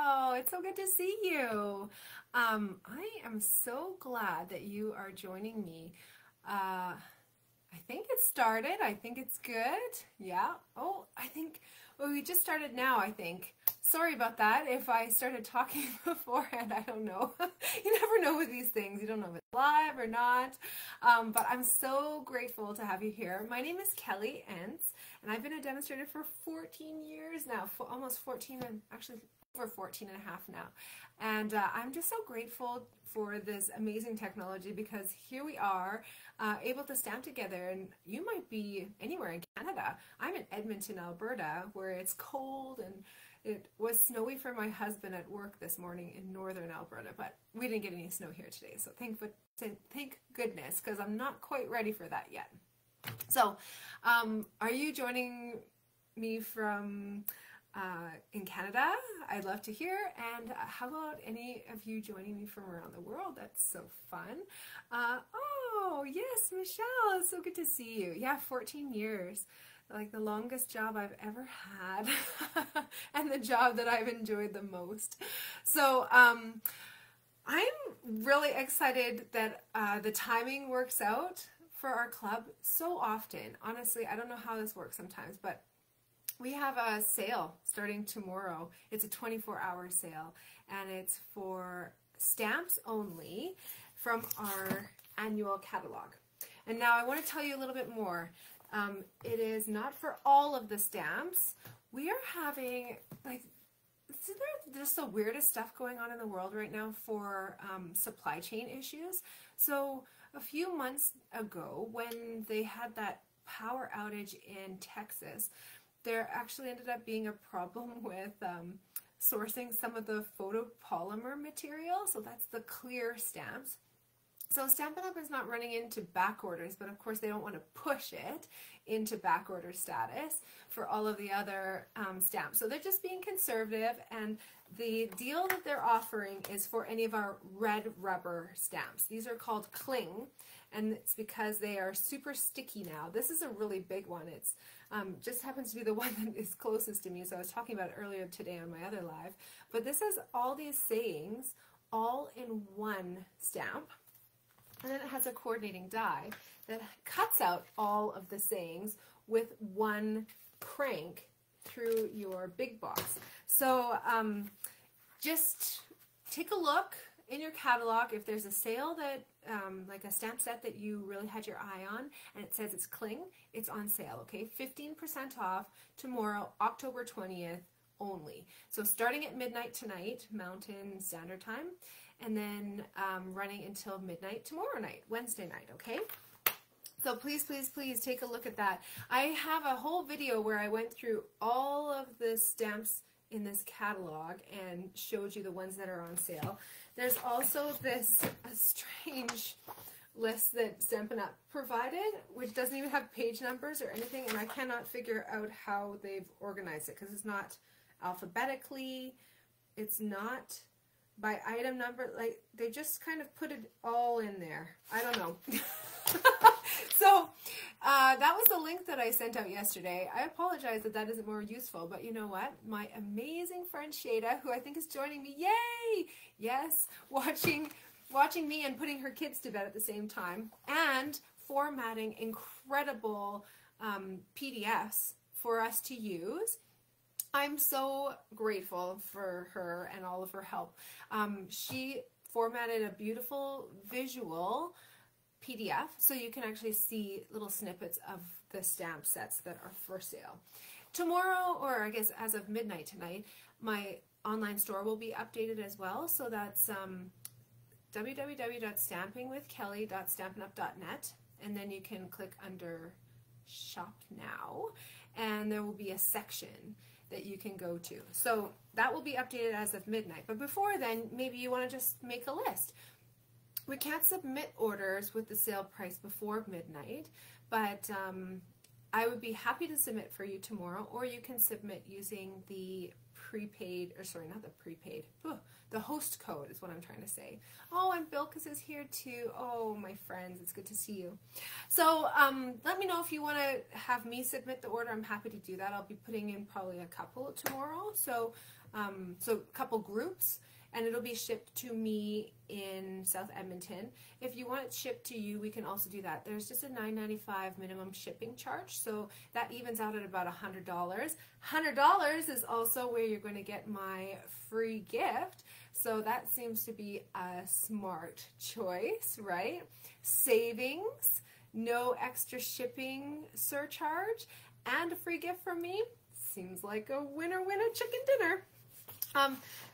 Oh, it's so good to see you. I am so glad that you are joining me. I think it started. I think it's good. Yeah. Oh, well, we just started now, I think. Sorry about that. If I started talking beforehand, I don't know. You never know with these things. You don't know if it's live or not. But I'm so grateful to have you here. My name is Kelly Entz, and I've been a demonstrator for 14 years now, almost 14, and actually over 14 and a half now. And I'm just so grateful for this amazing technology, because here we are able to stamp together, and you might be anywhere in Canada. I'm in Edmonton, Alberta, where it's cold, and it was snowy for my husband at work this morning in northern Alberta, but we didn't get any snow here today, so thank goodness, because I'm not quite ready for that yet. So are you joining me from in Canada? I'd love to hear. And how about any of you joining me from around the world? That's so fun. Oh, yes, Michelle, it's so good to see you. Yeah, 14 years. Like the longest job I've ever had and the job that I've enjoyed the most. So I'm really excited that the timing works out for our club so often. Honestly, I don't know how this works sometimes, but we have a sale starting tomorrow. It's a 24-hour sale, and it's for stamps only from our annual catalog. And now I want to tell you a little bit more. It is not for all of the stamps. We are having, like, there's the weirdest stuff going on in the world right now for supply chain issues. So a few months ago, when they had that power outage in Texas, there actually ended up being a problem with sourcing some of the photopolymer material. So that's the clear stamps. So Stampin' Up! Is not running into back orders, but of course they don't want to push it into back order status for all of the other stamps. So they're just being conservative, and the deal that they're offering is for any of our red rubber stamps. These are called Cling, and it's because they are super sticky now. This is a really big one. It's just happens to be the one that is closest to me, so I was talking about it earlier today on my other live. But this has all these sayings all in one stamp. And then it has a coordinating die that cuts out all of the sayings with one crank through your big box. So just take a look in your catalog. If there's a sale that, like a stamp set that you really had your eye on, and it says it's Cling, it's on sale, okay? 15% off tomorrow, October 20th only. So starting at midnight tonight, Mountain Standard Time, and then running until midnight tomorrow night, Wednesday night, okay? So please, please, please take a look at that. I have a whole video where I went through all of the stamps in this catalog and showed you the ones that are on sale. There's also this strange list that Stampin' Up! Provided, which doesn't even have page numbers or anything, and I cannot figure out how they've organized it, because it's not alphabetically, it's not by item number, like they just kind of put it all in there. I don't know. So that was the link that I sent out yesterday. I apologize that that isn't more useful, but you know what? My amazing friend Shada, who I think is joining me, yay! Yes, watching me and putting her kids to bed at the same time, and formatting incredible PDFs for us to use. I'm so grateful for her and all of her help. She formatted a beautiful visual PDF, so you can actually see little snippets of the stamp sets that are for sale. Tomorrow, or I guess as of midnight tonight, my online store will be updated as well. So that's www.stampingwithkelly.stampinup.net, and then you can click under Shop Now, and there will be a section that you can go to. So that will be updated as of midnight. But before then, maybe you want to just make a list. We can't submit orders with the sale price before midnight, but I would be happy to submit for you tomorrow, or you can submit using the prepaid, or sorry, not the prepaid, the host code is what I'm trying to say. Oh, and Bilkis is here too. Oh, my friends, it's good to see you. So let me know if you want to have me submit the order. I'm happy to do that. I'll be putting in probably a couple tomorrow. So so a couple groups, and it'll be shipped to me in South Edmonton. If you want it shipped to you, we can also do that. There's just a $9.95 minimum shipping charge, so that evens out at about $100. $100 is also where you're going to get my free gift, so that seems to be a smart choice, right? Savings, no extra shipping surcharge, and a free gift from me. Seems like a winner chicken dinner.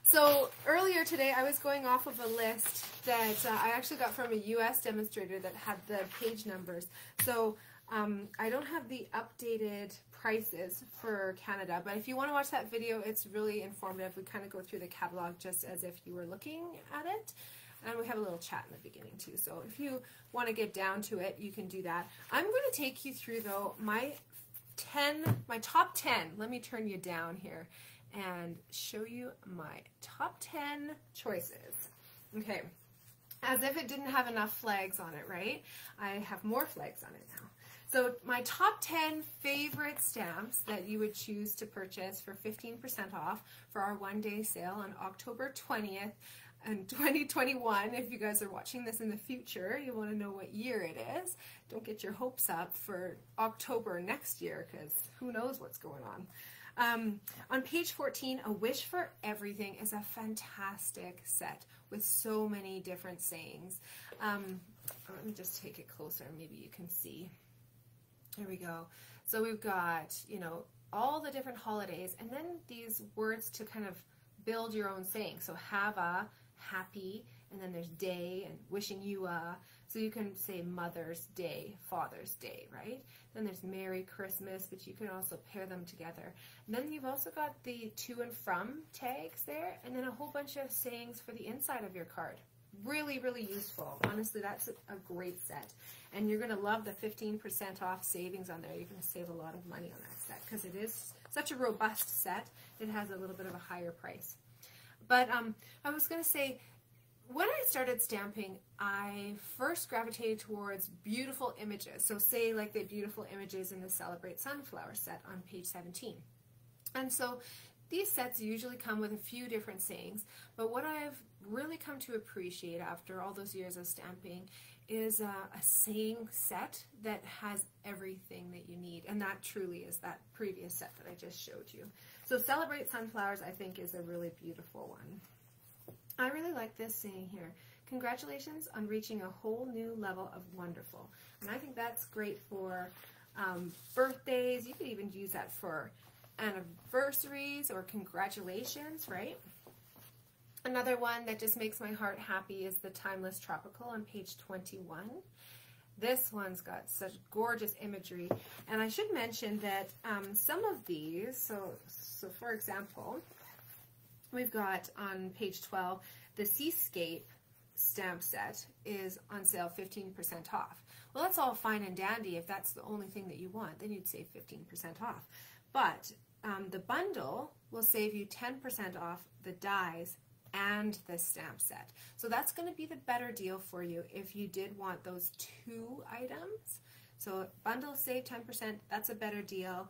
So earlier today I was going off of a list that I actually got from a US demonstrator that had the page numbers. So I don't have the updated prices for Canada, but if you want to watch that video, it's really informative. We kind of go through the catalog just as if you were looking at it. And we have a little chat in the beginning too. So if you want to get down to it, you can do that. I'm going to take you through though my top 10. Let me turn you down here and show you my top 10 choices. Okay, as if it didn't have enough flags on it, right? I have more flags on it now. So my top 10 favorite stamps that you would choose to purchase for 15% off for our one-day sale on October 20th and 2021. If you guys are watching this in the future, you want to know what year it is. Don't get your hopes up for October next year, because who knows what's going on. On page 14, A Wish for Everything is a fantastic set with so many different sayings. Let me just take it closer, maybe you can see. Here we go. So we've got, you know, all the different holidays, and then these words to kind of build your own saying. So have a, happy, and then there's day and wishing you a. So you can say Mother's Day, Father's Day, right? Then there's Merry Christmas, but you can also pair them together. And then you've also got the to and from tags there, and then a whole bunch of sayings for the inside of your card. Really, really useful. Honestly, that's a great set. And you're going to love the 15% off savings on there. You're going to save a lot of money on that set because it is such a robust set. It has a little bit of a higher price. But I was going to say, when I started stamping, I first gravitated towards beautiful images. So say like the beautiful images in the Celebrate Sunflower set on page 17. And so these sets usually come with a few different sayings, but what I've really come to appreciate after all those years of stamping is a saying set that has everything that you need, and that truly is that previous set that I just showed you. So Celebrate Sunflowers, I think, is a really beautiful one. I really like this saying here. Congratulations on reaching a whole new level of wonderful. And I think that's great for birthdays. You could even use that for anniversaries or congratulations, right? Another one that just makes my heart happy is the Timeless Tropical on page 21. This one's got such gorgeous imagery. And I should mention that some of these, so for example, we've got on page 12, the Seascape stamp set is on sale 15% off. Well, that's all fine and dandy. If that's the only thing that you want, then you'd save 15% off. But the bundle will save you 10% off the dies and the stamp set. So that's going to be the better deal for you if you did want those two items. So bundle save 10%, that's a better deal.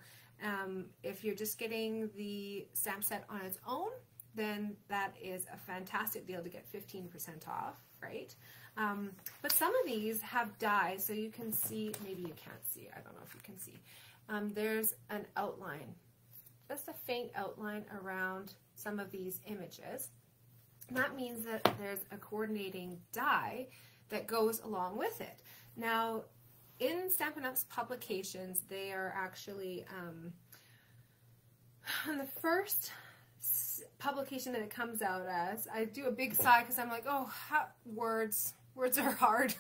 If you're just getting the stamp set on its own, then that is a fantastic deal to get 15% off, right? But some of these have dies, so you can see, maybe you can't see, I don't know if you can see. There's an outline, just a faint outline around some of these images. And that means that there's a coordinating die that goes along with it. Now, in Stampin' Up's publications, they are actually, on the first publication that it comes out as, I do a big sigh because I'm like, oh, words are hard.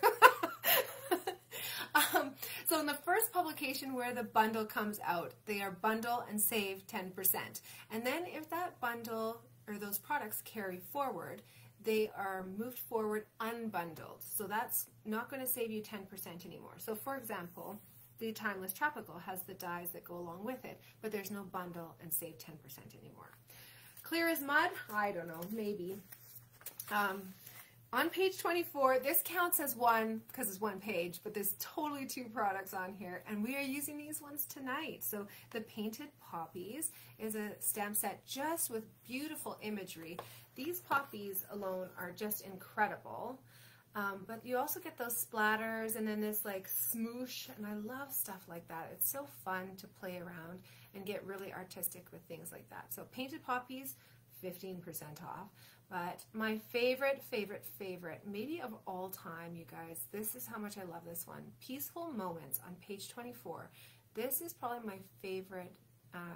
So in the first publication where the bundle comes out, they are bundle and save 10%. And then if that bundle or those products carry forward, they are moved forward unbundled. So that's not going to save you 10% anymore. So for example, the Timeless Tropical has the dies that go along with it, but there's no bundle and save 10% anymore. Clear as mud? I don't know, maybe. On page 24, this counts as one because it's one page, but there's totally two products on here, and we are using these ones tonight. So the Painted Poppies is a stamp set just with beautiful imagery. These poppies alone are just incredible, but you also get those splatters and then this like smoosh, and I love stuff like that. It's so fun to play around and get really artistic with things like that. So Painted Poppies, 15% off. But my favorite, maybe of all time, you guys, this is how much I love this one. Peaceful Moments on page 24. This is probably my favorite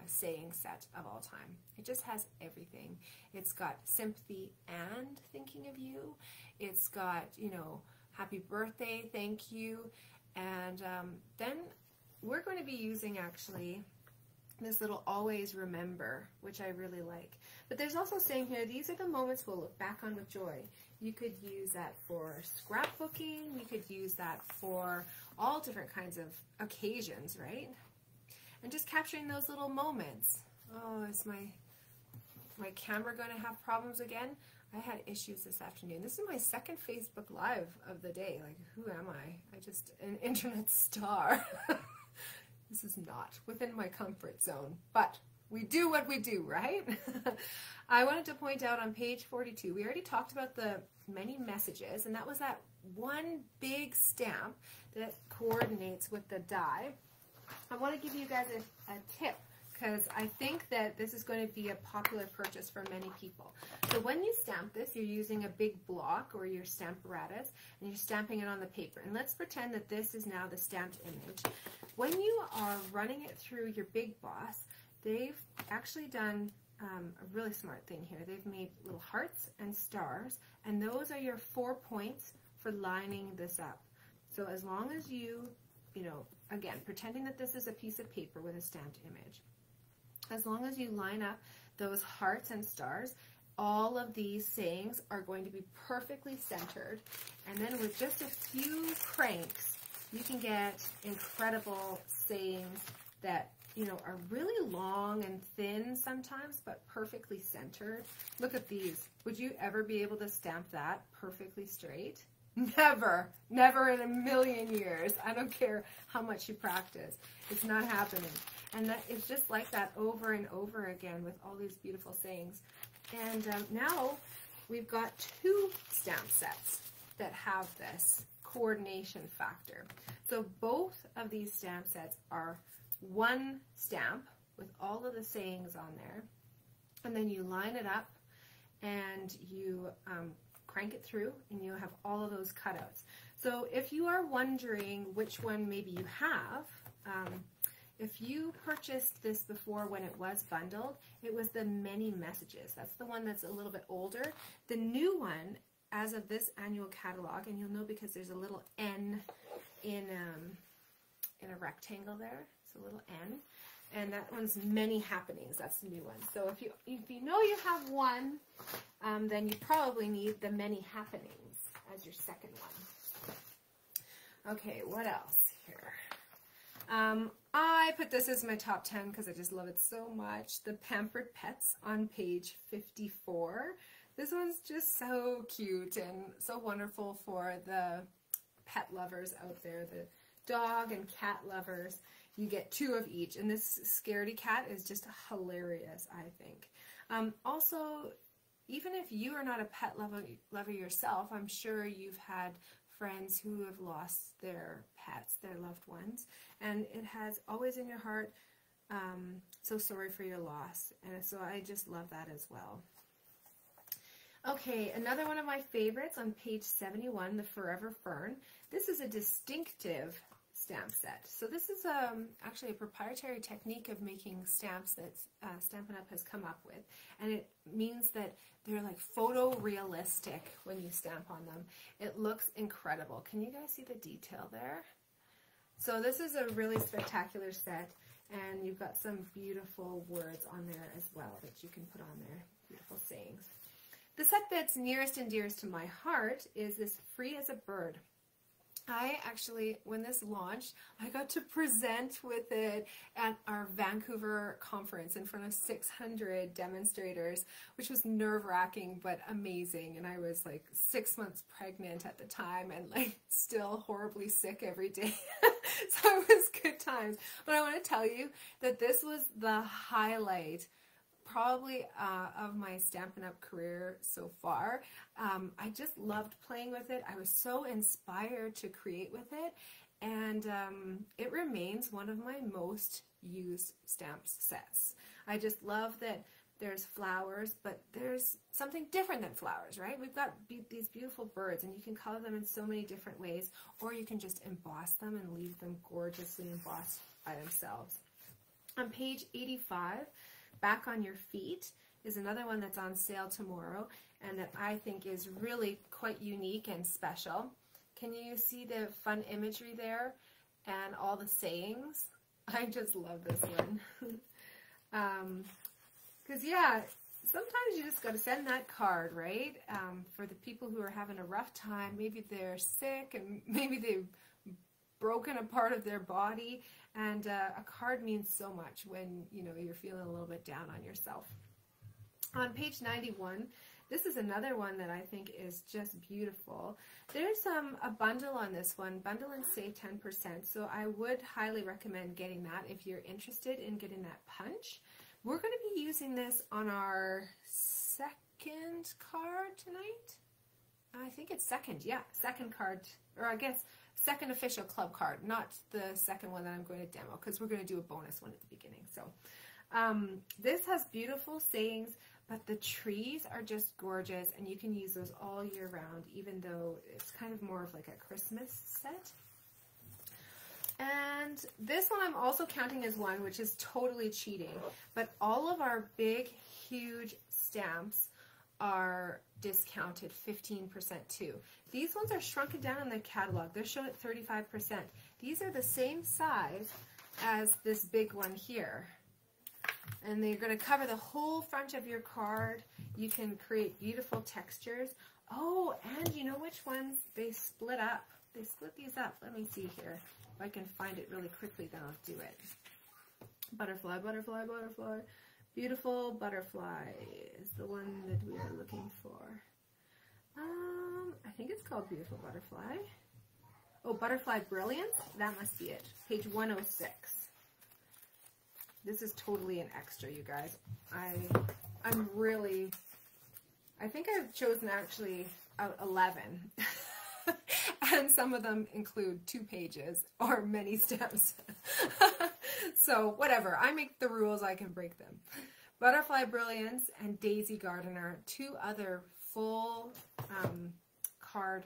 saying set of all time. It just has everything. It's got sympathy and thinking of you. It's got, you know, happy birthday, thank you. And then we're going to be using actually this little always remember, which I really like. But there's also saying here, these are the moments we'll look back on with joy. You could use that for scrapbooking. You could use that for all different kinds of occasions, right? And just capturing those little moments. Oh, is my camera going to have problems again? I had issues this afternoon. This is my second Facebook Live of the day. Like, who am I? I just an internet star. This is not within my comfort zone, but we do what we do, right? I wanted to point out on page 42, we already talked about the many messages, and that was that one big stamp that coordinates with the die. I want to give you guys a tip, because I think that this is going to be a popular purchase for many people. So when you stamp this, you're using a big block or your Stamparatus, and you're stamping it on the paper. And let's pretend that this is now the stamped image. When you are running it through your Big Boss, they've actually done a really smart thing here. They've made little hearts and stars, and those are your 4 points for lining this up. So as long as you know, again, pretending that this is a piece of paper with a stamped image, as long as you line up those hearts and stars, all of these sayings are going to be perfectly centered. And then with just a few cranks, you can get incredible sayings that, you know, are really long and thin sometimes, but perfectly centered. Look at these. Would you ever be able to stamp that perfectly straight? Never. Never in a million years. I don't care how much you practice. It's not happening. And that it's just like that over and over again with all these beautiful sayings. And now we've got two stamp sets that have this coordination factor. So both of these stamp sets are one stamp with all of the sayings on there, and then you line it up and you crank it through, and you have all of those cutouts. So if you are wondering which one maybe you have, if you purchased this before when it was bundled, it was the Many Messages. That's the one that's a little bit older. The new one, as of this annual catalog, and you'll know because there's a little N in a rectangle there. It's a little N. And that one's Many Happenings. That's the new one. So if you know you have one, then you probably need the Many Happenings as your second one. Okay, what else here? I put this as my top 10 because I just love it so much. The Pampered Pets on page 54. This one's just so cute and so wonderful for the pet lovers out there, the dog and cat lovers. You get two of each, and this scaredy cat is just hilarious, I think. Also, even if you are not a pet lover yourself, I'm sure you've had friends who have lost their pets, their loved ones, and it has always in your heart, so sorry for your loss. And so I just love that as well. Okay, another one of my favorites on page 71, the Forever Fern. This is a distinctive stamp set. So this is actually a proprietary technique of making stamps that Stampin' Up! Has come up with. And it means that they're like photorealistic when you stamp on them. It looks incredible. Can you guys see the detail there? So this is a really spectacular set, and you've got some beautiful words on there as well that you can put on there. Beautiful sayings. The set that's nearest and dearest to my heart is this Free as a Bird. I actually, when this launched, I got to present with it at our Vancouver conference in front of 600 demonstrators, which was nerve-wracking but amazing. And I was like 6 months pregnant at the time and like still horribly sick every day. So it was good times. But I want to tell you that this was the highlight probably of my Stampin' Up! Career so far. I just loved playing with it. I was so inspired to create with it, and it remains one of my most used stamp sets. I just love that there's flowers, but there's something different than flowers, right? We've got these beautiful birds, and you can color them in so many different ways, or you can just emboss them and leave them gorgeously embossed by themselves. On page 85, Back on Your Feet is another one that's on sale tomorrow and that I think is really quite unique and special. Can you see the fun imagery there and all the sayings? I just love this one. Because yeah, sometimes you just got to send that card, right? For the people who are having a rough time, maybe they're sick and maybe they've broken a part of their body, and a card means so much when you're feeling a little bit down on yourself. On page 91, this is another one that I think is just beautiful. There's a bundle on this one, bundle and save 10%, so I would highly recommend getting that if you're interested in getting that punch. We're going to be using this on our second card tonight. I think it's second, yeah, second card, or I guess second official club card, not the second one that I'm going to demo, because we're going to do a bonus one at the beginning. So this has beautiful sayings, but the trees are just gorgeous, and you can use those all year round, even though it's kind of more of like a Christmas set. And this one I'm also counting as one, which is totally cheating, but all of our big, huge stamps are discounted 15% too. These ones are shrunken down in the catalog. They're shown at 35%. These are the same size as this big one here. And they're going to cover the whole front of your card. You can create beautiful textures. Oh, and you know which ones they split up? They split these up. Let me see here. If I can find it really quickly, then I'll do it. Butterfly, butterfly, butterfly. Beautiful Butterfly is the one that we are looking for. I think it's called Beautiful Butterfly. Oh, Butterfly Brilliance? That must be it. Page 106. This is totally an extra, you guys. I think I've chosen actually 11. And some of them include 2 pages or many stamps. So whatever, I make the rules, I can break them. Butterfly Brilliance and Daisy Gardener, 2 other full card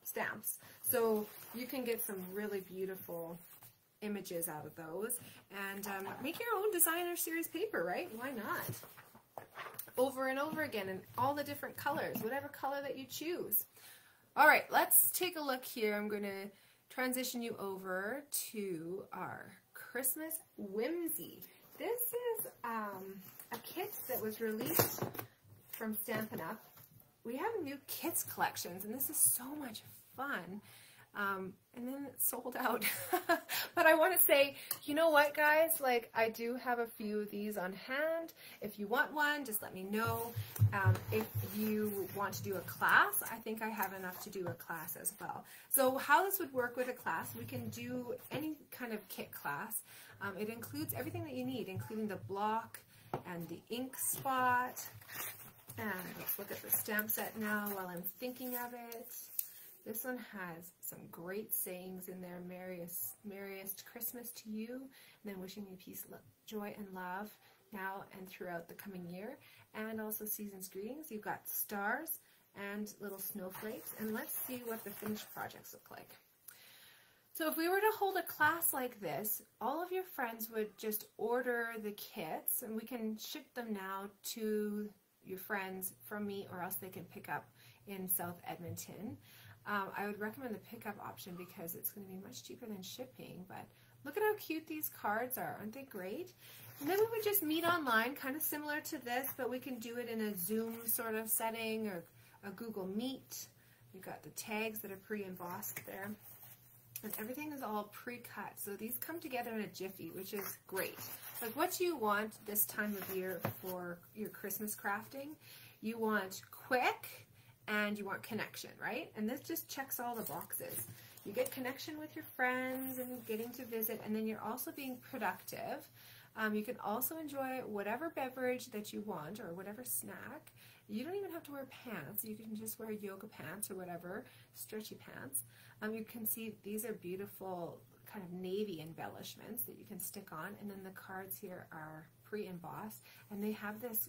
stamps. So you can get some really beautiful images out of those, and make your own designer series paper, right? Why not? Over and over again in all the different colors, whatever color that you choose. All right, let's take a look here. I'm going to transition you over to our Christmas Whimsy. This is a kit that was released from Stampin' Up! We have new kits collections, and this is so much fun. And then it sold out. But I want to say, you know what, guys? Like, I do have a few of these on hand. If you want one, just let me know. If you want to do a class, I think I have enough to do a class as well. So how this would work with a class, we can do any kind of kit class. It includes everything that you need, including the block and the ink spot. And let's look at the stamp set now while I'm thinking of it. This one has some great sayings in there. Merriest Christmas to you, and then wishing you peace, joy, and love now and throughout the coming year. And also season's greetings. You've got stars and little snowflakes. And let's see what the finished projects look like. So if we were to hold a class like this, all of your friends would just order the kits, and we can ship them now to your friends from me, or else they can pick up in South Edmonton. I would recommend the pickup option because it's going to be much cheaper than shipping, but look at how cute these cards are. Aren't they great? And then we would just meet online, kind of similar to this, but we can do it in a Zoom sort of setting or a Google Meet. You've got the tags that are pre-embossed there. And everything is all pre-cut. So these come together in a jiffy, which is great. Like what you want this time of year for your Christmas crafting, you want quick and you want connection, right? And this just checks all the boxes. You get connection with your friends and getting to visit, and then you're also being productive. You can also enjoy whatever beverage that you want or whatever snack. You don't even have to wear pants. You can just wear yoga pants or whatever, stretchy pants. You can see these are beautiful kind of navy embellishments that you can stick on, and then the cards here are pre-embossed, and they have this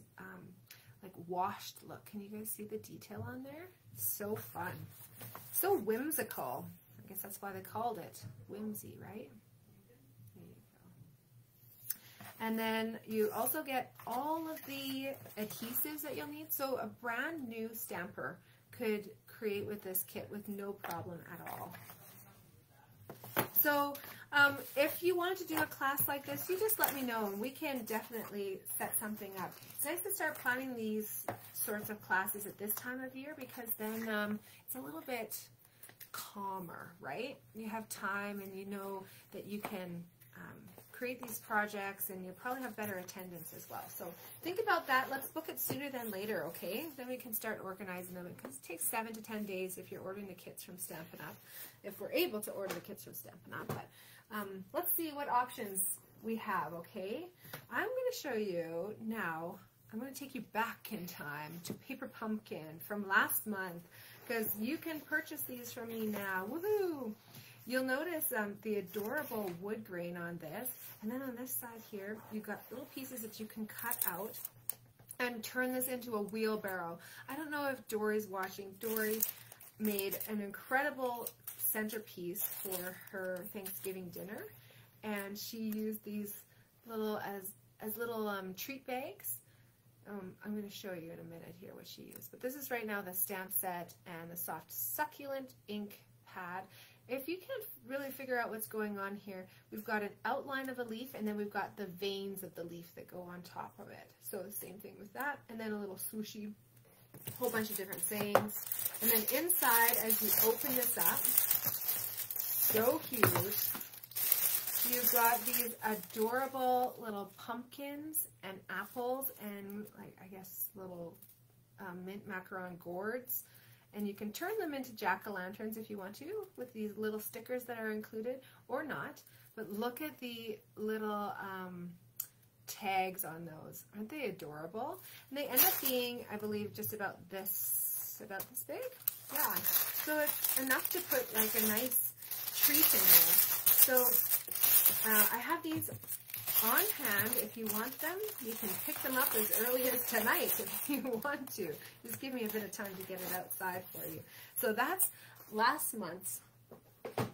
like washed look. Can you guys see the detail on there? So fun. So whimsical. I guess that's why they called it Whimsy, right? There you go. And then you also get all of the adhesives that you'll need. So a brand new stamper could create with this kit with no problem at all. So if you wanted to do a class like this, you just let me know and we can definitely set something up. It's nice to start planning these sorts of classes at this time of year because then it's a little bit calmer, right? You have time and you know that you can create these projects and you'll probably have better attendance as well. So think about that. Let's book it sooner than later, okay? Then we can start organizing them because it takes 7 to 10 days if you're ordering the kits from Stampin' Up, if we're able to order the kits from Stampin' Up. But let's see what options we have, okay? I'm going to show you now, I'm going to take you back in time to Paper Pumpkin from last month because you can purchase these from me now. Woohoo! You'll notice the adorable wood grain on this, and then on this side here, you've got little pieces that you can cut out and turn this into a wheelbarrow. I don't know if Dory's watching. Dory made an incredible centerpiece for her Thanksgiving dinner, and she used these little as little treat bags. I'm going to show you in a minute here what she used. But this is right now the stamp set and the soft succulent ink pad. If you can't really figure out what's going on here, we've got an outline of a leaf and then we've got the veins of the leaf that go on top of it. So the same thing with that. And then a little swooshy, whole bunch of different sayings. And then inside, as you open this up, so cute, you've got these adorable little pumpkins and apples and, like, I guess little mint macaron gourds. And you can turn them into jack-o'-lanterns if you want to with these little stickers that are included or not. But look at the little tags on those. Aren't they adorable? And they end up being, I believe, just about this big. Yeah. So it's enough to put like a nice treat in there. So I have these on hand. If you want them, you can pick them up as early as tonight if you want to. Just give me a bit of time to get it outside for you. So that's last month's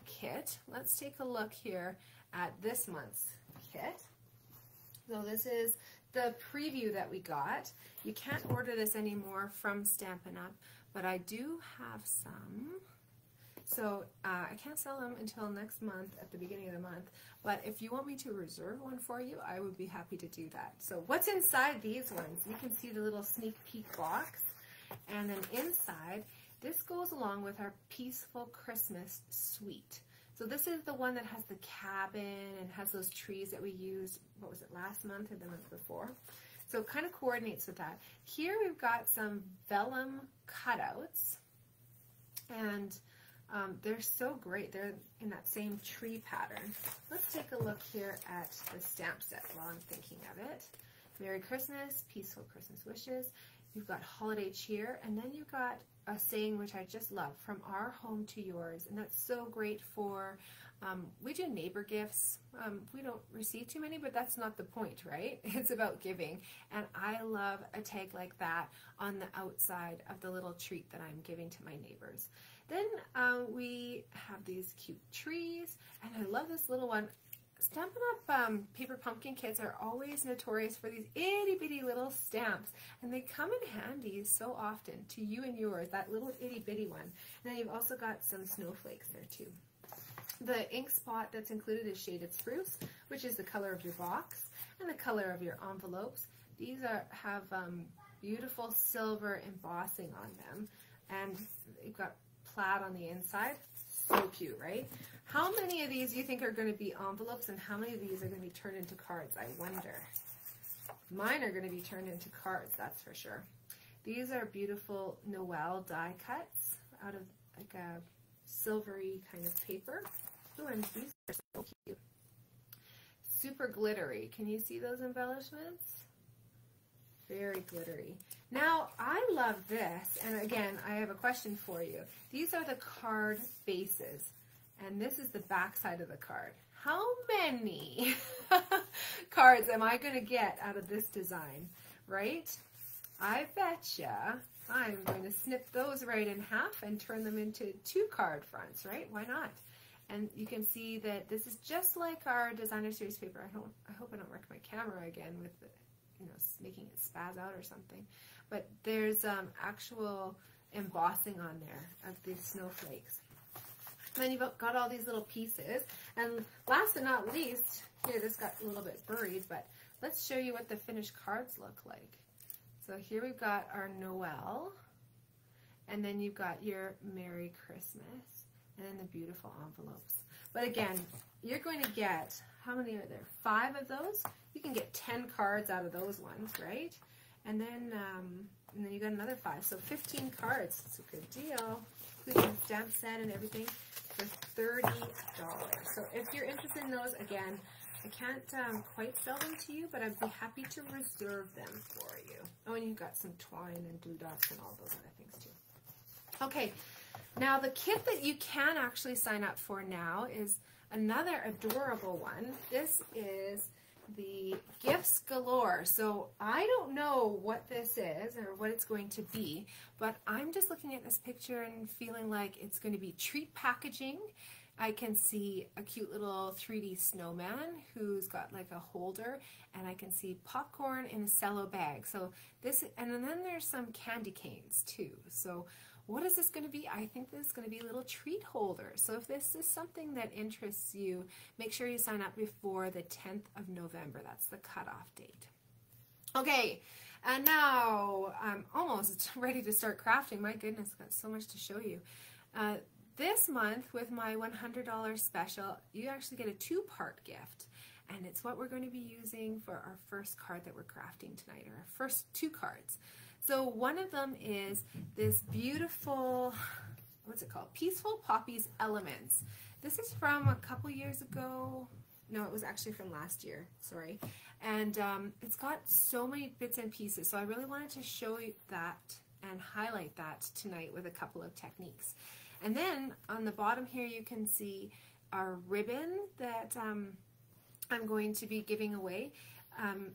kit. Let's take a look here at this month's kit. So this is the preview that we got. You can't order this anymore from Stampin' Up, but I do have some. So I can't sell them until next month at the beginning of the month, but if you want me to reserve one for you, I would be happy to do that. So what's inside these ones? You can see the little sneak peek box, and then inside, this goes along with our Peaceful Christmas Suite. So this is the one that has the cabin and has those trees that we used, what was it, last month or the month before? So it kind of coordinates with that. Here we've got some vellum cutouts, and they're so great. They're in that same tree pattern. Let's take a look here at the stamp set while I'm thinking of it. Merry Christmas, Peaceful Christmas Wishes. You've got Holiday Cheer, and then you've got a saying which I just love, from our home to yours. And that's so great for, we do neighbor gifts. We don't receive too many, but that's not the point, right? It's about giving. And I love a tag like that on the outside of the little treat that I'm giving to my neighbors. Then we have these cute trees, and I love this little one. Stampin' Up! Paper Pumpkin kits are always notorious for these itty bitty little stamps, and they come in handy so often to you and yours, that little itty bitty one. And then you've also got some snowflakes there too. The ink spot that's included is Shaded Spruce, which is the color of your box and the color of your envelopes. These have beautiful silver embossing on them, and you've got plaid on the inside. So cute, right? How many of these do you think are going to be envelopes, and how many of these are going to be turned into cards? I wonder. Mine are going to be turned into cards, that's for sure. These are beautiful Noel die cuts out of like a silvery kind of paper. Ooh, and these are so cute. Super glittery. Can you see those embellishments? Very glittery. Now, I love this, and again, I have a question for you. These are the card bases, and this is the back side of the card. How many cards am I going to get out of this design, right? I betcha I'm going to snip those right in half and turn them into 2 card fronts, right? Why not? And you can see that this is just like our designer series paper. I hope I don't wreck my camera again with the, making it spaz out or something. But there's actual embossing on there of these snowflakes. And then you've got all these little pieces. And last but not least, here this got a little bit buried, but let's show you what the finished cards look like. So here we've got our Noel, and then you've got your Merry Christmas, and then the beautiful envelopes. But again, you're going to get, how many are there? 5 of those. You can get 10 cards out of those ones, right? And then you got another 5, so 15 cards. It's a good deal, including a stamp set and everything, for $30. So if you're interested in those, again, I can't quite sell them to you, but I'd be happy to reserve them for you. Oh, and you've got some twine and glue dots and all those other things too. Okay, now the kit that you can actually sign up for now is another adorable one. This is the Gifts Galore. So I don't know what this is or what it's going to be, but I'm just looking at this picture and feeling like it's going to be treat packaging. I can see a cute little 3D snowman who's got like a holder, and I can see popcorn in a cello bag. So this, and then there's some candy canes too. So what is this going to be? I think this is going to be a little treat holder. So if this is something that interests you, make sure you sign up before the 10th of November. That's the cutoff date. Okay, and now I'm almost ready to start crafting. My goodness, I've got so much to show you. This month, with my $100 special, you actually get a 2-part gift, and it's what we're going to be using for our first card that we're crafting tonight, or our first 2 cards. So one of them is this beautiful, what's it called? Peaceful Poppies Elements. This is from a couple years ago. No, it was actually from last year, sorry. And it's got so many bits and pieces, so I really wanted to show you that and highlight that tonight with a couple of techniques. And then on the bottom here you can see our ribbon that I'm going to be giving away.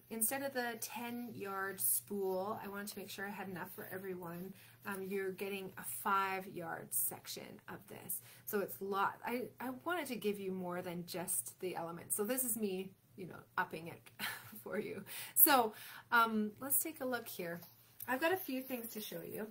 Instead of the 10-yard spool, I wanted to make sure I had enough for everyone. You're getting a 5-yard section of this. So it's a lot. I wanted to give you more than just the elements. So this is me, upping it for you. So let's take a look here. I've got a few things to show you.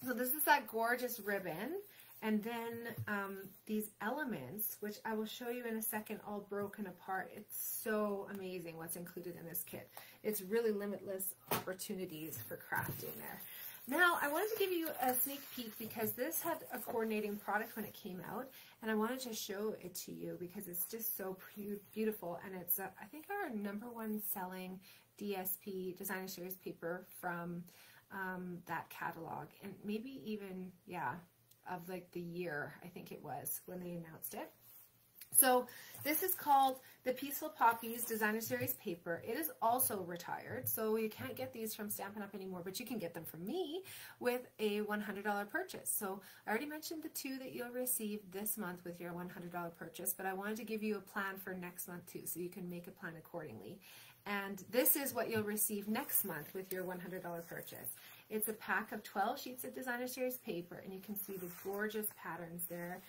So this is that gorgeous ribbon. And then these elements, which I will show you in a second, all broken apart. It's so amazing what's included in this kit. It's really limitless opportunities for crafting there. Now, I wanted to give you a sneak peek because this had a coordinating product when it came out, and I wanted to show it to you because it's just so beautiful, and it's, I think, our #1 selling DSP, Designer Series paper from that catalog, and maybe even, yeah, of like the year, I think it was, when they announced it. So this is called the Peaceful Poppies Designer Series paper. It is also retired, so you can't get these from Stampin' Up! Anymore, but you can get them from me with a $100 purchase. So I already mentioned the 2 that you'll receive this month with your $100 purchase, but I wanted to give you a plan for next month too, so you can make a plan accordingly. And this is what you'll receive next month with your $100 purchase. It's a pack of 12 sheets of Designer Series paper, and you can see the gorgeous patterns there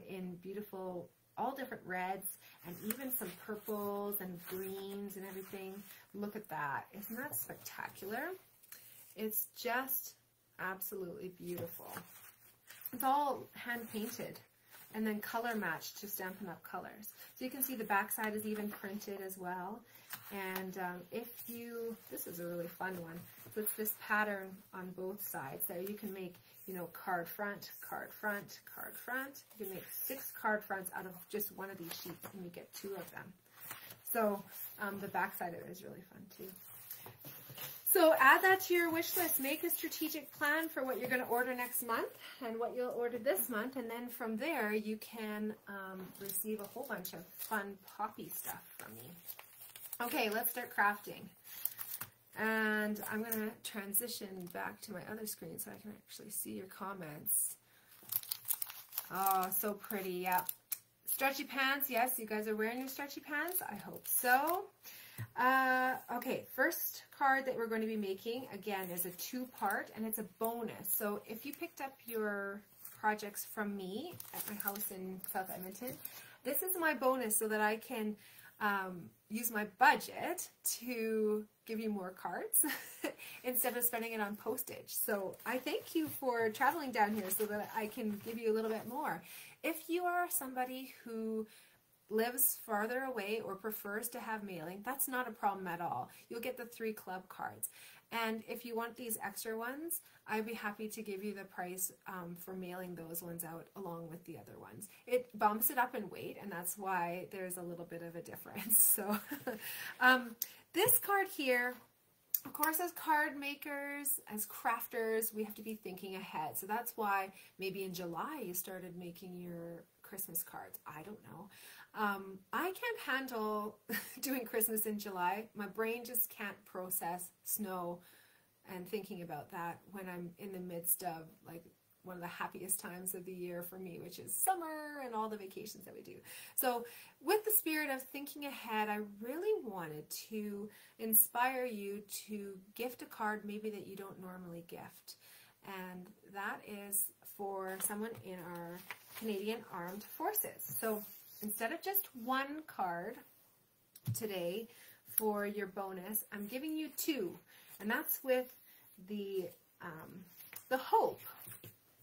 in beautiful, all different reds, and even some purples and greens and everything. Look at that. Isn't that spectacular? It's just absolutely beautiful. It's all hand painted. and then color match to Stampin' Up! Colors. So you can see the back side is even printed as well. And this is a really fun one. So it's this pattern on both sides. So you can make, you know, card front, card front, card front. You can make 6 card fronts out of just one of these sheets, and you get 2 of them. So the back side of it is really fun too. So add that to your wish list. Make a strategic plan for what you're going to order next month and what you'll order this month. And then from there, you can receive a whole bunch of fun poppy stuff from me. Okay, let's start crafting. And I'm going to transition back to my other screen so I can actually see your comments. Oh, so pretty. Yeah. Stretchy pants. Yes, you guys are wearing your stretchy pants. I hope so. Okay, first card that we're going to be making, again, is a 2-part, and it's a bonus. So if you picked up your projects from me at my house in South Edmonton, this is my bonus so that I can use my budget to give you more cards instead of spending it on postage. So I thank you for traveling down here so that I can give you a little bit more. If you are somebody who lives farther away or prefers to have mailing, that's not a problem at all. You'll get the 3 club cards. And if you want these extra ones, I'd be happy to give you the price for mailing those ones out along with the other ones. It bumps it up in weight, and that's why there's a little bit of a difference. So this card here, of course, as card makers, as crafters, we have to be thinking ahead. So that's why maybe in July you started making your Christmas cards. I don't know. I can't handle doing Christmas in July. My brain just can't process snow and thinking about that when I'm in the midst of like one of the happiest times of the year for me, which is summer and all the vacations that we do. So with the spirit of thinking ahead, I really wanted to inspire you to gift a card maybe that you don't normally gift. And that is for someone in our Canadian Armed Forces. So instead of just 1 card today for your bonus, I'm giving you 2, and that's with the hope.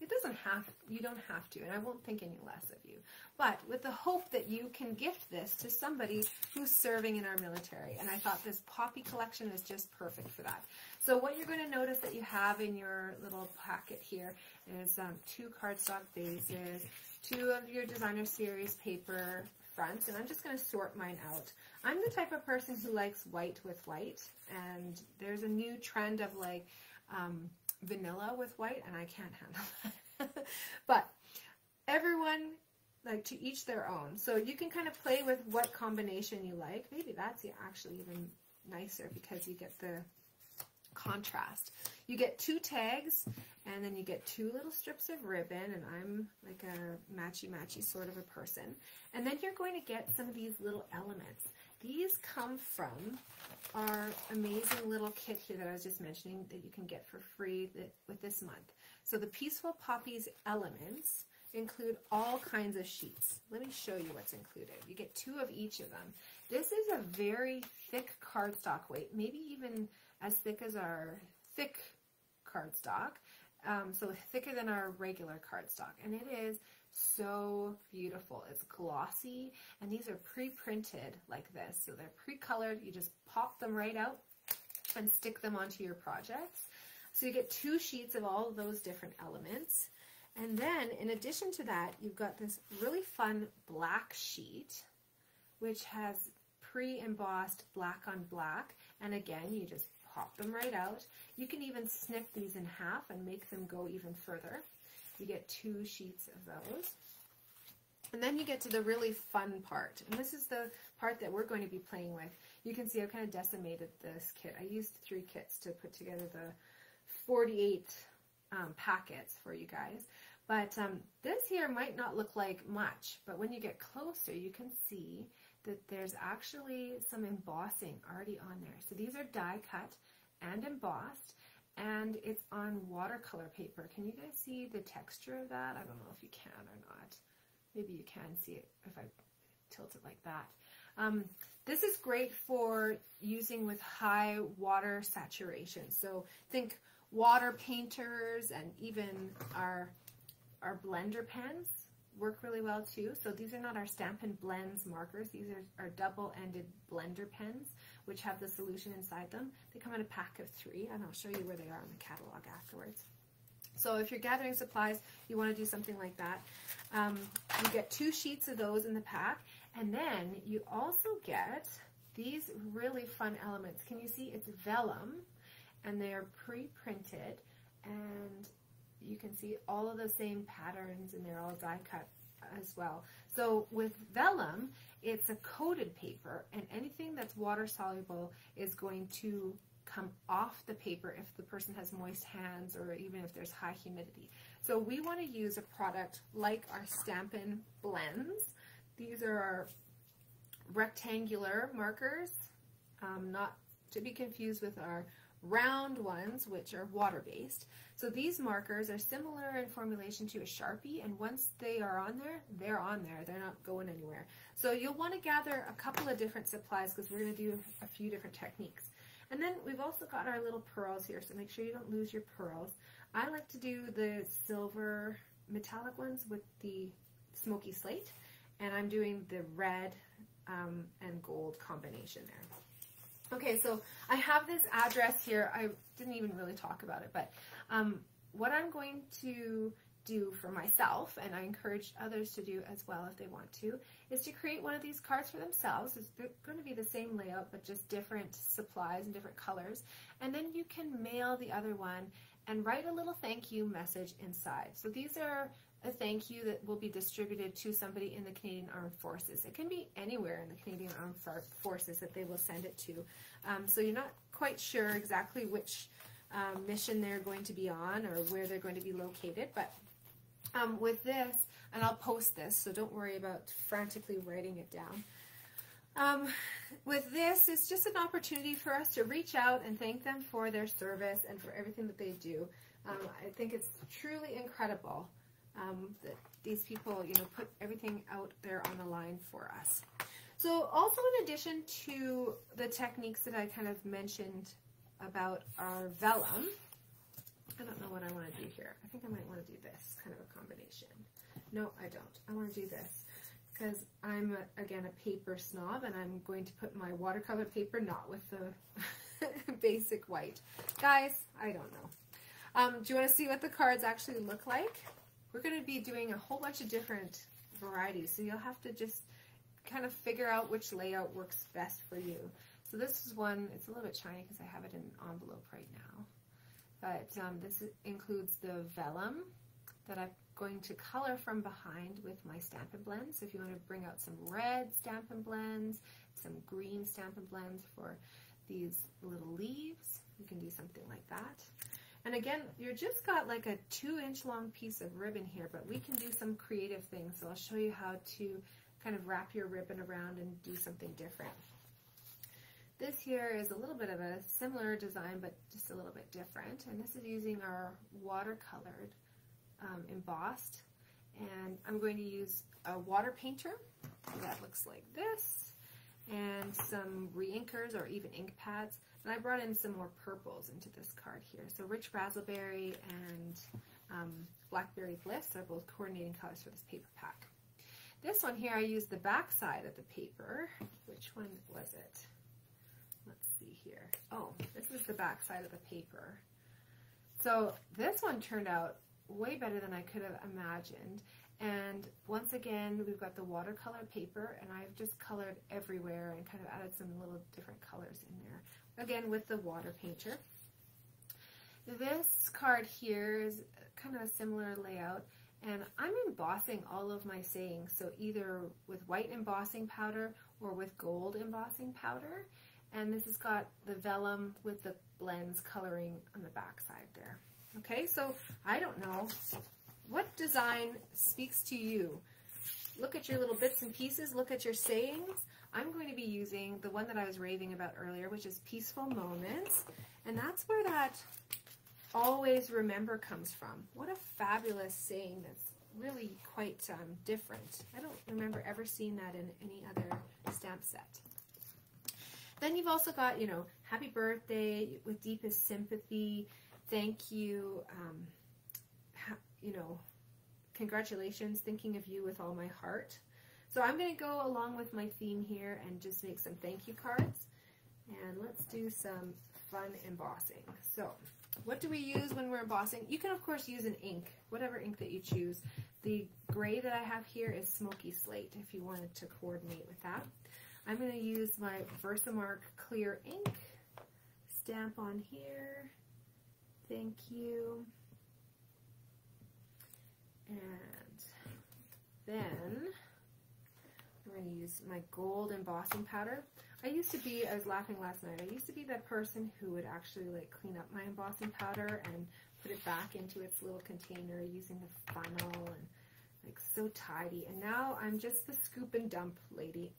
It doesn't have, you don't have to, and I won't think any less of you, but with the hope that you can gift this to somebody who's serving in our military. And I thought this poppy collection is just perfect for that. So what you're going to notice that you have in your little packet here is 2 cardstock bases, 2 of your designer series paper fronts, and I'm just going to sort mine out. I'm the type of person who likes white with white, and there's a new trend of like vanilla with white, and I can't handle that. But everyone, like, to each their own. So you can kind of play with what combination you like. Maybe that's actually even nicer because you get the contrast. You get 2 tags, and then you get 2 little strips of ribbon, and I'm like a matchy-matchy sort of a person. And then you're going to get some of these little elements. These come from our amazing little kit here that I was just mentioning that you can get for free with this month. So the Peaceful Poppies elements include all kinds of sheets. Let me show you what's included. You get 2 of each of them. This is a very thick cardstock weight, maybe even as thick as our thick cardstock, so thicker than our regular cardstock, and it is so beautiful. It's glossy, and these are pre-printed like this, so they're pre-colored. You just pop them right out and stick them onto your projects. So you get 2 sheets of all of those different elements, and then in addition to that, you've got this really fun black sheet which has pre-embossed black on black, and again, you just pop them right out. You can even snip these in half and make them go even further. You get 2 sheets of those. And then you get to the really fun part. And this is the part that we're going to be playing with. You can see I've kind of decimated this kit. I used 3 kits to put together the 48 packets for you guys. But this here might not look like much, but when you get closer, you can see that there's actually some embossing already on there. So these are die cut and embossed, and it's on watercolor paper. Can you guys see the texture of that? I don't know if you can or not. Maybe you can see it if I tilt it like that. This is great for using with high water saturation. So think water painters and even our blender pens work really well too. So these are not our Stampin' Blends markers. These are our double-ended blender pens, which have the solution inside them. They come in a pack of 3, and I'll show you where they are in the catalog afterwards. So if you're gathering supplies, you want to do something like that. You get 2 sheets of those in the pack, and then you also get these really fun elements. Can you see? It's vellum, and they're pre-printed, and you can see all of the same patterns, and they're all die cut as well. So with vellum, it's a coated paper, and anything that's water soluble is going to come off the paper if the person has moist hands or even if there's high humidity. So we want to use a product like our Stampin' Blends. These are our rectangular markers, not to be confused with our round ones, which are water-based. So these markers are similar in formulation to a Sharpie, and once they are on there, they're on there. They're not going anywhere. So you'll want to gather a couple of different supplies because we're going to do a few different techniques. And then we've also got our little pearls here, so make sure you don't lose your pearls. I like to do the silver metallic ones with the Smoky Slate, and I'm doing the red and gold combination there. Okay, so I have this address here. I didn't even really talk about it, but what I'm going to do for myself, and I encourage others to do as well if they want to, is to create one of these cards for themselves. It's going to be the same layout, but just different supplies and different colors. And then you can mail the other one and write a little thank you message inside. So these are a thank you that will be distributed to somebody in the Canadian Armed Forces. It can be anywhere in the Canadian Armed Forces that they will send it to. So you're not quite sure exactly which mission they're going to be on or where they're going to be located, but with this, and I'll post this, so don't worry about frantically writing it down. With this, it's just an opportunity for us to reach out and thank them for their service and for everything that they do. I think it's truly incredible that these people, you know, put everything out there on the line for us. So also in addition to the techniques that I kind of mentioned about our vellum, I don't know what I want to do here. I think I might want to do this kind of a combination. No, I don't. I want to do this because I'm, again, a paper snob, and I'm going to put my watercolor paper not with the basic white. Guys, I don't know. Do you want to see what the cards actually look like? We're going to be doing a whole bunch of different varieties, so you'll have to just kind of figure out which layout works best for you. So this is one, it's a little bit shiny because I have it in an envelope right now. But this includes the vellum that I'm going to color from behind with my Stampin' Blends. So if you want to bring out some red Stampin' Blends, some green Stampin' Blends for these little leaves, you can do something like that. And again, you're just got like a 2-inch long piece of ribbon here, but we can do some creative things. So I'll show you how to kind of wrap your ribbon around and do something different. This here is a little bit of a similar design, but just a little bit different. And this is using our watercolored embossed. And I'm going to use a water painter that looks like this, and some re-inkers or even ink pads. And I brought in some more purples into this card here. So Rich Razzleberry and Blackberry Bliss are both coordinating colors for this paper pack. This one here, I used the back side of the paper. Which one was it? Let's see here. Oh, this is the back side of the paper. So this one turned out way better than I could have imagined. And once again, we've got the watercolor paper, and I've just colored everywhere and kind of added some little different colors in there. Again, with the water painter. This card here is kind of a similar layout, and I'm embossing all of my sayings, so either with white embossing powder or with gold embossing powder. And this has got the vellum with the blends coloring on the back side there. Okay, so I don't know, what design speaks to you? Look at your little bits and pieces, look at your sayings. I'm going to be using the one that I was raving about earlier, which is Peaceful Moments, and that's where that always remember comes from. What a fabulous saying that's really quite different. I don't remember ever seeing that in any other stamp set. Then you've also got, you know, happy birthday with deepest sympathy, thank you, you know, congratulations, thinking of you with all my heart. So I'm going to go along with my theme here and just make some thank you cards. And let's do some fun embossing. So what do we use when we're embossing? You can of course use an ink, whatever ink that you choose. The gray that I have here is Smoky Slate if you wanted to coordinate with that. I'm going to use my Versamark clear ink, stamp on here, thank you, and then I'm going to use my gold embossing powder. I was laughing last night, I used to be that person who would actually like clean up my embossing powder and put it back into its little container using the funnel and like so tidy. And now I'm just the scoop and dump lady.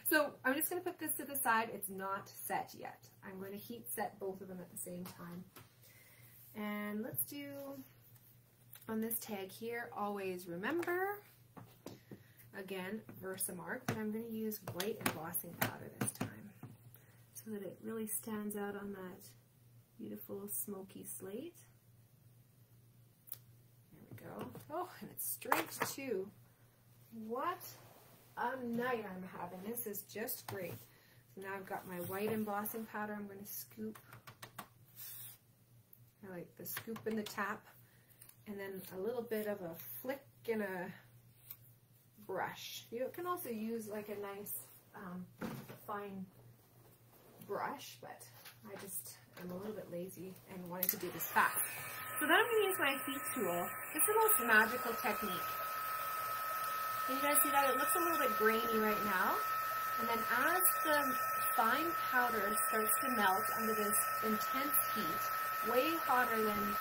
So I'm just going to put this to the side. It's not set yet. I'm going to heat set both of them at the same time. And let's do, on this tag here, always remember, again, Versamark, but I'm going to use white embossing powder this time so that it really stands out on that beautiful smoky slate. There we go. Oh, and it's straight too. What a night I'm having. This is just great. So now I've got my white embossing powder. I'm going to scoop. I like the scoop and the tap, and then a little bit of a flick and a brush. You can also use like a nice fine brush, but I'm a little bit lazy and wanted to do this fast. So then I'm going to use my heat tool. It's the most magical technique. Can you guys see that? It looks a little bit grainy right now. And then as the fine powder starts to melt under this intense heat, way hotter than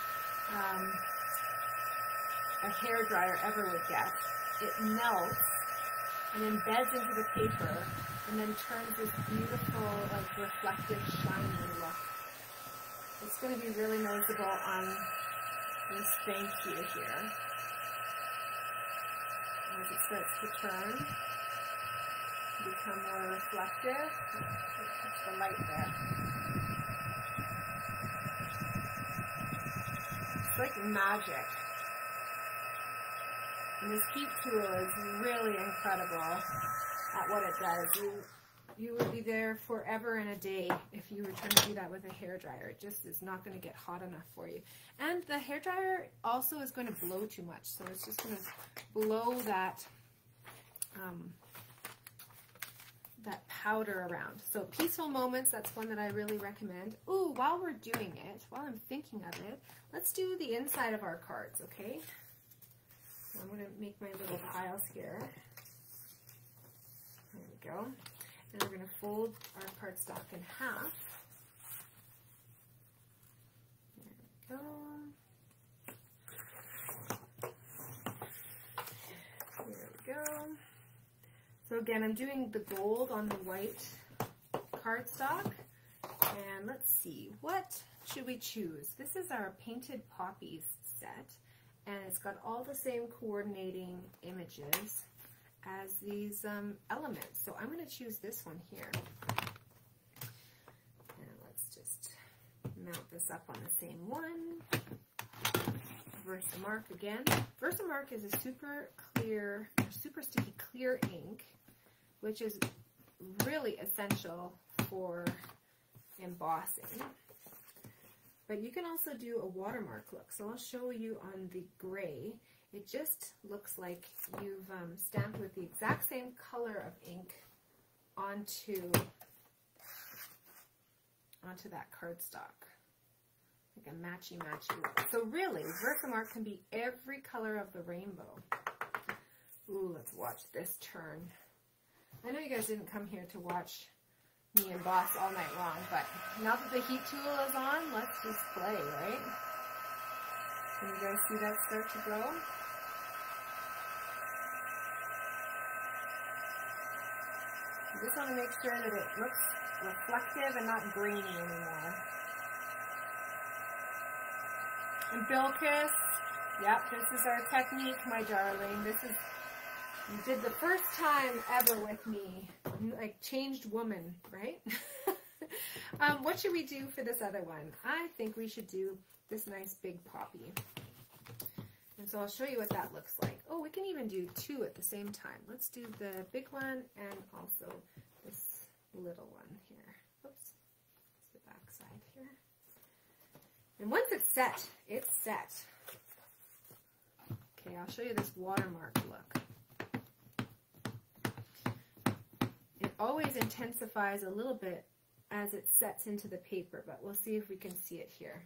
a hairdryer ever would get, it melts and embeds into the paper and then turns this beautiful, like reflective, shiny look. It's going to be really noticeable on this thank you here. As it starts to turn, become more reflective. Put the light there. It's like magic. And this heat tool is really incredible at what it does. You would be there forever and a day if you were trying to do that with a hairdryer. It just is not going to get hot enough for you. And the hairdryer also is going to blow too much, so it's just going to blow that that powder around. So Peaceful Moments, that's one that I really recommend. Ooh, while we're doing it, while I'm thinking of it, let's do the inside of our cards, okay? I'm going to make my little piles here. There we go. And we're going to fold our cardstock in half. There we go. There we go. So again, I'm doing the gold on the white cardstock. And let's see, what should we choose? This is our Painted Poppies set. And it's got all the same coordinating images as these elements. So I'm going to choose this one here. And let's just mount this up on the same one. Versamark again. Versamark is a super clear, super sticky clear ink, which is really essential for embossing. But you can also do a watermark look. So I'll show you on the gray. It just looks like you've stamped with the exact same color of ink onto that cardstock. Like a matchy-matchy look. So really, Versamark can be every color of the rainbow. Ooh, let's watch this turn. I know you guys didn't come here to watch me emboss all night long, but now that the heat tool is on, let's just play, right? Can you guys see that start to go? You just want to make sure that it looks reflective and not grainy anymore. And Bilkis, yep, this is our technique, my darling. This is, you did the first time ever with me. You like changed woman, right? What should we do for this other one? I think we should do this nice big poppy. And so I'll show you what that looks like. Oh, we can even do two at the same time. Let's do the big one and also this little one here. Oops, it's the back side here. And once it's set, it's set. Okay, I'll show you this watermark look. It always intensifies a little bit as it sets into the paper, but we'll see if we can see it here.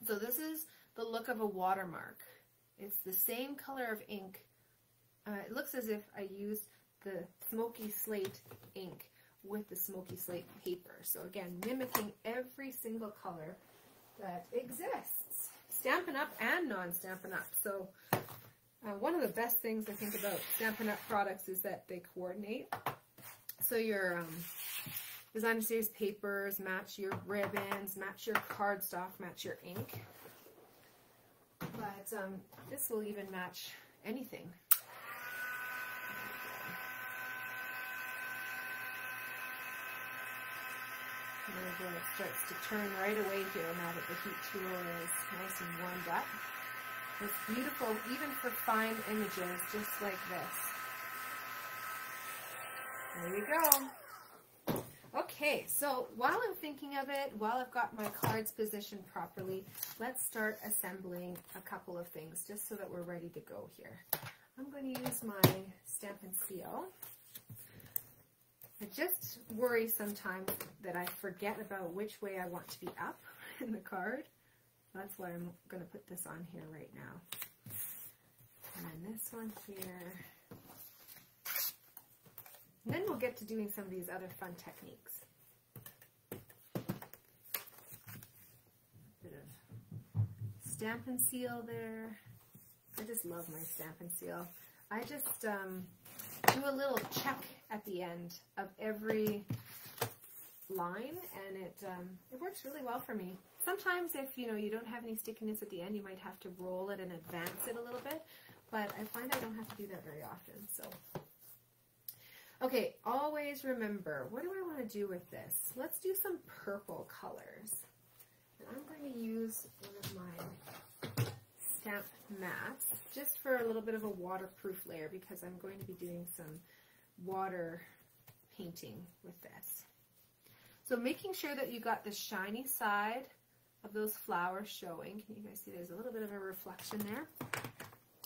So this is the look of a watermark. It's the same color of ink. It looks as if I used the Smoky Slate ink with the Smoky Slate paper. So again, mimicking every single color that exists. Stampin' Up! And non-Stampin' Up! So one of the best things I think about Stampin' Up! Products is that they coordinate. So your Designer Series papers match your ribbons, match your cardstock, match your ink. But this will even match anything. There we go. It starts to turn right away here now that the heat tool is nice and warmed up. It's beautiful even for fine images just like this. There you go. Okay, so while I'm thinking of it, while I've got my cards positioned properly, let's start assembling a couple of things just so that we're ready to go here. I'm going to use my Stampin' Seal. I just worry sometimes that I forget about which way I want to be up in the card. That's why I'm going to put this on here right now. And then this one here. And then we'll get to doing some of these other fun techniques. A bit of Stampin' Seal there. I just love my Stampin' Seal. I just do a little check at the end of every line, and it works really well for me. Sometimes if you don't have any stickiness at the end, you might have to roll it and advance it a little bit, but I find I don't have to do that very often. So. Okay, always remember, what do I want to do with this? Let's do some purple colors. And I'm going to use one of my stamp mats just for a little bit of a waterproof layer because I'm going to be doing some water painting with this. So making sure that you got the shiny side of those flowers showing. Can you guys see there's a little bit of a reflection there?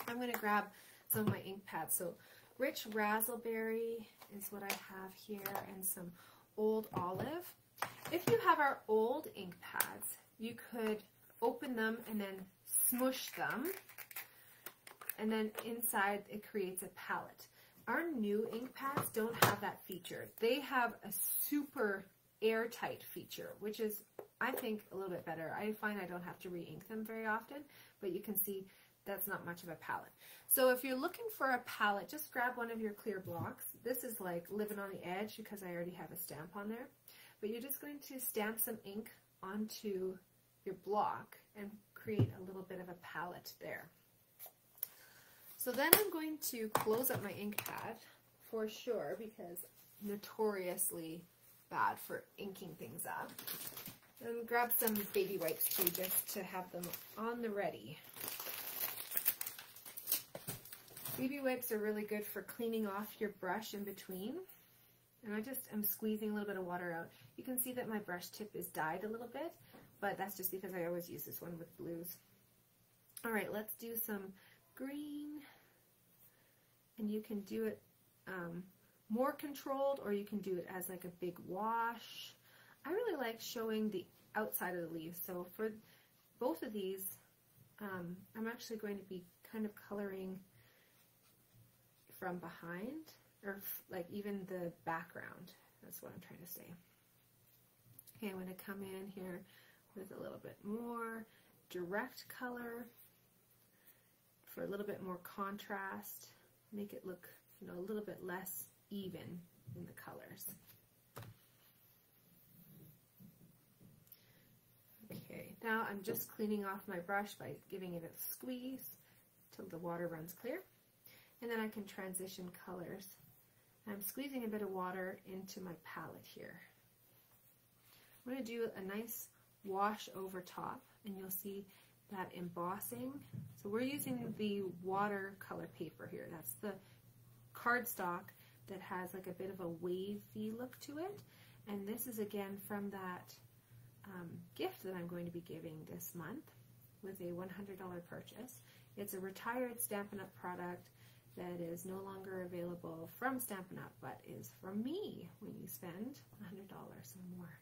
I'm going to grab some of my ink pads. So Rich Razzleberry is what I have here, and some Old Olive. If you have our old ink pads, you could open them and then smush them, and then inside it creates a palette. Our new ink pads don't have that feature. They have a super airtight feature, which is, I think, a little bit better. I find I don't have to re-ink them very often, but you can see that's not much of a palette. So if you're looking for a palette, just grab one of your clear blocks. This is like living on the edge because I already have a stamp on there. But you're just going to stamp some ink onto your block and create a little bit of a palette there. So then I'm going to close up my ink pad for sure because notoriously bad for inking things up. And grab some baby wipes too just to have them on the ready. Baby wipes are really good for cleaning off your brush in between. And I'm squeezing a little bit of water out. You can see that my brush tip is dyed a little bit, but that's just because I always use this one with blues. All right, let's do some green. And you can do it more controlled, or you can do it as like a big wash. I really like showing the outside of the leaves. So for both of these, I'm actually going to be kind of coloring from behind, or like even the background. That's what I'm trying to say. Okay, I'm going to come in here with a little bit more direct color for a little bit more contrast, make it look, a little bit less even in the colors. Okay, now I'm just cleaning off my brush by giving it a squeeze till the water runs clear. And then I can transition colors. I'm squeezing a bit of water into my palette here. I'm going to do a nice wash over top, and you'll see that embossing. So we're using the watercolor paper here. That's the cardstock that has like a bit of a wavy look to it. And this is again from that gift that I'm going to be giving this month with a $100 purchase. It's a retired Stampin' Up! Product that is no longer available from Stampin' Up! But is from me when you spend $100 or more.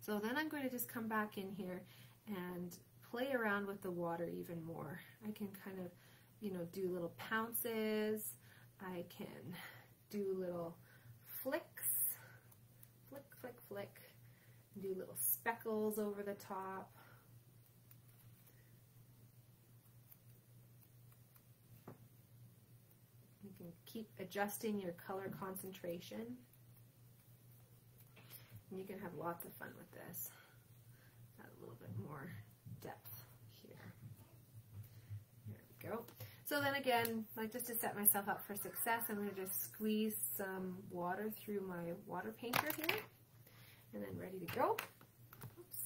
So then I'm going to just come back in here and play around with the water even more. I can kind of, you know, do little pounces. I can do little flicks, flick, flick, flick, do little speckles over the top. You can keep adjusting your color concentration. And you can have lots of fun with this. Got a little bit more depth here. There we go. So then again, like just to set myself up for success, I'm going to just squeeze some water through my water painter here. And then ready to go. Oops.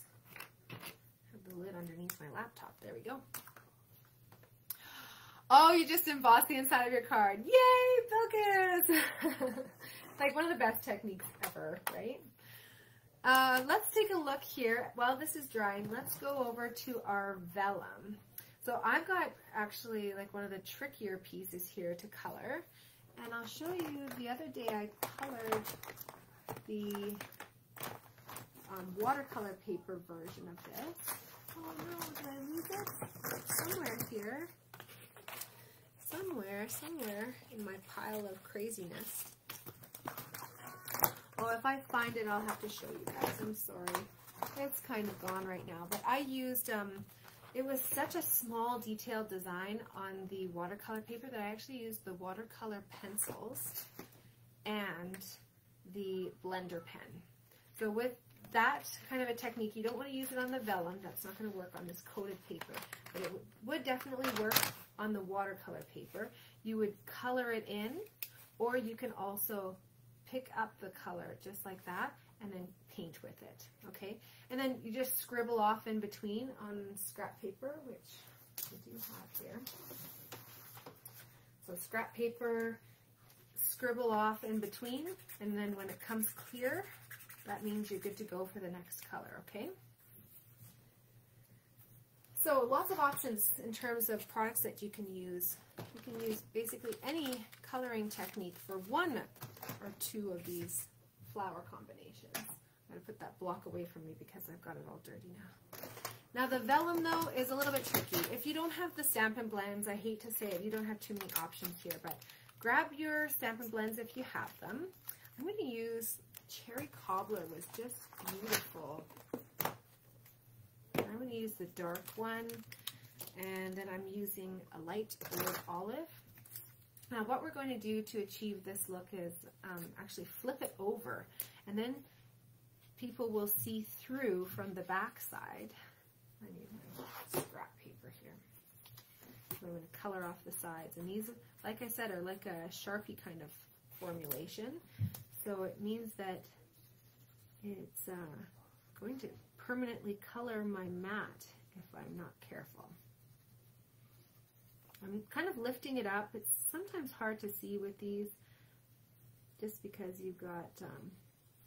Have the lid underneath my laptop. There we go. Oh, you just embossed the inside of your card. Yay, focus! Like one of the best techniques ever, right? Let's take a look here. While this is drying, let's go over to our vellum. So I've got actually like one of the trickier pieces here to color. And I'll show you, the other day I colored the watercolor paper version of this. Oh no, did I lose it? Somewhere here. Somewhere in my pile of craziness. Oh, if I find it, I'll have to show you guys. I'm sorry. It's kind of gone right now. But I used, it was such a small detailed design on the watercolor paper that I actually used the Watercolor Pencils and the blender pen. So with that kind of a technique, you don't want to use it on the vellum. That's not going to work on this coated paper. But it would definitely work on the watercolor paper. You would color it in, or you can also pick up the color just like that and then paint with it, okay? And then you just scribble off in between on scrap paper, which I do have here. So scrap paper, scribble off in between, and then when it comes clear, that means you're good to go for the next color, okay? So lots of options in terms of products that you can use. You can use basically any coloring technique for one or two of these flower combinations. I'm going to put that block away from me because I've got it all dirty now. Now the vellum though is a little bit tricky. If you don't have the Stampin' Blends, I hate to say it, you don't have too many options here, but grab your Stampin' Blends if you have them. I'm going to use Cherry Cobbler, was just beautiful. I'm going to use the dark one, and then I'm using a light blue olive. Now what we're going to do to achieve this look is actually flip it over, and then people will see through from the back side. I need my scrap paper here. So I'm going to color off the sides, and these, like I said, are like a Sharpie kind of formulation. So it means that it's going to permanently color my mat if I'm not careful. I'm kind of lifting it up. It's sometimes hard to see with these just because you've got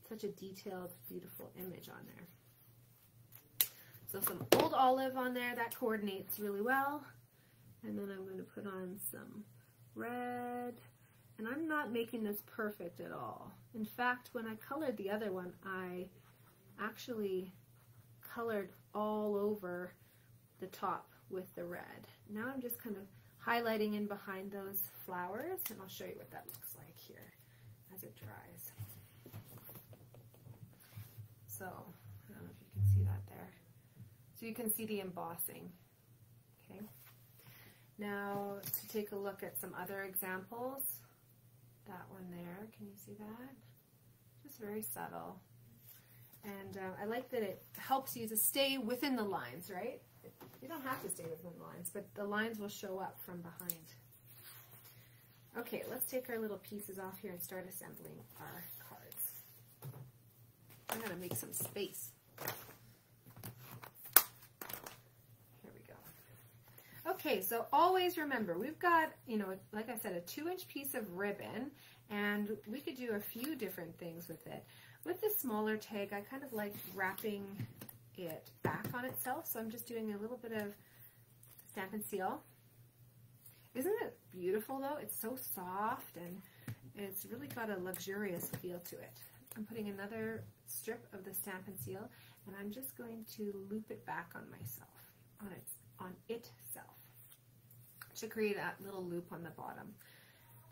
such a detailed, beautiful image on there. So some old olive on there, that coordinates really well. And then I'm going to put on some red. And I'm not making this perfect at all. In fact, when I colored the other one, I actually colored all over the top with the red. Now I'm just kind of highlighting in behind those flowers, and I'll show you what that looks like here as it dries. So, I don't know if you can see that there. So you can see the embossing. Okay. Now to take a look at some other examples. That one there, can you see that? Just very subtle. And I like that it helps you to stay within the lines, right? You don't have to stay within the lines, but the lines will show up from behind. Okay, let's take our little pieces off here and start assembling our cards. I'm going to make some space. Okay, so always remember, we've got, you know, like I said, a 2-inch piece of ribbon, and we could do a few different things with it. With the smaller tag, I kind of like wrapping it back on itself, so I'm just doing a little bit of Stampin' Seal. Isn't it beautiful though? It's so soft and it's really got a luxurious feel to it. I'm putting another strip of the Stampin' Seal, and I'm just going to loop it back on myself, on itself, to create a little loop on the bottom.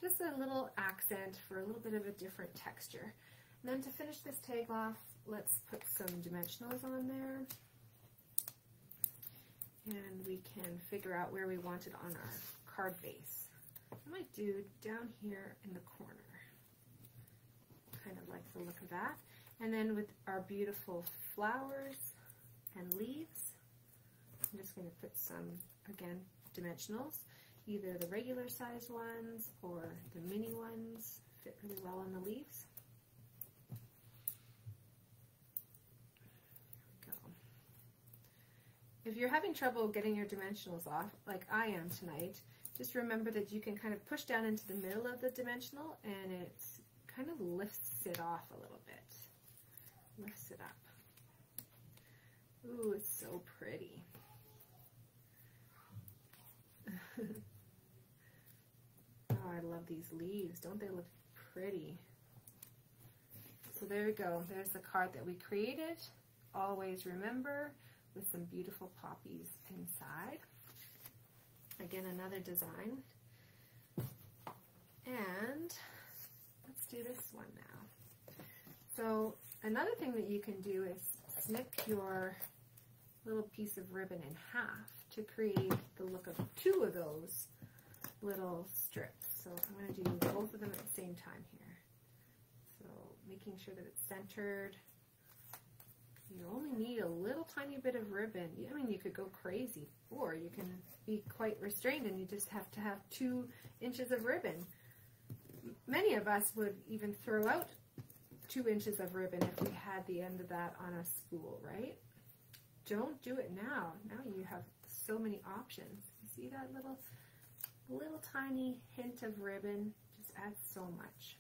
Just a little accent for a little bit of a different texture. And then to finish this tag off, let's put some dimensionals on there. And we can figure out where we want it on our card base. I might do down here in the corner. Kind of like the look of that. And then with our beautiful flowers and leaves, I'm just going to put some, again, dimensionals. Either the regular size ones or the mini ones fit really well on the leaves. There we go. If you're having trouble getting your dimensionals off, like I am tonight, just remember that you can kind of push down into the middle of the dimensional and it kind of lifts it off a little bit. Lifts it up. Ooh, it's so pretty. Oh, I love these leaves. Don't they look pretty? So there we go. There's the card that we created. Always remember, with some beautiful poppies inside. Again, another design. And let's do this one now. So another thing that you can do is snip your little piece of ribbon in half to create the look of 2 of those little strips. So I'm going to do both of them at the same time here. So making sure that it's centered. You only need a little tiny bit of ribbon. I mean, you could go crazy, or you can be quite restrained and you just have to have 2 inches of ribbon. Many of us would even throw out 2 inches of ribbon if we had the end of that on a spool, right? Don't do it now. Now you have so many options. You see that little tiny hint of ribbon? Just adds so much.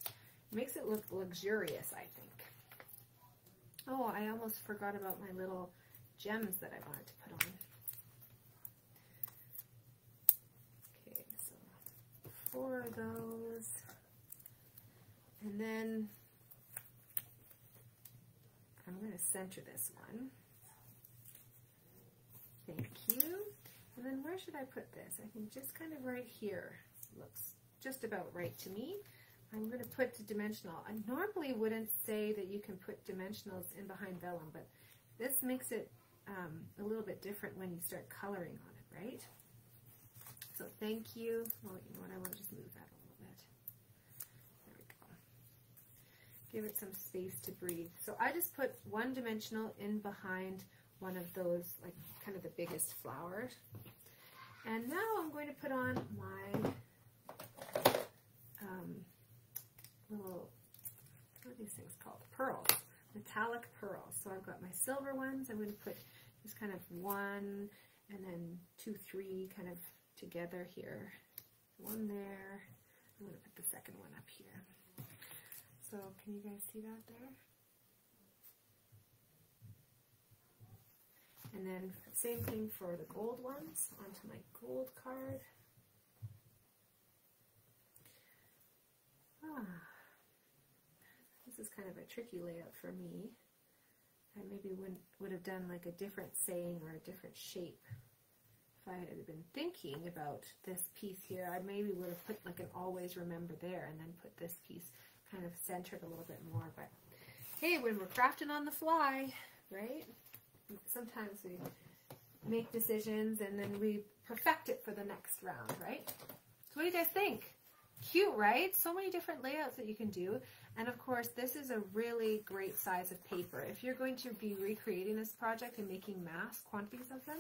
It makes it look luxurious, I think. Oh, I almost forgot about my little gems that I wanted to put on. Okay, so 4 of those. And then I'm going to center this one. Thank you. And then where should I put this? I think just kind of right here. Looks just about right to me. I'm going to put the dimensional. I normally wouldn't say that you can put dimensionals in behind vellum, but this makes it a little bit different when you start coloring on it, right? So thank you. Well, you know what? I want to just move that a little bit. There we go. Give it some space to breathe. So I just put 1 dimensional in behind one of those, like kind of the biggest flowers. And now I'm going to put on my little, what are these things called? Pearls, metallic pearls. So I've got my silver ones. I'm going to put just kind of 1 and then 2, 3 kind of together here. 1 there. I'm going to put the second one up here. So can you guys see that there? And then same thing for the gold ones onto my gold card. This is kind of a tricky layout for me. I maybe would have done like a different saying or a different shape. If I had been thinking about this piece here, I maybe would have put like an always remember there and then put this piece kind of centered a little bit more. But hey, when we're crafting on the fly, right? Sometimes we make decisions and then we perfect it for the next round, right? So what do you guys think? Cute, right? So many different layouts that you can do. And of course, this is a really great size of paper. If you're going to be recreating this project and making mass quantities of them,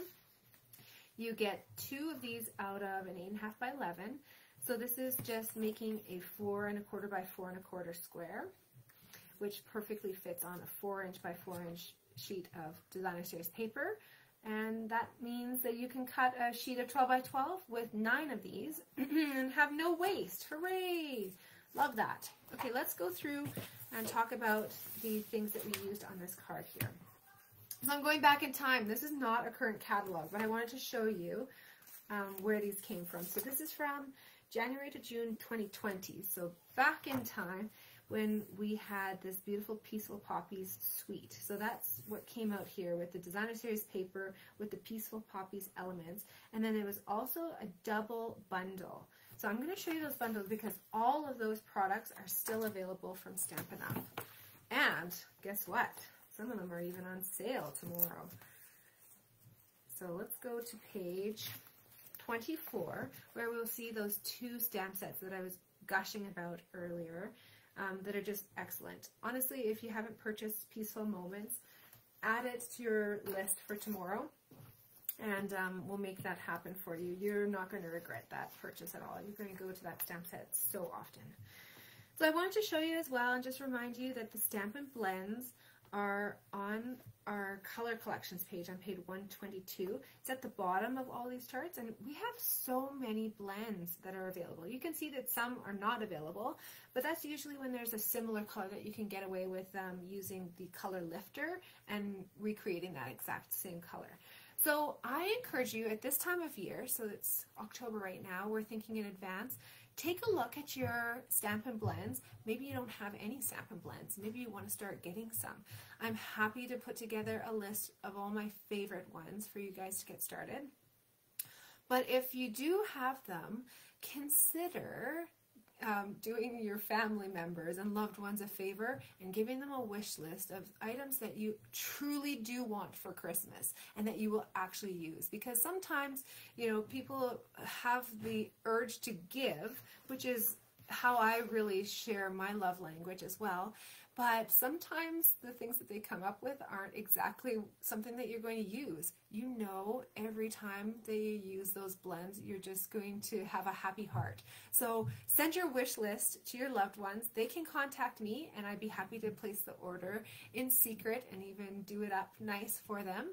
you get 2 of these out of an 8.5 by 11. So this is just making a 4 1/4 by 4 1/4 square, which perfectly fits on a 4 inch by 4 inch sheet of designer series paper. And that means that you can cut a sheet of 12 by 12 with 9 of these and have no waste. Hooray! Love that. Okay, let's go through and talk about the things that we used on this card here. So I'm going back in time. This is not a current catalog, but I wanted to show you where these came from. So this is from January to June 2020. So back in time when we had this beautiful Peaceful Poppies suite. So that's what came out here with the designer series paper with the Peaceful Poppies elements. And then it was also a double bundle. So I'm going to show you those bundles because all of those products are still available from Stampin' Up. And guess what? Some of them are even on sale tomorrow. So let's go to page 24, where we'll see those 2 stamp sets that I was gushing about earlier that are just excellent. Honestly, if you haven't purchased Peaceful Moments, add it to your list for tomorrow, and we'll make that happen for you. You're not going to regret that purchase at all. You're going to go to that stamp set so often. So I wanted to show you as well and just remind you that the Stampin' Blends are on our color collections page on page 122. It's at the bottom of all these charts, and we have so many blends that are available. You can see that some are not available, but that's usually when there's a similar color that you can get away with using the color lifter and recreating that exact same color. So I encourage you at this time of year, so it's October right now, we're thinking in advance, take a look at your Stampin' Blends. Maybe you don't have any Stampin' Blends. Maybe you want to start getting some. I'm happy to put together a list of all my favorite ones for you guys to get started. But if you do have them, consider doing your family members and loved ones a favor and giving them a wish list of items that you truly do want for Christmas and that you will actually use. Because sometimes, you know, people have the urge to give, which is how I really share my love language as well. But sometimes the things that they come up with aren't exactly something that you're going to use. You know, every time they use those blends, you're just going to have a happy heart. So send your wish list to your loved ones. They can contact me, and I'd be happy to place the order in secret and even do it up nice for them.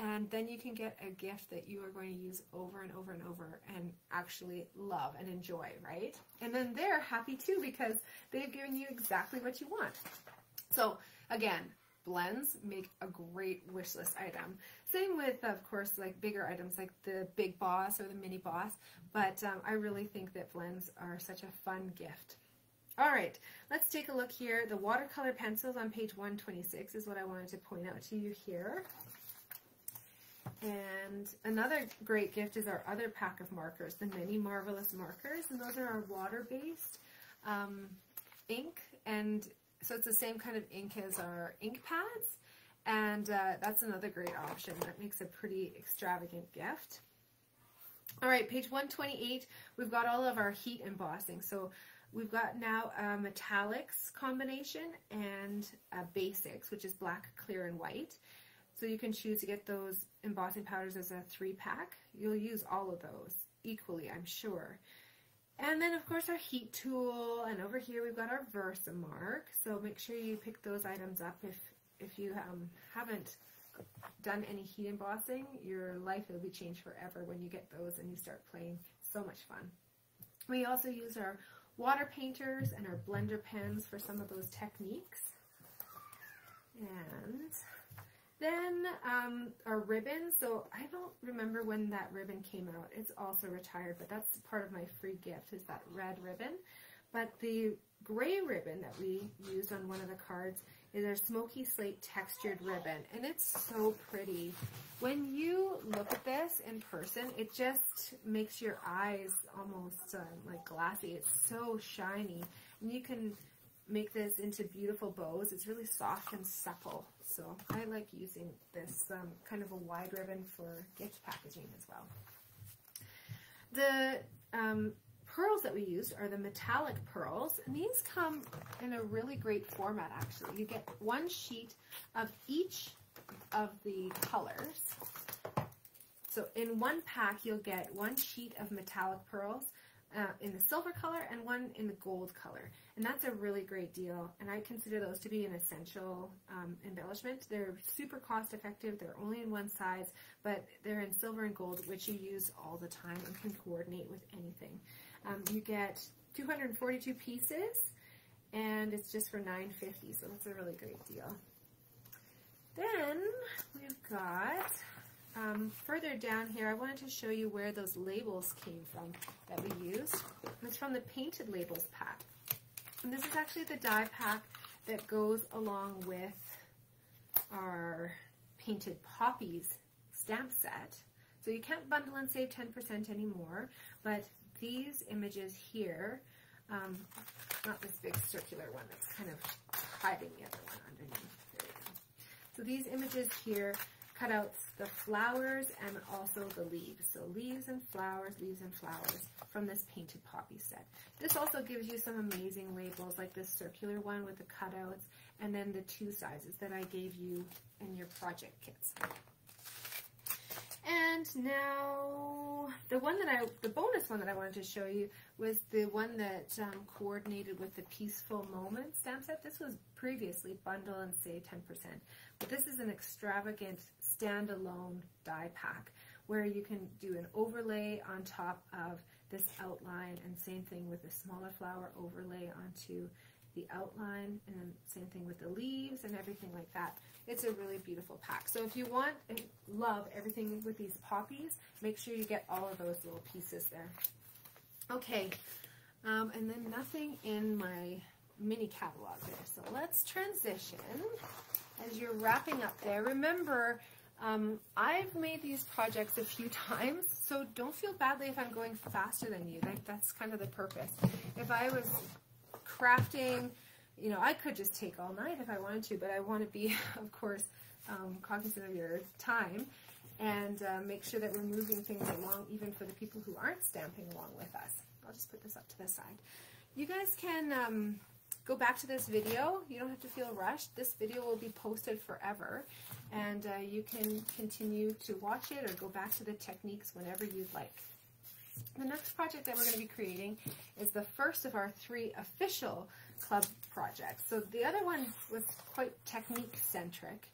And then you can get a gift that you are going to use over and over and over and actually love and enjoy, right? And then they're happy too because they've given you exactly what you want. So again, blends make a great wish list item. Same with, of course, like bigger items like the Big Boss or the Mini Boss, but I really think that blends are such a fun gift. All right, let's take a look here. The watercolor pencils on page 126 is what I wanted to point out to you here. And another great gift is our other pack of markers, the Mini Marvelous Markers, and those are our water-based ink, and so it's the same kind of ink as our ink pads, and that's another great option. That makes a pretty extravagant gift. All right, page 128, we've got all of our heat embossing. So we've got now a metallics combination and a basics, which is black, clear, and white. So you can choose to get those embossing powders as a 3-pack. You'll use all of those equally, I'm sure. And then, of course, our heat tool. And over here, we've got our Versamark. So make sure you pick those items up if you haven't done any heat embossing. Your life will be changed forever when you get those and you start playing. So much fun. We also use our water painters and our blender pens for some of those techniques. And then our ribbon, so I don't remember when that ribbon came out. It's also retired, but that's part of my free gift is that red ribbon. But the gray ribbon that we used on one of the cards is our Smoky Slate textured ribbon, and it's so pretty. When you look at this in person, it just makes your eyes almost like glassy. It's so shiny, and you can make this into beautiful bows. It's really soft and supple, so I like using this kind of a wide ribbon for gift packaging as well. The pearls that we used are the metallic pearls, and these come in a really great format actually. You get one sheet of each of the colors. So in one pack you'll get one sheet of metallic pearls, in the silver color and one in the gold color. And that's a really great deal. And I consider those to be an essential embellishment. They're super cost effective. They're only in one size, but they're in silver and gold, which you use all the time and can coordinate with anything. You get 242 pieces, and it's just for $9.50, so that's a really great deal. Then we've got, further down here, I wanted to show you where those labels came from that we used. It's from the Painted Labels pack. And this is actually the die pack that goes along with our Painted Poppies stamp set. So you can't bundle and save 10% anymore, but these images here, not this big circular one that's kind of hiding the other one underneath. There we go. So these images here cut out the flowers and also the leaves. So leaves and flowers from this Painted Poppy set. This also gives you some amazing labels like this circular one with the cutouts, and then the 2 sizes that I gave you in your project kits. And now the bonus one that I wanted to show you was the one that coordinated with the Peaceful Moment stamp set. This was previously bundle and save 10%, but this is an extravagant standalone die pack where you can do an overlay on top of this outline, and same thing with the smaller flower overlay onto the outline, and then same thing with the leaves and everything like that. It's a really beautiful pack. So if you want and love everything with these poppies, make sure you get all of those little pieces there. Okay, and then nothing in my mini catalog there. So let's transition. As you're wrapping up there, remember, I've made these projects a few times, so don't feel badly if I'm going faster than you. That's kind of the purpose. If I was crafting, you know, I could just take all night if I wanted to, but I want to be, of course, cognizant of your time and make sure that we're moving things along even for the people who aren't stamping along with us. I'll just put this up to the side. You guys can go back to this video. You don't have to feel rushed. This video will be posted forever, and you can continue to watch it or go back to the techniques whenever you'd like. The next project that we're going to be creating is the first of our 3 official club projects. So the other one was quite technique-centric,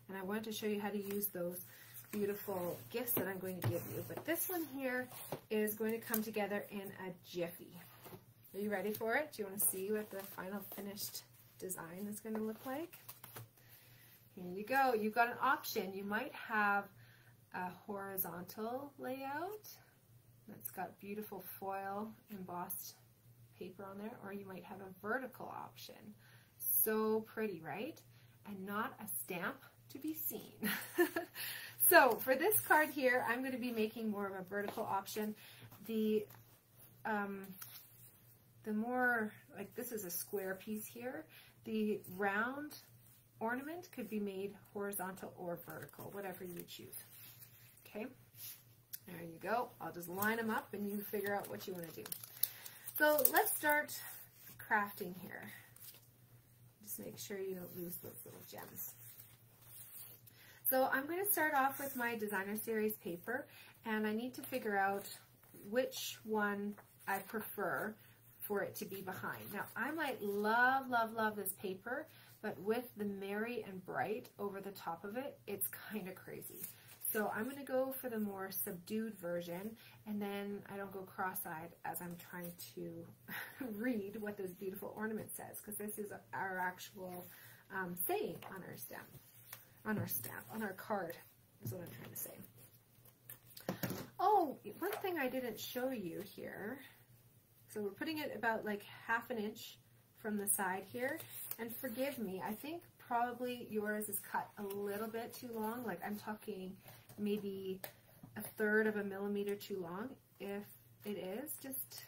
and I wanted to show you how to use those beautiful gifts that I'm going to give you. But this one here is going to come together in a jiffy. Are you ready for it? Do you want to see what the final finished design is going to look like? Here you go. You've got an option. You might have a horizontal layout that's got beautiful foil embossed paper on there, or you might have a vertical option. So pretty, right? And not a stamp to be seen. So for this card here, I'm going to be making more of a vertical option. The more, like this is a square piece here, the round ornament could be made horizontal or vertical, whatever you choose. Okay, there you go. I'll just line them up and you figure out what you want to do. So let's start crafting here. Just make sure you don't lose those little gems. So I'm going to start off with my designer series paper, and I need to figure out which one I prefer for it to be behind. Now, I might love, love, love this paper, but with the Merry and Bright over the top of it, it's kind of crazy. So I'm going to go for the more subdued version, and then I don't go cross-eyed as I'm trying to read what this beautiful ornament says, because this is our actual saying on our stamp. On our card is what I'm trying to say. Oh, one thing I didn't show you here. So we're putting it about like half an inch from the side here. And forgive me, I think probably yours is cut a little bit too long. Like I'm talking maybe 1/3 of a millimeter too long. If it is, just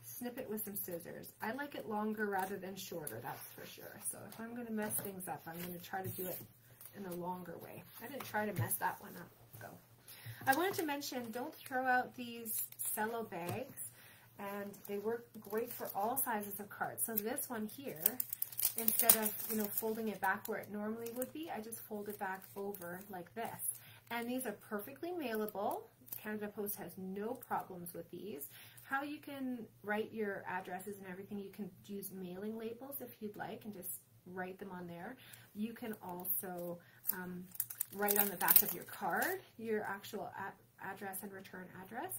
snip it with some scissors. I like it longer rather than shorter, that's for sure. So if I'm going to mess things up, I'm going to try to do it in a longer way. I didn't try to mess that one up, though. I wanted to mention, don't throw out these cello bags, and they work great for all sizes of cards. So this one here, instead of, you know, folding it back where it normally would be, I just fold it back over like this. And these are perfectly mailable, Canada Post has no problems with these. How you can write your addresses and everything, you can use mailing labels if you'd like and just write them on there. You can also write on the back of your card your actual address and return address.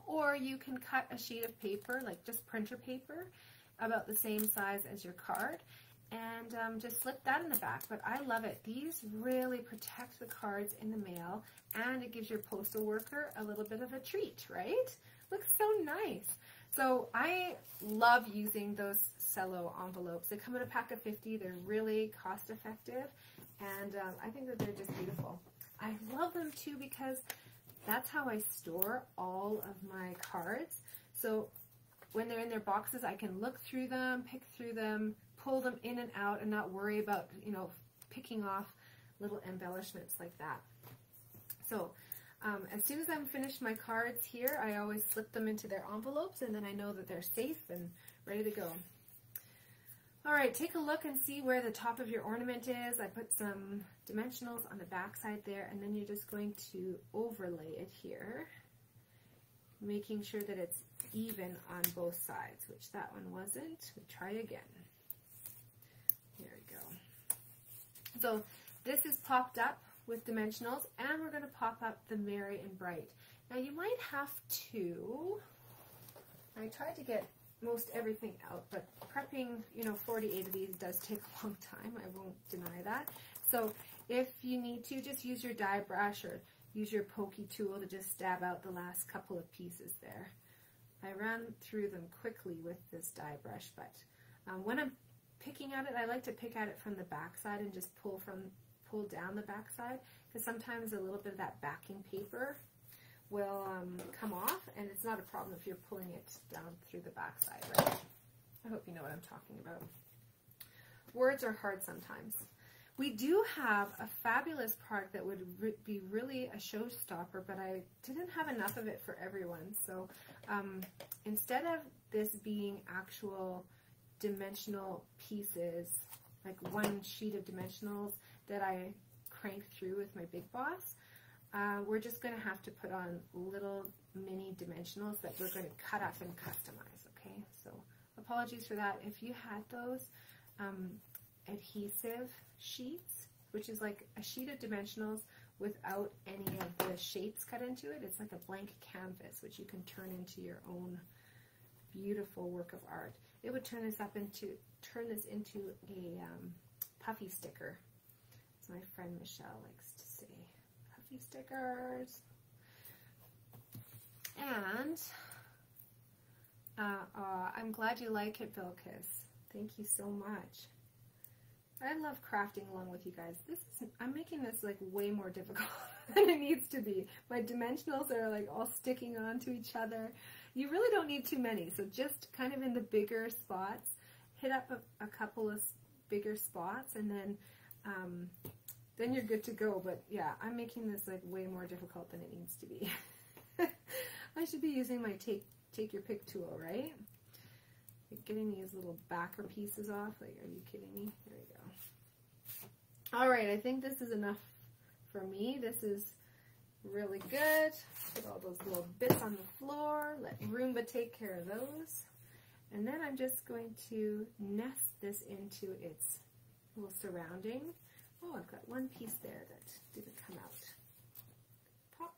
Or you can cut a sheet of paper, like just printer paper, about the same size as your card, and just slip that in the back. But I love it. These really protect the cards in the mail, and it gives your postal worker a little bit of a treat, right? Looks so nice. So I love using those cello envelopes. They come in a pack of 50. They're really cost effective, and I think that they're just beautiful. I love them too because that's how I store all of my cards. So when they're in their boxes, I can look through them, pick through them, pull them in and out, and not worry about, you know, picking off little embellishments like that. So as soon as I'm finished my cards here, I always slip them into their envelopes, and then I know that they're safe and ready to go. All right, take a look and see where the top of your ornament is. I put some dimensionals on the back side there, and then you're just going to overlay it here, making sure that it's even on both sides, which that one wasn't. We try again. There we go. So this is popped up with dimensionals, and we're going to pop up the Merry and Bright. Now you might have to, I tried to get most everything out, but prepping, you know, 48 of these does take a long time. I won't deny that. So if you need to, just use your die brush or use your pokey tool to just stab out the last couple of pieces there. I ran through them quickly with this die brush, but when I'm picking at it, I like to pick at it from the back side and just pull down the back side, because sometimes a little bit of that backing paper will come off, and it's not a problem if you're pulling it down through the back side, right? I hope you know what I'm talking about. Words are hard sometimes. We do have a fabulous product that would be really a showstopper, but I didn't have enough of it for everyone. So instead of this being actual dimensional pieces, like one sheet of dimensionals that I cranked through with my Big Boss, we're just going to have to put on little mini dimensionals that we're going to cut up and customize, okay? So apologies for that. If you had those adhesive sheets, which is like a sheet of dimensionals without any of the shapes cut into it, it's like a blank canvas, which you can turn into your own beautiful work of art. It would turn this into a puffy sticker, as my friend Michelle likes to say. Puffy stickers. And I'm glad you like it, Vilkis. Thank you so much. I love crafting along with you guys. I'm making this like way more difficult than it needs to be. My dimensionals are like all sticking onto each other. You really don't need too many, so just kind of in the bigger spots, hit up a couple of bigger spots, and then you're good to go. But yeah, I'm making this like way more difficult than it needs to be. I should be using my take your pick tool, right? Like getting these little backer pieces off. Like, are you kidding me? There we go. All right, I think this is enough for me. This is really good. Put all those little bits on the floor. Let Roomba take care of those. And then I'm just going to nest this into its little surrounding. Oh, I've got one piece there that didn't come out. Pop.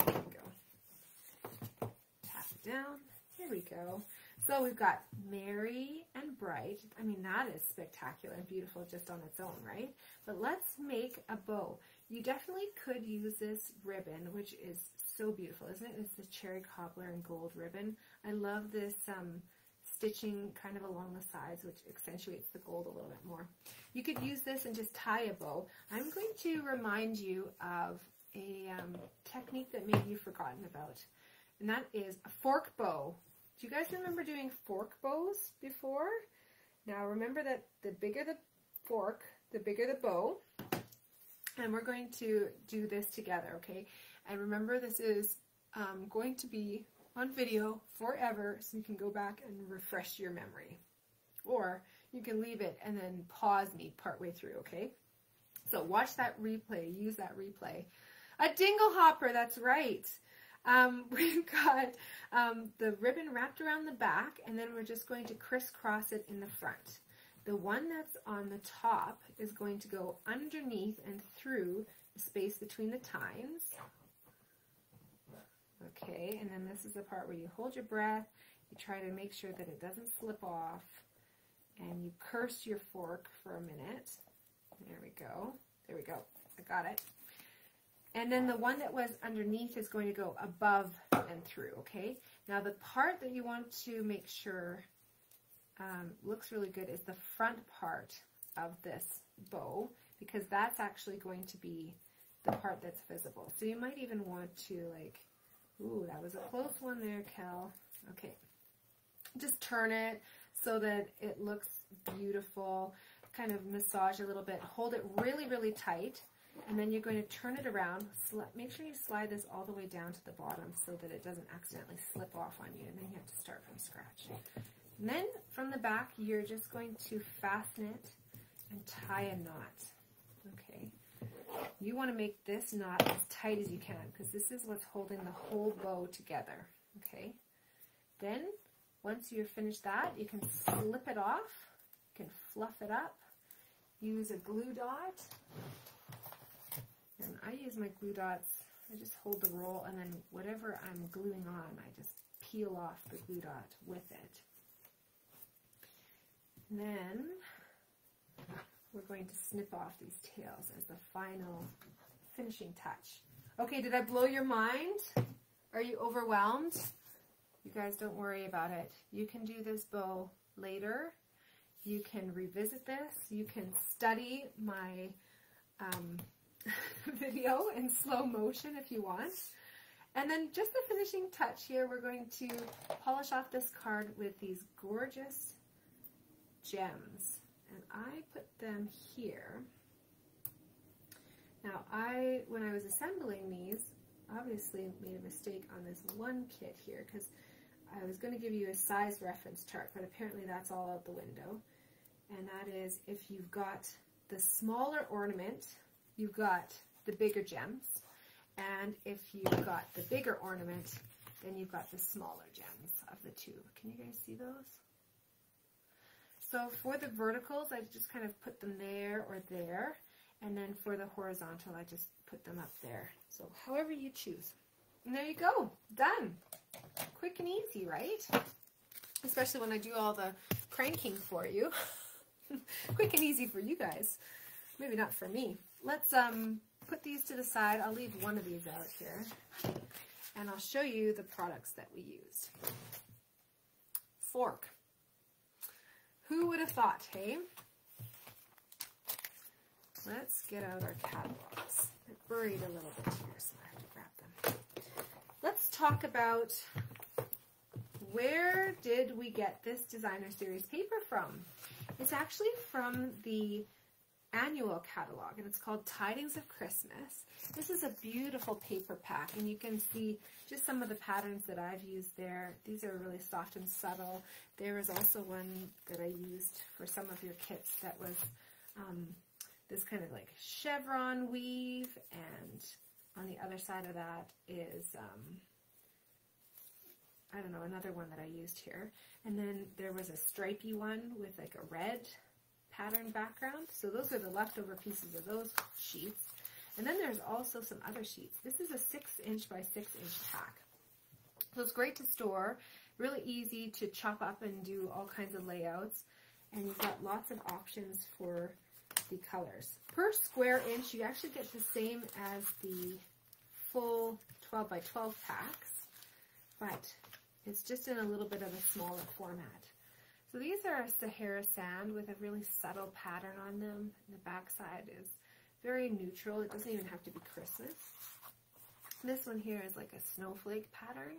There we go. Tap it down. Here we go. So we've got Merry and Bright. I mean, that is spectacular and beautiful just on its own, right? But let's make a bow. You definitely could use this ribbon, which is so beautiful, isn't it? It's the cherry cobbler and gold ribbon. I love this stitching kind of along the sides, which accentuates the gold a little bit more. You could use this and just tie a bow. I'm going to remind you of a technique that maybe you've forgotten about, and that is a fork bow. Do you guys remember doing fork bows before? Now remember that the bigger the fork, the bigger the bow. And we're going to do this together, okay? And remember, this is going to be on video forever, so you can go back and refresh your memory. Or you can leave it and then pause me partway through, okay? So watch that replay, use that replay. A dingle hopper, that's right. We've got the ribbon wrapped around the back, and then we're just going to crisscross it in the front. The one that's on the top is going to go underneath and through the space between the tines. Okay, and then this is the part where you hold your breath, you try to make sure that it doesn't slip off, and you curse your fork for a minute. There we go. There we go. I got it. And then the one that was underneath is going to go above and through, okay? Now the part that you want to make sure looks really good is the front part of this bow, because that's actually going to be the part that's visible. So you might even want to, like, ooh, that was a close one there, Kel. Okay. Just turn it so that it looks beautiful. Kind of massage a little bit. Hold it really, really tight. And then you're going to turn it around. Make sure you slide this all the way down to the bottom so that it doesn't accidentally slip off on you. And then you have to start from scratch. And then from the back, you're just going to fasten it and tie a knot. Okay. You want to make this knot as tight as you can, because this is what's holding the whole bow together. Okay. Then, once you've finished that, you can slip it off. You can fluff it up. Use a glue dot. And I use my glue dots. I just hold the roll, and then whatever I'm gluing on, I just peel off the glue dot with it. And then we're going to snip off these tails as the final finishing touch. Okay, did I blow your mind? Are you overwhelmed? You guys, don't worry about it. You can do this bow later. You can revisit this. You can study my video in slow motion if you want. And then just the finishing touch here, we're going to polish off this card with these gorgeous gems. And I put them here. Now when I was assembling these, obviously made a mistake on this one kit here, because I was going to give you a size reference chart, but apparently that's all out the window. And that is, if you've got the smaller ornament, you've got the bigger gems. And if you've got the bigger ornament, then you've got the smaller gems of the two. Can you guys see those? So for the verticals, I just kind of put them there or there. And then for the horizontal, I just put them up there. So however you choose. And there you go. Done. Quick and easy, right? Especially when I do all the cranking for you. Quick and easy for you guys. Maybe not for me. Let's put these to the side. I'll leave one of these out here. And I'll show you the products that we used. Fork. Who would have thought, hey? Let's get out our catalogs. They're buried a little bit here, so I have to grab them. Let's talk about, where did we get this designer series paper from? It's actually from the annual catalog, and it's called Tidings of Christmas. This is a beautiful paper pack, and you can see just some of the patterns that I've used there. These are really soft and subtle. There was also one that I used for some of your kits that was this kind of like chevron weave, and on the other side of that is I don't know, another one that I used here. And then there was a stripey one with like a red pattern background. So those are the leftover pieces of those sheets. And then there's also some other sheets. This is a 6" by 6" pack. So it's great to store, really easy to chop up and do all kinds of layouts. And you've got lots of options for the colors. Per square inch, you actually get the same as the full 12 by 12 packs, but it's just in a little bit of a smaller format. So these are Sahara sand with a really subtle pattern on them. The back side is very neutral. It doesn't even have to be Christmas. This one here is like a snowflake pattern.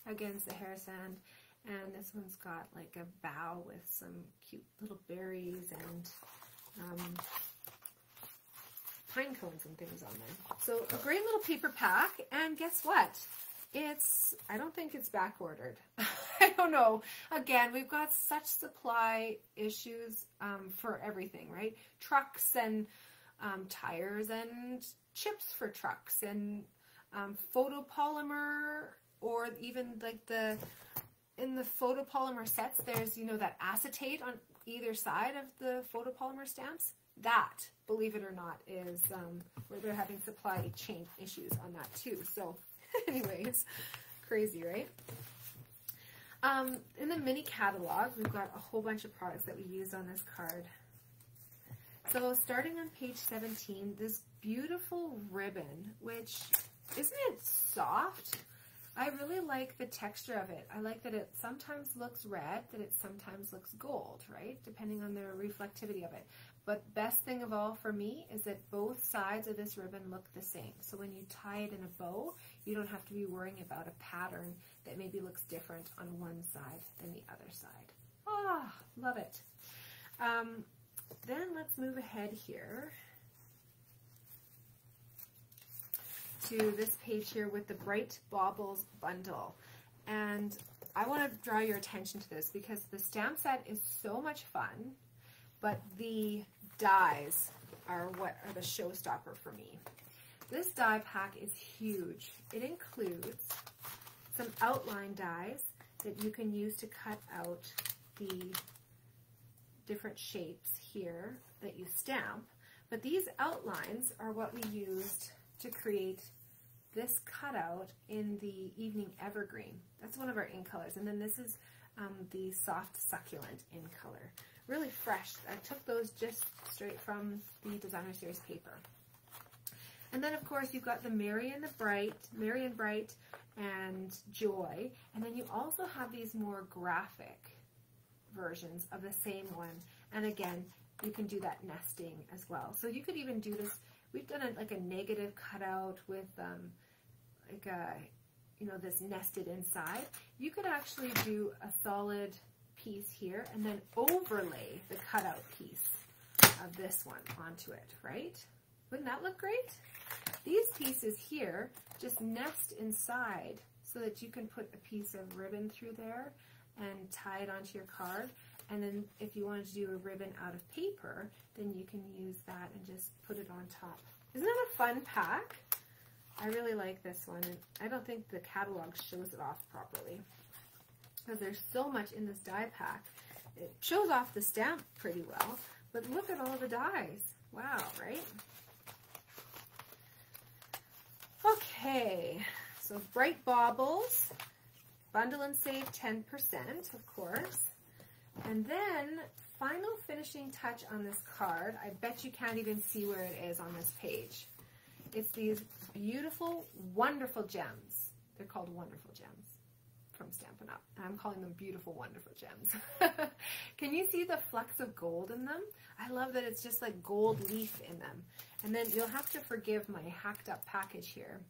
Again, Sahara sand. And this one's got like a bow with some cute little berries and pine cones and things on there. So a great little paper pack. And guess what? I don't think it's back ordered. I don't know. Again, we've got such supply issues for everything, right? Trucks and tires and chips for trucks and photopolymer, or even like in the photopolymer sets, there's, you know, that acetate on either side of the photopolymer stamps. That, believe it or not, is where they're having supply chain issues on that too. So anyways, crazy, right? In the mini catalog, we've got a whole bunch of products that we used on this card. So starting on page 17, this beautiful ribbon, which, isn't it soft? I really like the texture of it. I like that it sometimes looks red, that it sometimes looks gold, right? Depending on the reflectivity of it. But best thing of all for me is that both sides of this ribbon look the same. So when you tie it in a bow, you don't have to be worrying about a pattern that maybe looks different on one side than the other side. Ah, love it. Then let's move ahead here to this page here with the Bright Baubles bundle. And I want to draw your attention to this because the stamp set is so much fun, but the dies are what are the showstopper for me. This die pack is huge. It includes some outline dies that you can use to cut out the different shapes here that you stamp, but these outlines are what we used to create this cutout in the Evening Evergreen. That's one of our ink colors, and then this is the Soft Succulent in color. Really fresh. I took those just straight from the Designer Series paper. And then of course you've got the Merry and Bright and Joy, and then you also have these more graphic versions of the same one, and again you can do that nesting as well. So you could even do this. We've done like a negative cutout with like a, you know, this nested inside. You could actually do a solid piece here and then overlay the cutout piece of this one onto it, right? Wouldn't that look great? These pieces here just nest inside so that you can put a piece of ribbon through there and tie it onto your card. And then if you wanted to do a ribbon out of paper, then you can use that and just put it on top. Isn't that a fun pack? I really like this one, and I don't think the catalog shows it off properly because there's so much in this die pack. It shows off the stamp pretty well, but look at all the dies. Wow, right? Okay, so Bright Baubles, bundle and save 10%, of course. And then, final finishing touch on this card. I bet you can't even see where it is on this page. It's these beautiful, wonderful gems. They're called wonderful gems from Stampin' Up. I'm calling them beautiful, wonderful gems. Can you see the flecks of gold in them? I love that it's just like gold leaf in them. And then you'll have to forgive my hacked up package here.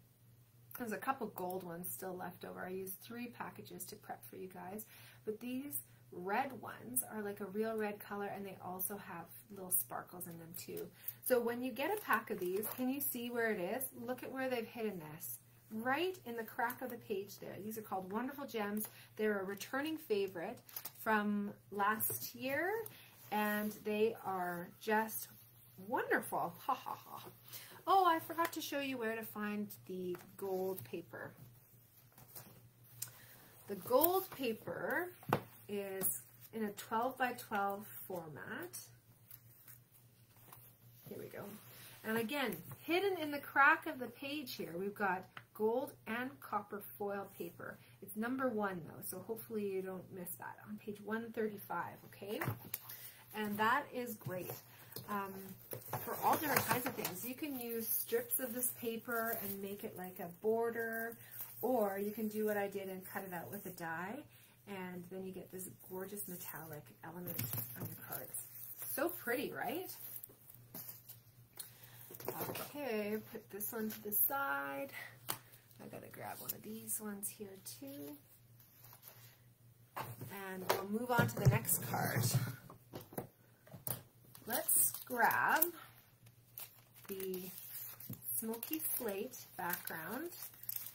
There's a couple gold ones still left over. I used 3 packages to prep for you guys. But these red ones are like a real red color, and they also have little sparkles in them too. So when you get a pack of these, can you see where it is? Look at where they've hidden this. Right in the crack of the page there. These are called Wonderful Gems. They're a returning favorite from last year, and they are just wonderful. Ha ha ha. Oh, I forgot to show you where to find the gold paper. The gold paper is in a 12 by 12 format. Here we go. And again, hidden in the crack of the page here, we've got gold and copper foil paper. It's number 1 though, so hopefully you don't miss that. On page 135, okay? And that is great. For all different kinds of things. You can use strips of this paper and make it like a border, or you can do what I did and cut it out with a die, and then you get this gorgeous metallic element on your cards. So pretty, right? Okay, put this one to the side. I gotta grab one of these ones here too. And we'll move on to the next card. Let's grab the Smoky Slate background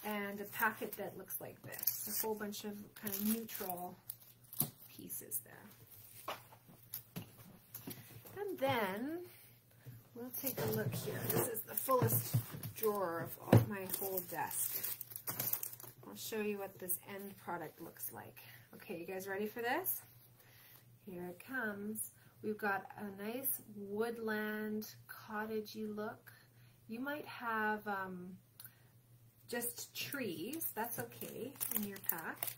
and a packet that looks like this. A whole bunch of kind of neutral pieces there. And then we'll take a look here. This is the fullest drawer of all my whole desk. I'll show you what this end product looks like. Okay, you guys ready for this? Here it comes. We've got a nice woodland cottagey look. You might have just trees, that's okay in your pack.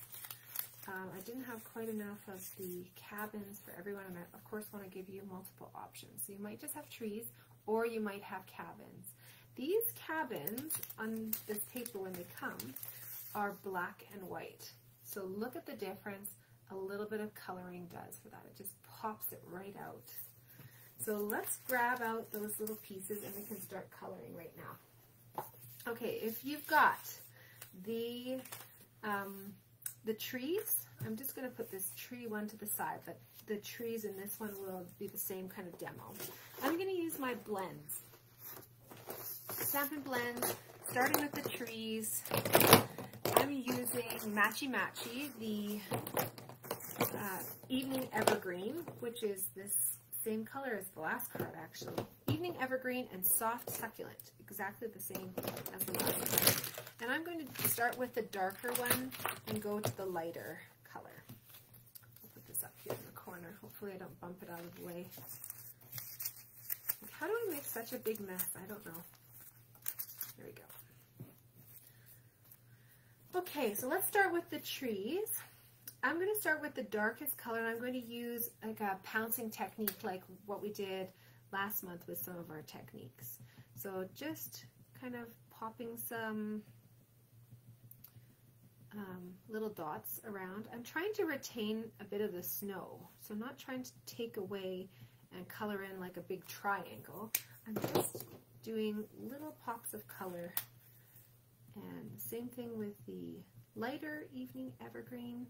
I didn't have quite enough of the cabins for everyone, and I of course want to give you multiple options. So you might just have trees, or you might have cabins. These cabins on this paper when they come are black and white. So look at the difference a little bit of coloring does for that. It just pops it right out. So let's grab out those little pieces and we can start coloring right now. Okay, if you've got the trees, I'm just going to put this tree one to the side, but the trees in this one will be the same kind of demo. I'm going to use my blends. Stampin' Blends, starting with the trees. I'm using Matchy Matchy, the Evening Evergreen, which is this same color as the last card actually. Evening Evergreen and Soft Succulent, exactly the same as the last card. And I'm going to start with the darker one and go to the lighter color. I'll put this up here in the corner. Hopefully I don't bump it out of the way. How do I make such a big mess? I don't know. There we go. Okay, so let's start with the trees. I'm going to start with the darkest color, and I'm going to use like a pouncing technique like what we did last month with some of our techniques. So just kind of popping some little dots around. I'm trying to retain a bit of the snow, so I'm not trying to take away and color in like a big triangle. I'm just doing little pops of color. And same thing with the lighter Evening Evergreen.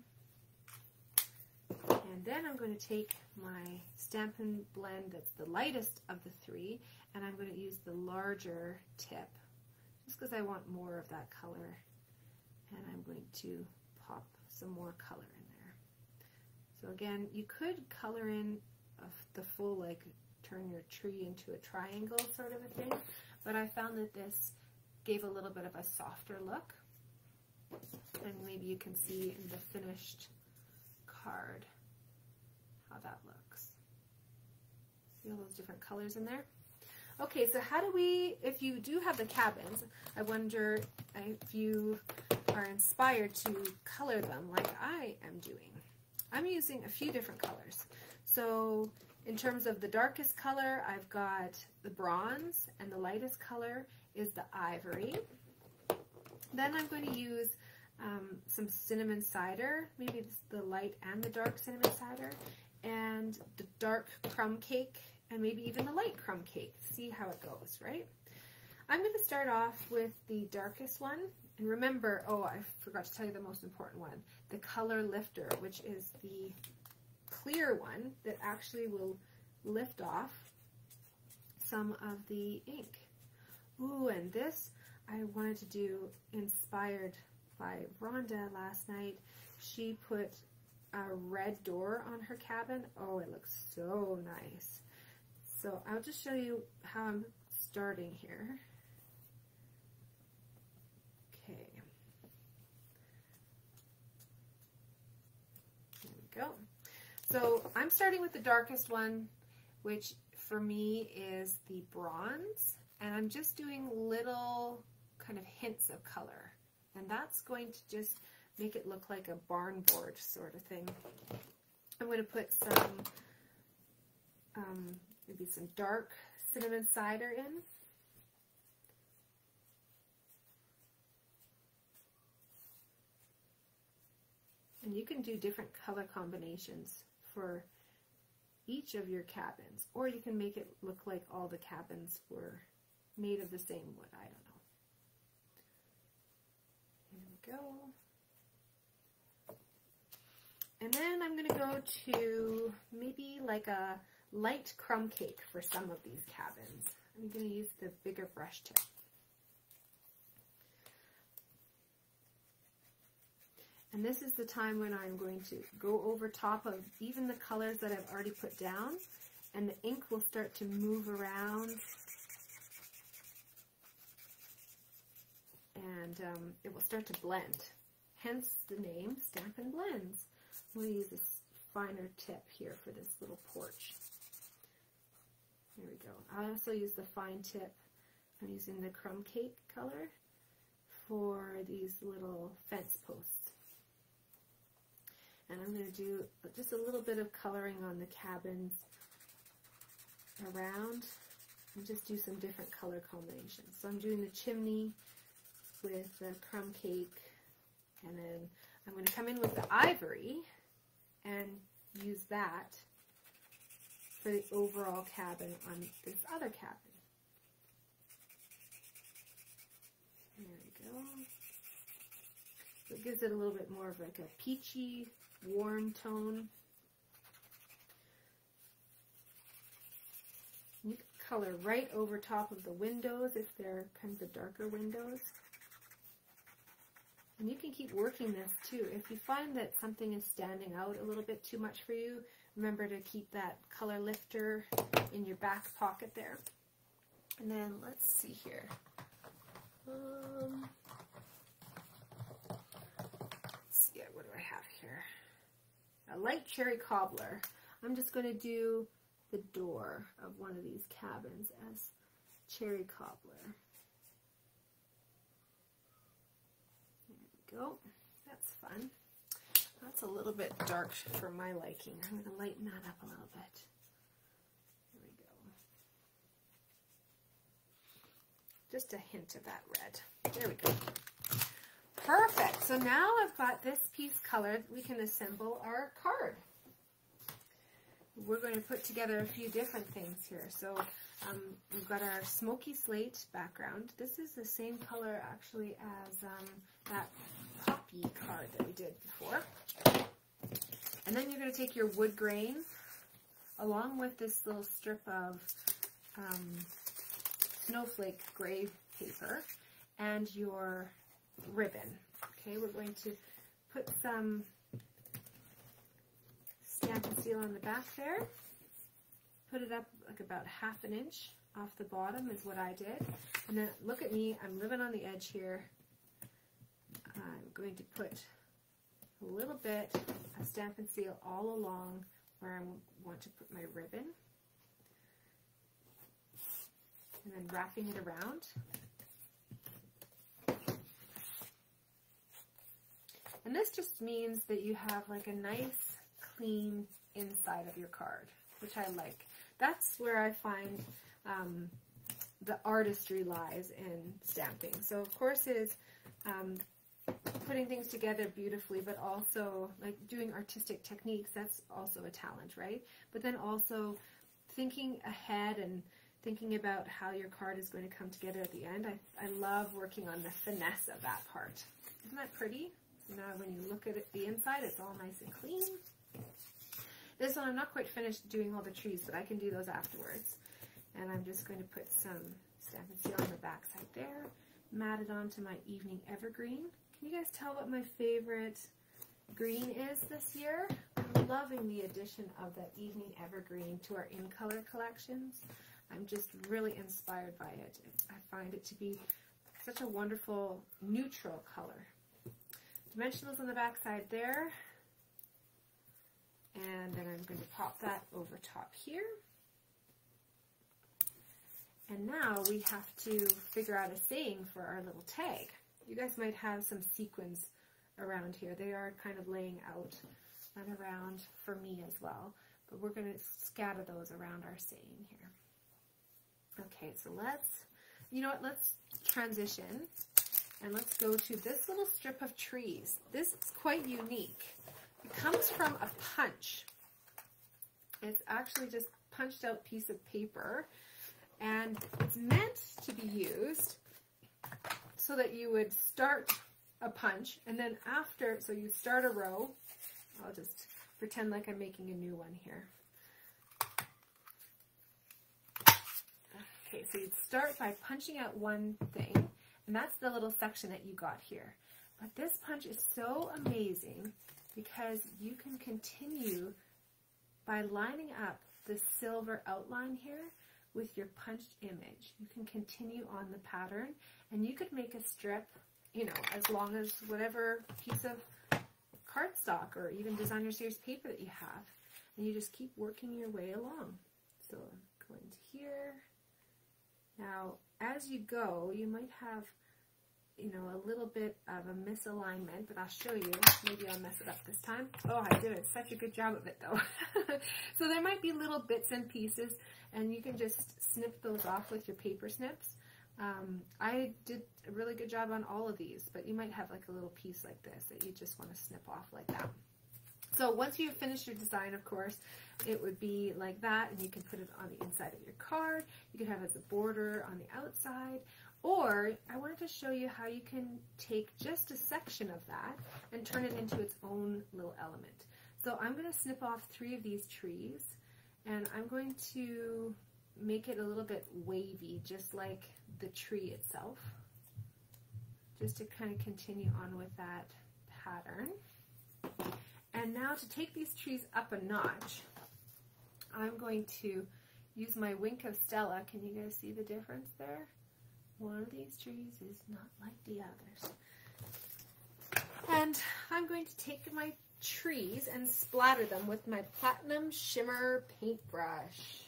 And then I'm going to take my Stampin' Blend that's the lightest of the three, and I'm going to use the larger tip, just because I want more of that color. And I'm going to pop some more color in there. So again, you could color in the full, like, turn your tree into a triangle sort of a thing, but I found that this gave a little bit of a softer look. And maybe you can see in the finished card how that looks. See all those different colors in there? Okay, so how do we, if you do have the cabins, I wonder if you are inspired to color them like I am doing. I'm using a few different colors. So in terms of the darkest color, I've got the bronze, and the lightest color is the ivory. Then I'm going to use some cinnamon cider, maybe the light and the dark cinnamon cider, and the dark crumb cake, and maybe even the light crumb cake. See how it goes, right? I'm going to start off with the darkest one. And remember, oh, I forgot to tell you the most important one, the color lifter, which is the clear one that actually will lift off some of the ink. Ooh, and this I wanted to do inspired by Rhonda last night. She put a red door on her cabin. Oh, it looks so nice. So I'll just show you how I'm starting here. Okay. There we go. So I'm starting with the darkest one, which for me is the bronze, and I'm just doing little kind of hints of color, and that's going to just make it look like a barn board sort of thing. I'm going to put some maybe some dark cinnamon cider in. And you can do different color combinations for each of your cabins, or you can make it look like all the cabins were made of the same wood. I don't know. Here we go. And then I'm going to go to maybe like a light crumb cake for some of these cabins. I'm going to use the bigger brush tip. And this is the time when I'm going to go over top of even the colors that I've already put down, and the ink will start to move around and it will start to blend. Hence the name Stampin' Blends. I'm going to use this finer tip here for this little porch. There we go. I also use the fine tip. I'm using the crumb cake color for these little fence posts. And I'm going to do just a little bit of coloring on the cabins around and just do some different color combinations. So I'm doing the chimney with the crumb cake, and then I'm going to come in with the ivory and use that for the overall cabin on this other cabin. There we go. So it gives it a little bit more of like a peachy, warm tone. You can color right over top of the windows if they're kind of the darker windows. And you can keep working this too. If you find that something is standing out a little bit too much for you, remember to keep that color lifter in your back pocket there. And then let's see here. Let's see, what do I have here? A light cherry cobbler. I'm just going to do the door of one of these cabins as cherry cobbler. There we go. That's fun. That's a little bit dark for my liking. I'm going to lighten that up a little bit. There we go. Just a hint of that red. There we go. Perfect. So now I've got this piece colored. We can assemble our card. We're going to put together a few different things here. So we've got our Smoky Slate background. This is the same color actually as that Poppy card that we did before. And then you're going to take your wood grain along with this little strip of snowflake gray paper and your ribbon. Okay, we're going to put some Stampin' Seal on the back there. Put it up like about ½ an inch off the bottom is what I did. And then look at me, I'm living on the edge here. I'm going to put a little bit of Stampin' Seal all along where I want to put my ribbon. And then wrapping it around. And this just means that you have like a nice, clean inside of your card, which I like. That's where I find the artistry lies in stamping. So of course is putting things together beautifully, but also like doing artistic techniques, that's also a talent, right? But then also thinking ahead and thinking about how your card is going to come together at the end. I love working on the finesse of that part. Isn't that pretty? So now when you look at it, the inside, it's all nice and clean. This one, I'm not quite finished doing all the trees, but I can do those afterwards. And I'm just going to put some Stampin' Seal on the back side there, mat it onto my evening evergreen. Can you guys tell what my favorite green is this year? I'm loving the addition of that evening evergreen to our in color collections. I'm just really inspired by it. I find it to be such a wonderful neutral color. Dimensionals on the back side there. And then I'm going to pop that over top here. And now we have to figure out a saying for our little tag. You guys might have some sequins around here. They are kind of laying out and around for me as well. But we're going to scatter those around our saying here. Okay, so let's transition and let's go to this little strip of trees. This is quite unique. It comes from a punch. It's actually just punched out piece of paper, and it's meant to be used so that you would start a punch, and then after, so you start a row. I'll just pretend like I'm making a new one here. Okay, so you'd start by punching out one thing, and that's the little section that you got here. But this punch is so amazing because you can continue by lining up the silver outline here with your punched image. You can continue on the pattern, and you could make a strip you know, as long as whatever piece of cardstock or even designer series paper that you have. And you just keep working your way along. So going to here. Now, as you go, you might have, you know, a little bit of a misalignment, but I'll show you. Maybe I'll mess it up this time. Oh, I did such a good job of it, though. So there might be little bits and pieces, and you can just snip those off with your paper snips. I did a really good job on all of these, but you might have like a little piece like this that you just want to snip off like that. So once you've finished your design, of course, it would be like that, and you can put it on the inside of your card. You could have it as a border on the outside, or I wanted to show you how you can take just a section of that and turn it into its own little element. So I'm going to snip off 3 of these trees, and I'm going to make it a little bit wavy, just like the tree itself, just to kind of continue on with that pattern. And now to take these trees up a notch, I'm going to use my Wink of Stella. Can you guys see the difference there? One of these trees is not like the others. And I'm going to take my trees and splatter them with my Platinum Shimmer paintbrush.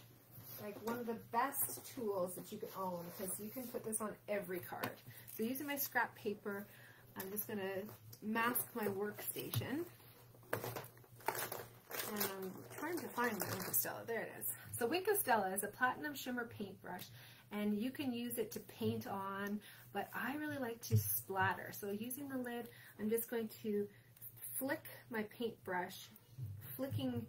Like one of the best tools that you can own, because you can put this on every card. So using my scrap paper, I'm just going to mask my workstation. And I'm trying to find my Wink of Stella. There it is. So Wink of Stella is a Platinum Shimmer paintbrush, and you can use it to paint on, but I really like to splatter. So using the lid, I'm just going to flick my paintbrush, flicking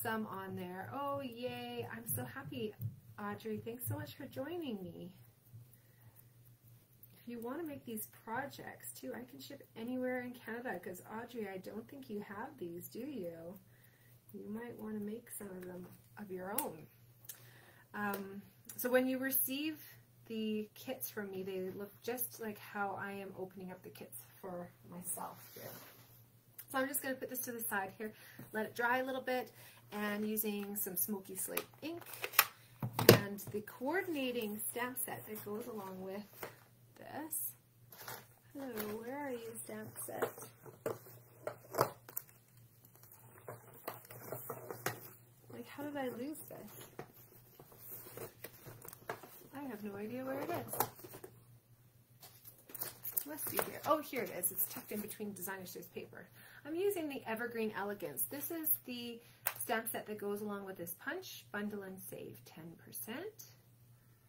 some on there. Oh, yay. I'm so happy, Audrey. Thanks so much for joining me. If you want to make these projects too, I can ship anywhere in Canada, because Audrey, I don't think you have these, do you? You might want to make some of them of your own. So when you receive the kits from me, they look just like how I am opening up the kits for myself here. So I'm just going to put this to the side here, let it dry a little bit, and using some Smoky Slate ink and the coordinating stamp set that goes along with this. Hello, where are you, stamp set? Like, how did I lose this? I have no idea where it is. It must be here. Oh, here it is. It's tucked in between designer series paper. I'm using the Evergreen Elegance. This is the stamp set that goes along with this punch, bundle and save 10%.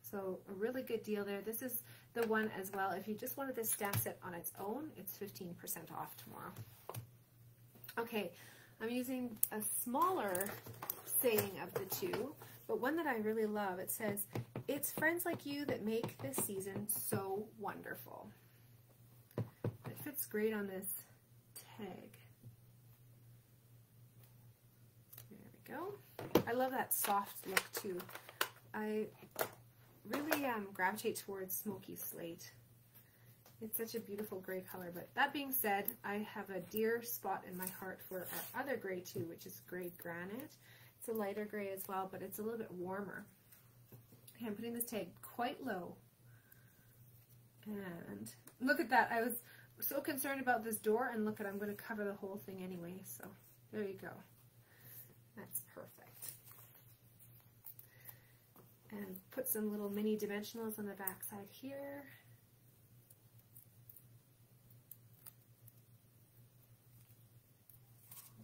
So a really good deal there. This is the one as well. If you just wanted this stamp set on its own, it's 15% off tomorrow. Okay, I'm using a smaller saying of the two, but one that I really love. It says, "It's friends like you that make this season so wonderful." It fits great on this tag. There we go. I love that soft look too. I really gravitate towards Smoky Slate. It's such a beautiful gray color, but that being said, I have a dear spot in my heart for our other gray too, which is Gray Granite. It's a lighter gray as well, but it's a little bit warmer. Okay, I'm putting this tag quite low. And look at that. I was so concerned about this door, and look at, I'm going to cover the whole thing anyway, so there you go. That's perfect. And put some little mini dimensionals on the back side here.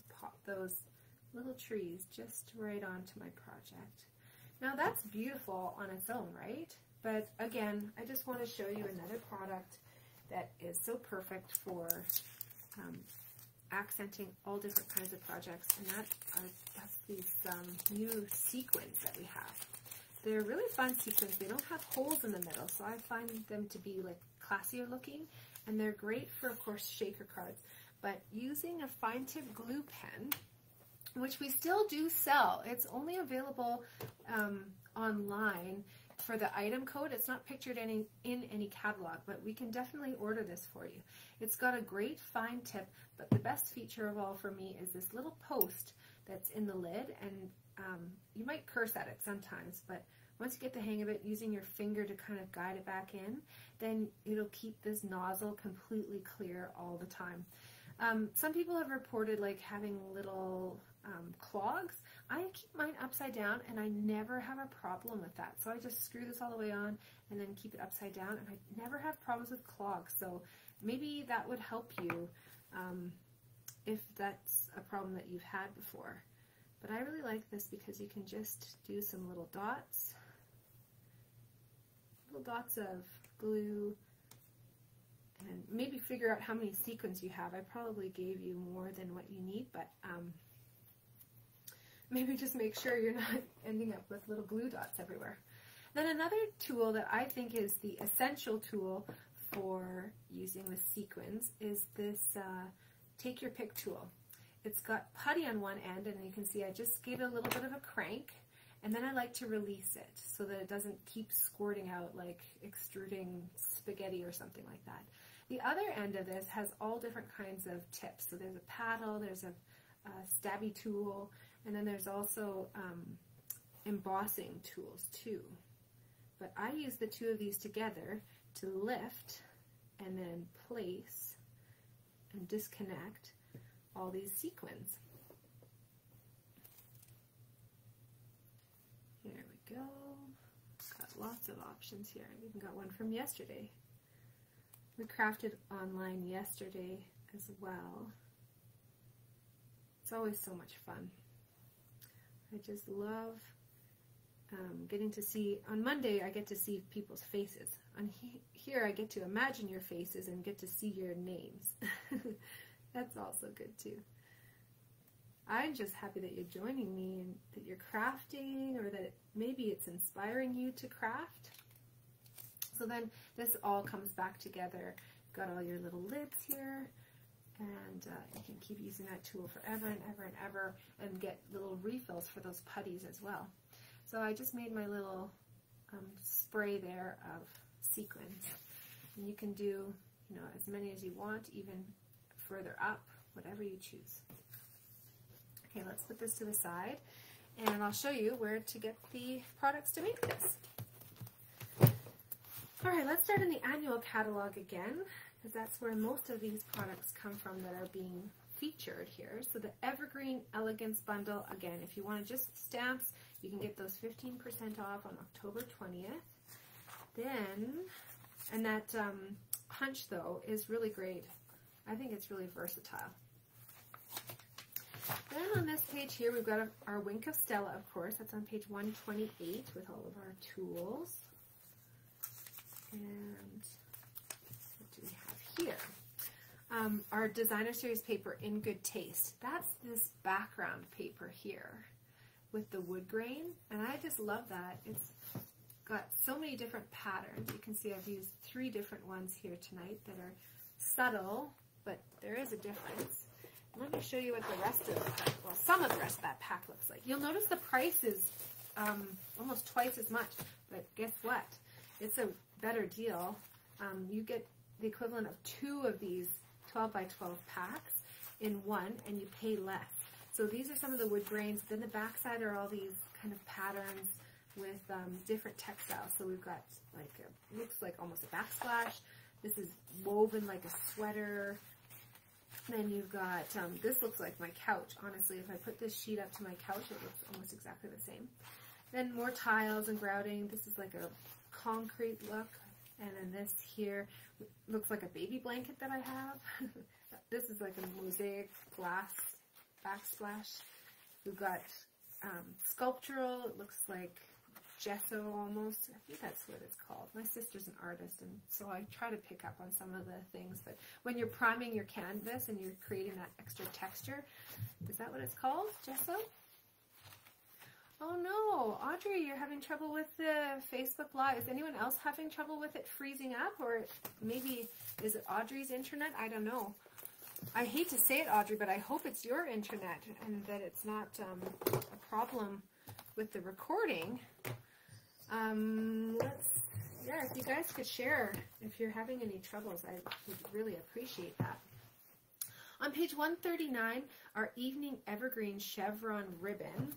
Pop those little trees just right onto my project. Now that's beautiful on its own, right? But again, I just want to show you another product that is so perfect for accenting all different kinds of projects, and that's these new sequins that we have. They're really fun sequins. They don't have holes in the middle, so I find them to be like classier looking, and they're great for, of course, shaker cards. But using a fine tip glue pen, which we still do sell, it's only available online for the item code. It's not pictured in any catalog, but we can definitely order this for you. It's got a great fine tip, but the best feature of all for me is this little post that's in the lid, and you might curse at it sometimes, but once you get the hang of it, using your finger to kind of guide it back in, then it'll keep this nozzle completely clear all the time. Some people have reported like having little clogs. I keep mine upside down and I never have a problem with that. So I just screw this all the way on and then keep it upside down, and I never have problems with clogs. So maybe that would help you if that's a problem that you've had before. But I really like this because you can just do some little dots of glue, and maybe figure out how many sequins you have. I probably gave you more than what you need, but maybe just make sure you're not ending up with little glue dots everywhere. Then another tool that I think is the essential tool for using the sequins is this Take Your Pick tool. It's got putty on one end, and you can see I just gave it a little bit of a crank, and then I like to release it so that it doesn't keep squirting out like extruding spaghetti or something like that. The other end of this has all different kinds of tips. So there's a paddle, there's a stabby tool, and then there's also embossing tools too. But I use the two of these together to lift and then place and disconnect all these sequins. Here we go. Got lots of options here. I even got one from yesterday. We crafted online yesterday as well. It's always so much fun. I just love getting to see, on Monday I get to see people's faces. On here I get to imagine your faces and get to see your names. That's also good too. I'm just happy that you're joining me and that you're crafting, or that maybe it's inspiring you to craft. So then this all comes back together. Got all your little lids here, and you can keep using that tool forever and ever and ever, and get little refills for those putties as well. So I just made my little spray there of sequins, and you can do, you know, as many as you want, even further up, whatever you choose. Okay, let's put this to the side, and I'll show you where to get the products to make this. All right, let's start in the annual catalog again, because that's where most of these products come from that are being featured here. So the Evergreen Elegance Bundle, again, if you want just stamps, you can get those 15% off on October 20th. Then, and that punch, though, is really great. I think it's really versatile. Then on this page here, we've got our Wink of Stella, of course. That's on page 128 with all of our tools. And what do we have here? Our Designer Series paper in Good Taste. That's this background paper here with the wood grain, and I just love that. It's got so many different patterns. You can see I've used 3 different ones here tonight that are subtle, but there is a difference. Let me show you what the rest of, well, some of the rest of that pack looks like. You'll notice the price is almost twice as much, but guess what? It's a better deal. You get the equivalent of 2 of these 12 by 12 packs in one, and you pay less. So these are some of the wood grains. Then the back side are all these kind of patterns with different textiles. So we've got like, looks like almost a backsplash. This is woven like a sweater. Then you've got, this looks like my couch. Honestly, if I put this sheet up to my couch, it looks almost exactly the same. Then more tiles and grouting. This is like a concrete look. And then this here looks like a baby blanket that I have. This is like a mosaic glass backsplash. We've got sculptural. It looks like gesso almost. I think that's what it's called. My sister's an artist, and so I try to pick up on some of the things. But when you're priming your canvas and you're creating that extra texture, is that what it's called? Gesso? Oh no, Audrey, you're having trouble with the Facebook Live. Is anyone else having trouble with it freezing up? Or maybe, is it Audrey's internet? I don't know. I hate to say it, Audrey, but I hope it's your internet and that it's not a problem with the recording. Yeah, if you guys could share if you're having any troubles, I would really appreciate that. On page 139, our Evening Evergreen Chevron ribbon.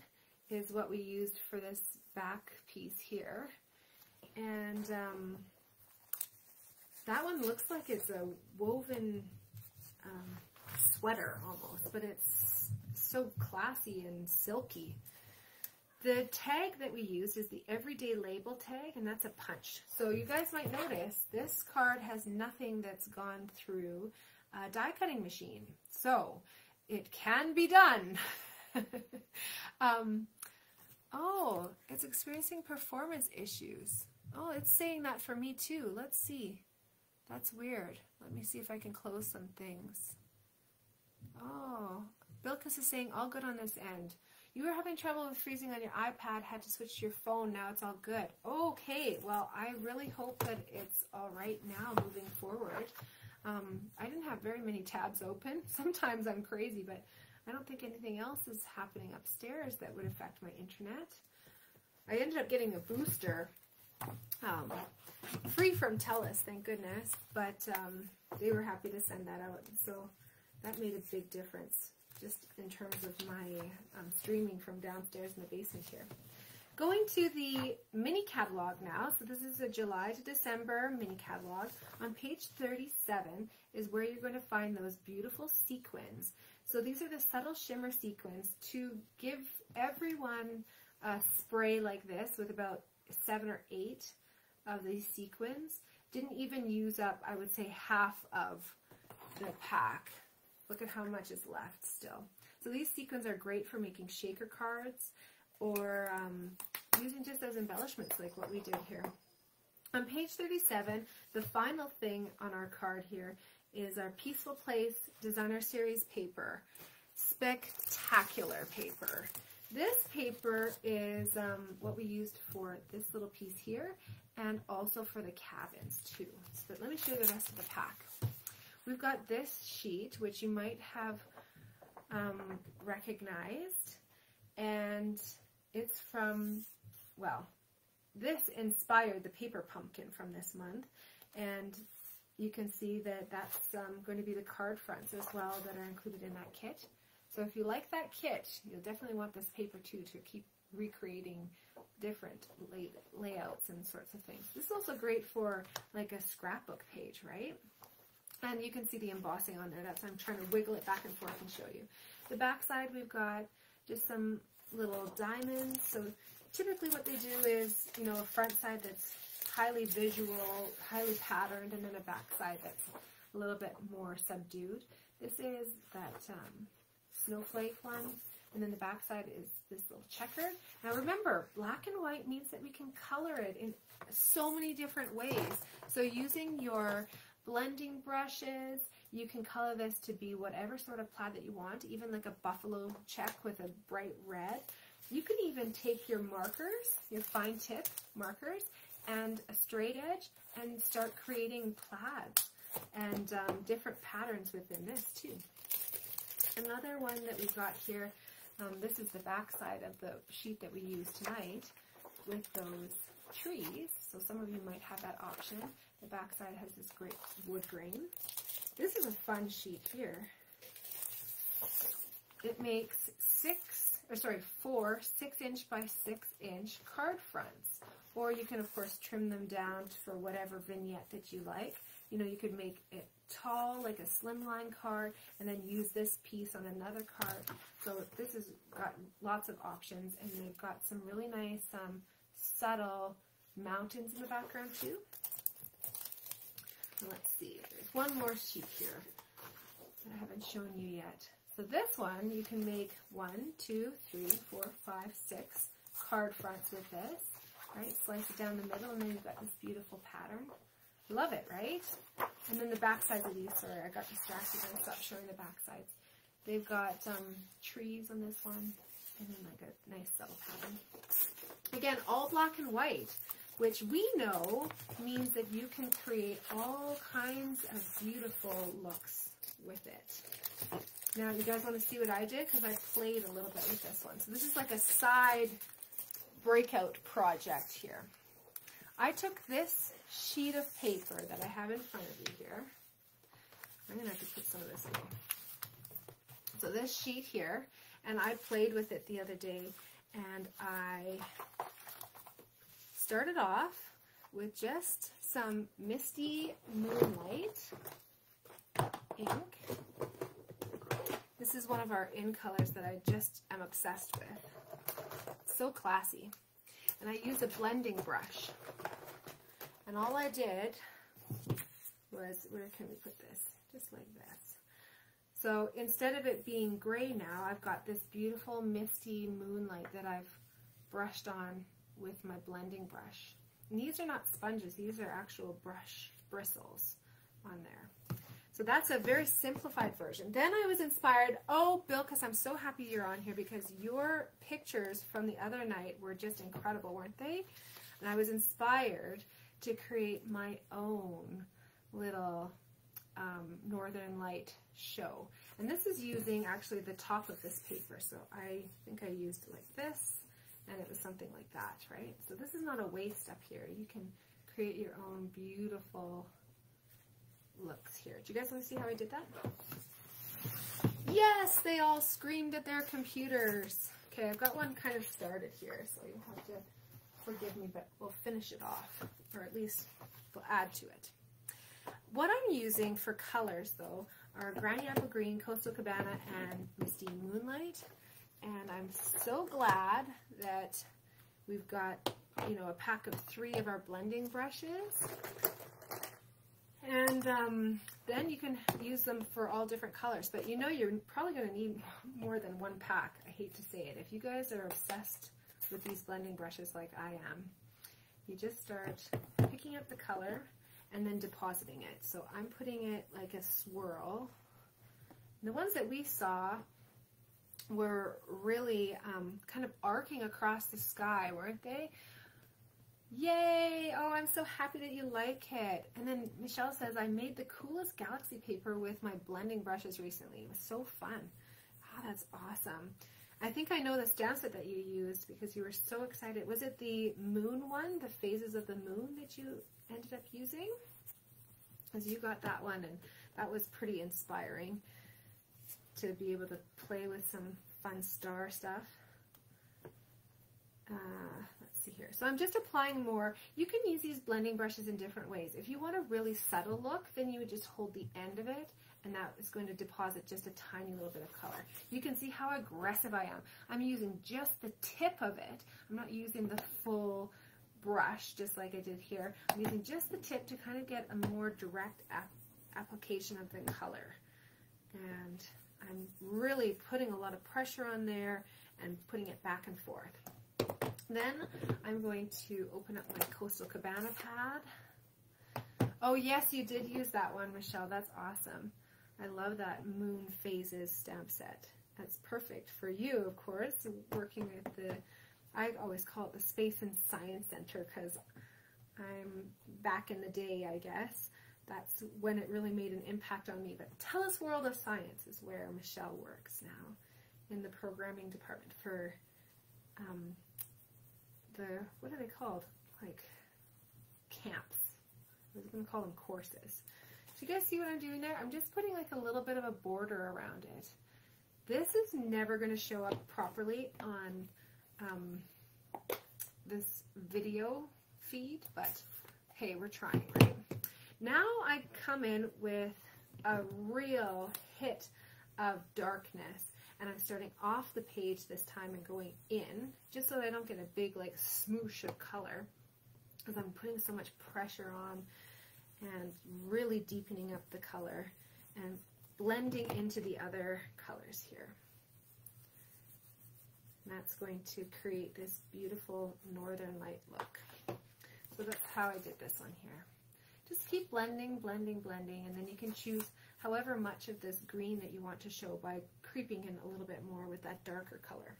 is what we used for this back piece here. And that one looks like it's a woven sweater almost, but it's so classy and silky. The tag that we use is the Everyday Label tag, and that's a punch. So you guys might notice this card has nothing that's gone through a die cutting machine. So it can be done. Oh, it's experiencing performance issues. Oh, it's saying that for me too. Let's see. That's weird. Let me see if I can close some things. Oh, Bilkis is saying all good on this end. You were having trouble with freezing on your iPad, had to switch to your phone, now it's all good. Okay, well, I really hope that it's all right now moving forward. I didn't have very many tabs open. Sometimes I'm crazy, but I don't think anything else is happening upstairs that would affect my internet. I ended up getting a booster, free from TELUS, thank goodness, but they were happy to send that out, so that made a big difference just in terms of my streaming from downstairs in the basement here. Going to the mini catalog now, so this is a July to December mini catalog. On page 37 is where you're going to find those beautiful sequins. So these are the subtle shimmer sequins to give everyone a spray like this with about 7 or 8 of these sequins. Didn't even use up, I would say, half of the pack. Look at how much is left still. So these sequins are great for making shaker cards or using just as embellishments like what we did here. On page 37, the final thing on our card here is our Peaceful Place Designer Series paper. Spectacular paper. This paper is what we used for this little piece here and also for the cabins too. So let me show you the rest of the pack. We've got this sheet, which you might have recognized, and it's from, well, this inspired the paper pumpkin from this month, and you can see that that's going to be the card fronts as well that are included in that kit. So if you like that kit, you'll definitely want this paper too to keep recreating different layouts and sorts of things. This is also great for like a scrapbook page, right? And you can see the embossing on there. That's I'm trying to wiggle it back and forth and show you. The back side, we've got just some little diamonds. So typically what they do is, you know, a front side that's highly visual, highly patterned, and then a back side that's a little bit more subdued. This is that snowflake one, and then the back side is this little checkered. Now remember, black and white means that we can color it in so many different ways. So using your blending brushes, you can color this to be whatever sort of plaid that you want, even like a buffalo check with a bright red. You can even take your markers, your fine tip markers, and a straight edge and start creating plaids and different patterns within this too. Another one that we've got here, this is the back side of the sheet that we use tonight with those trees. So some of you might have that option. The back side has this great wood grain. This is a fun sheet here. It makes 4 6-inch by 6-inch card fronts. Or you can, of course, trim them down for whatever vignette that you like. You know, you could make it tall, like a slimline card, and then use this piece on another card. So this has got lots of options, and they've got some really nice subtle mountains in the background too. And let's see, there's one more sheet here that I haven't shown you yet. So this one, you can make 1, 2, 3, 4, 5, 6 card fronts with this. Right, slice it down the middle, and then you've got this beautiful pattern. Love it, right? And then the back sides of these, sorry, I got distracted and stopped showing the back sides. They've got trees on this one, and then like a nice subtle pattern. Again, all black and white, which we know means that you can create all kinds of beautiful looks with it. Now, you guys want to see what I did? Because I played a little bit with this one. So this is like a side breakout project here. I took this sheet of paper that I have in front of you here. I'm going to have to put some of this away. So this sheet here, and I played with it the other day, And I started off with just some Misty Moonlight ink. This is one of our in colors that I just am obsessed with. So classy. And I used a blending brush. And all I did was, where can we put this? Just like this. So instead of it being gray now, I've got this beautiful misty moonlight that I've brushed on with my blending brush. And these are not sponges, these are actual brush bristles on there. So that's a very simplified version. Then I was inspired, oh, Bill, because I'm so happy you're on here because your pictures from the other night were just incredible, weren't they? And I was inspired to create my own little Northern Light show. And this is using actually the top of this paper. So I think I used it like this, and it was something like that, right? So this is not a waste up here. You can create your own beautiful looks here. Do you guys want to see how I did that? Yes, they all screamed at their computers. Okay, I've got one kind of started here, so you'll have to forgive me, but we'll finish it off, or at least we'll add to it. What I'm using for colors, though, are Granny Apple Green, Coastal Cabana, and Misty Moonlight. And I'm so glad that we've got, you know, a pack of 3 of our blending brushes. And then you can use them for all different colors. But you know you're probably going to need more than 1 pack. I hate to say it. If you guys are obsessed with these blending brushes like I am, you just start picking up the color and then depositing it. So I'm putting it like a swirl. The ones that we saw were really kind of arcing across the sky, weren't they? Yay! Oh, I'm so happy that you like it. And then Michelle says, I made the coolest galaxy paper with my blending brushes recently. It was so fun. Oh, that's awesome. I think I know the stamp set that you used because you were so excited. Was it the moon one, the phases of the moon that you ended up using? Because you got that one, and that was pretty inspiring to be able to play with some fun star stuff. Let's see here. So I'm just applying more. You can use these blending brushes in different ways. If you want a really subtle look, then you would just hold the end of it, and that is going to deposit just a tiny little bit of color. You can see how aggressive I am. I'm using just the tip of it. I'm not using the full brush just like I did here. I'm using just the tip to kind of get a more direct application of the color. And I'm really putting a lot of pressure on there and putting it back and forth. Then I'm going to open up my Coastal Cabana pad. Oh yes, you did use that one, Michelle. That's awesome. I love that Moon Phases stamp set. That's perfect for you, of course, working with the, I always call it the Space and Science Center because I'm back in the day, I guess. That's when it really made an impact on me. But Tell Us World of Science is where Michelle works now in the programming department for what are they called? Like camps. I was going to call them courses. So you guys see what I'm doing there? I'm just putting like a little bit of a border around it. This is never going to show up properly on this video feed, but hey, we're trying, right? Now I come in with a real hit of darkness, and I'm starting off the page this time and going in, just so that I don't get a big like smoosh of color, because I'm putting so much pressure on and really deepening up the color and blending into the other colors here. And that's going to create this beautiful Northern Light look. So that's how I did this one here. Just keep blending, blending, blending, and then you can choose however much of this green that you want to show by creeping in a little bit more with that darker color.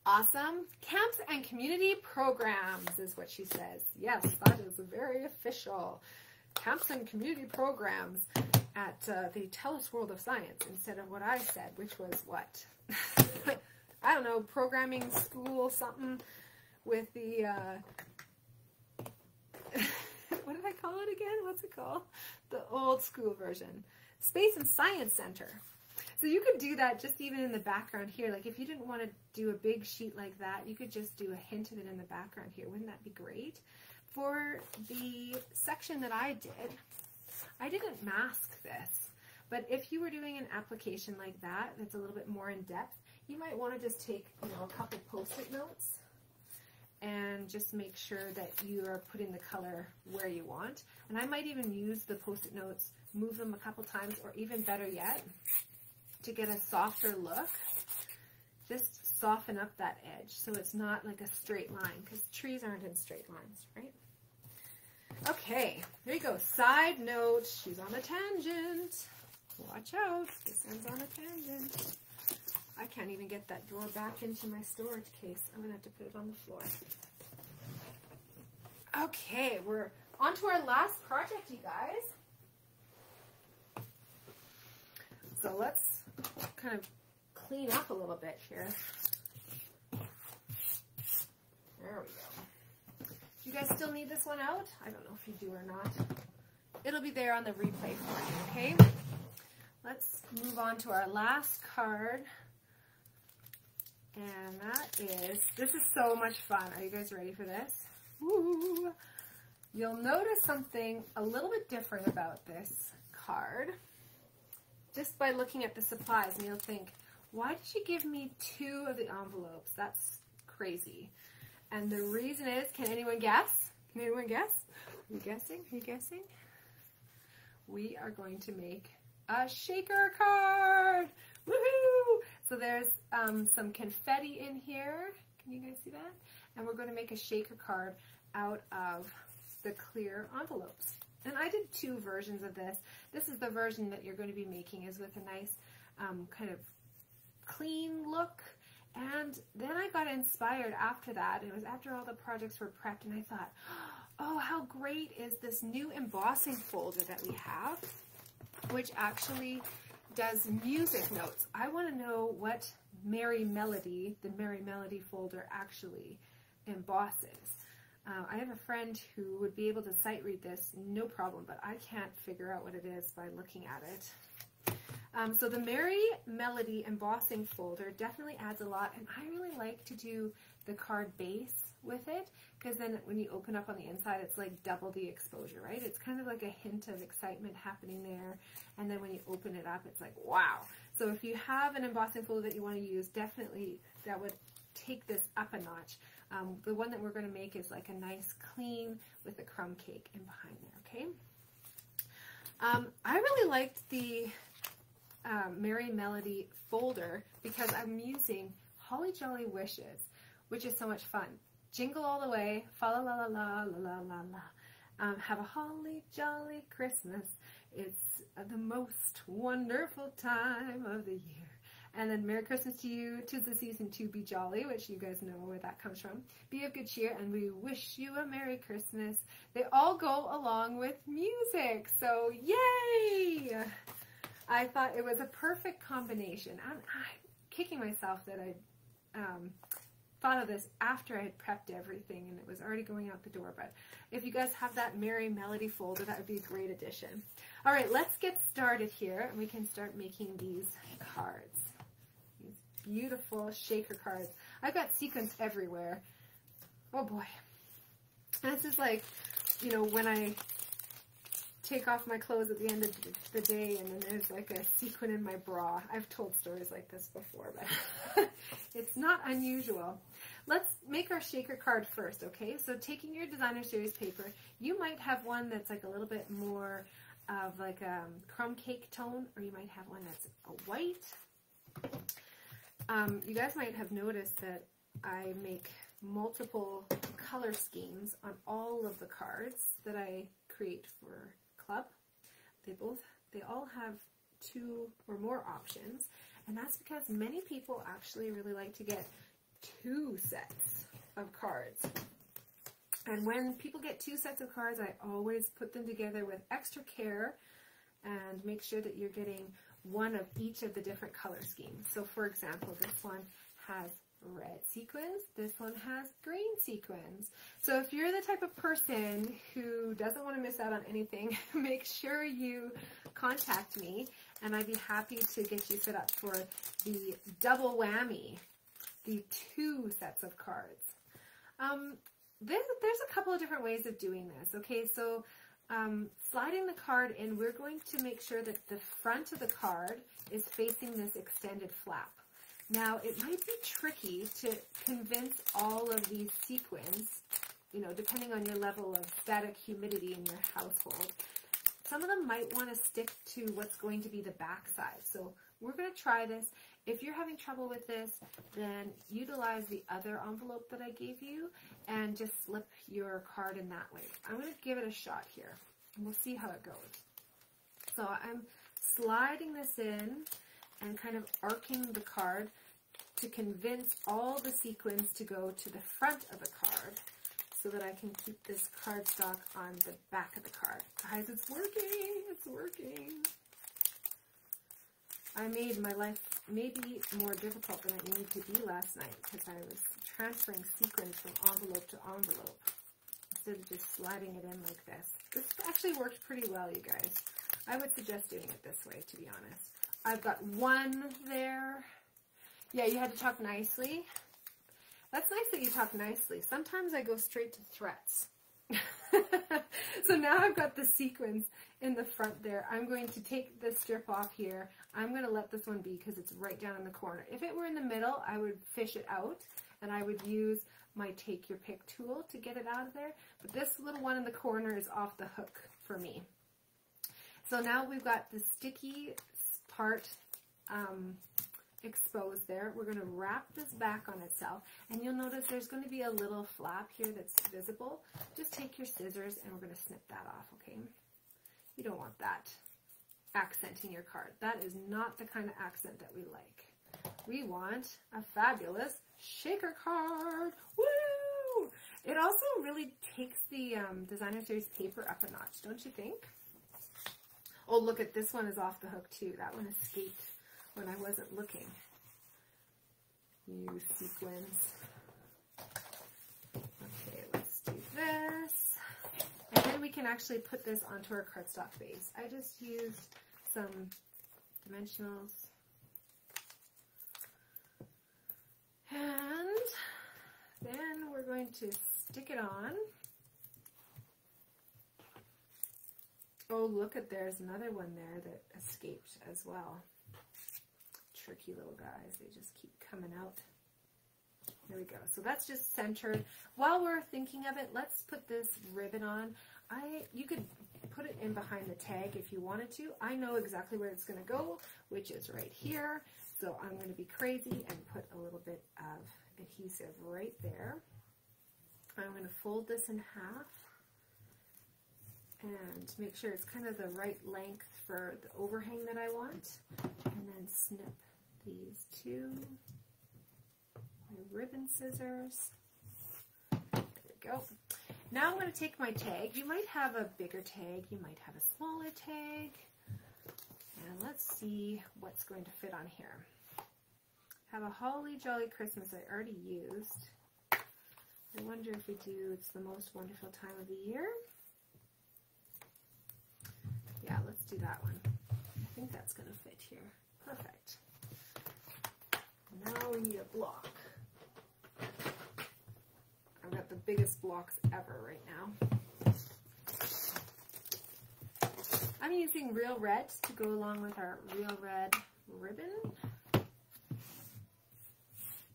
Awesome. Camps and community programs is what she says. Yes, that is very official. Camps and community programs at the Tell Us World of Science instead of what I said, which was what? I don't know, programming school something with the, what did I call it again? What's it called? The old school version. Space and Science Center. So you could do that just even in the background here. Like if you didn't want to do a big sheet like that, you could just do a hint of it in the background here. Wouldn't that be great? For the section that I didn't mask this, but if you were doing an application like that, that's a little bit more in depth, you might want to just take, you know, a couple Post-it notes and just make sure that you are putting the color where you want. And I might even use the Post-it notes, move them a couple times, or even better yet, to get a softer look, just soften up that edge so it's not like a straight line, because trees aren't in straight lines, right? Okay, there you go. Side note, she's on a tangent. Watch out, this one's on a tangent. I can't even get that drawer back into my storage case. I'm gonna have to put it on the floor. Okay, we're on to our last project, you guys. So let's kind of clean up a little bit here. There we go. Do you guys still need this one out? I don't know if you do or not. It'll be there on the replay for you, okay? Let's move on to our last card. And that is, this is so much fun. Are you guys ready for this? Woo! You'll notice something a little bit different about this card just by looking at the supplies, and you'll think, why did you give me 2 of the envelopes? That's crazy. And the reason is, can anyone guess? Can anyone guess? Are you guessing? Are you guessing? We are going to make a shaker card. Woohoo! So there's some confetti in here. Can you guys see that? And we're going to make a shaker card out of the clear envelopes. And I did 2 versions of this. This is the version that you're going to be making, is with a nice kind of clean look. And then I got inspired after that. It was after all the projects were prepped, and I thought, oh, how great is this new embossing folder that we have, which actually does music notes. I want to know what Merry Melody, the Merry Melody folder, actually embosses. I have a friend who would be able to sight read this, no problem, but I can't figure out what it is by looking at it. So the Merry Melody embossing folder definitely adds a lot, and I really like to do the card base with it, because then when you open up on the inside, it's like double the exposure, right? It's kind of like a hint of excitement happening there, and then when you open it up, it's like, wow. So if you have an embossing folder that you want to use, definitely that would take this up a notch. The one that we're going to make is like a nice clean with a crumb cake in behind there, okay? I really liked the Merry Melody folder because I'm using Holly Jolly Wishes, which is so much fun. Jingle all the way, fa la la la la la la la. Have a holly jolly Christmas. It's the most wonderful time of the year. And then Merry Christmas to you, 'tis the season to be jolly, which you guys know where that comes from. Be of good cheer, and we wish you a Merry Christmas. They all go along with music, so yay! I thought it was a perfect combination. I'm kicking myself that I thought of this after I had prepped everything and it was already going out the door. But if you guys have that Merry Melody folder, that would be a great addition. All right, let's get started here, and we can start making these cards. These beautiful shaker cards. I've got sequins everywhere. Oh boy. This is like, you know, when I take off my clothes at the end of the day and then there's like a sequin in my bra. I've told stories like this before, but it's not unusual. Let's make our shaker card first, okay? So taking your designer series paper, you might have one that's like a little bit more of like a crumb cake tone, or you might have one that's a white. You guys might have noticed that I make multiple color schemes on all of the cards that I create for Club. They all have 2 or more options, and that's because many people actually really like to get 2 sets of cards. And when people get 2 sets of cards, I always put them together with extra care and make sure that you're getting one of each of the different color schemes. So for example, this one has red sequins, this one has green sequins. So if you're the type of person who doesn't want to miss out on anything, make sure you contact me and I'd be happy to get you set up for the double whammy, the 2 sets of cards. There's a couple of different ways of doing this. Okay, so sliding the card in, we're going to make sure that the front of the card is facing this extended flap. Now, it might be tricky to convince all of these sequins, you know, depending on your level of static humidity in your household. Some of them might want to stick to what's going to be the back side. So we're going to try this. If you're having trouble with this, then utilize the other envelope that I gave you and just slip your card in that way. I'm going to give it a shot here, and we'll see how it goes. So I'm sliding this in and kind of arcing the card to convince all the sequins to go to the front of the card so that I can keep this cardstock on the back of the card. Guys, it's working! It's working! I made my life maybe more difficult than it needed to be last night because I was transferring sequins from envelope to envelope instead of just sliding it in like this. This actually worked pretty well, you guys. I would suggest doing it this way, to be honest. I've got 1 there. Yeah, you had to talk nicely. That's nice that you talk nicely. Sometimes I go straight to threats. So now I've got the sequins in the front there. I'm going to take this strip off here. I'm going to let this one be because it's right down in the corner. If it were in the middle, I would fish it out and I would use my take your pick tool to get it out of there. But this little one in the corner is off the hook for me. So now we've got the sticky part exposed there. We're going to wrap this back on itself, and you'll notice there's going to be a little flap here that's visible. Just take your scissors and we're going to snip that off, okay? You don't want that accenting your card. That is not the kind of accent that we like. We want a fabulous shaker card. Woo! It also really takes the Designer Series paper up a notch, don't you think? Oh, look at this one is off the hook too. That one escaped when I wasn't looking. You sequins. Okay, let's do this. And then we can actually put this onto our cardstock base. I just used some dimensionals. And then we're going to stick it on. Oh, look at, there's another one there that escaped as well. Tricky little guys, they just keep coming out. There we go. So that's just centered. While we're thinking of it, let's put this ribbon on. You could put it in behind the tag if you wanted to. I know exactly where it's going to go, which is right here. So I'm going to be crazy and put a little bit of adhesive right there. I'm going to fold this in half and make sure it's kind of the right length for the overhang that I want, and then snip these 2. My ribbon scissors. There we go. Now I'm going to take my tag. You might have a bigger tag, you might have a smaller tag, and let's see what's going to fit on here. Have a Holly Jolly Christmas I already used. I wonder if we do It's the Most Wonderful Time of the Year. Yeah, let's do that one. I think that's going to fit here. Perfect. Now we need a block. I've got the biggest blocks ever right now. I'm using Real Red to go along with our Real Red ribbon.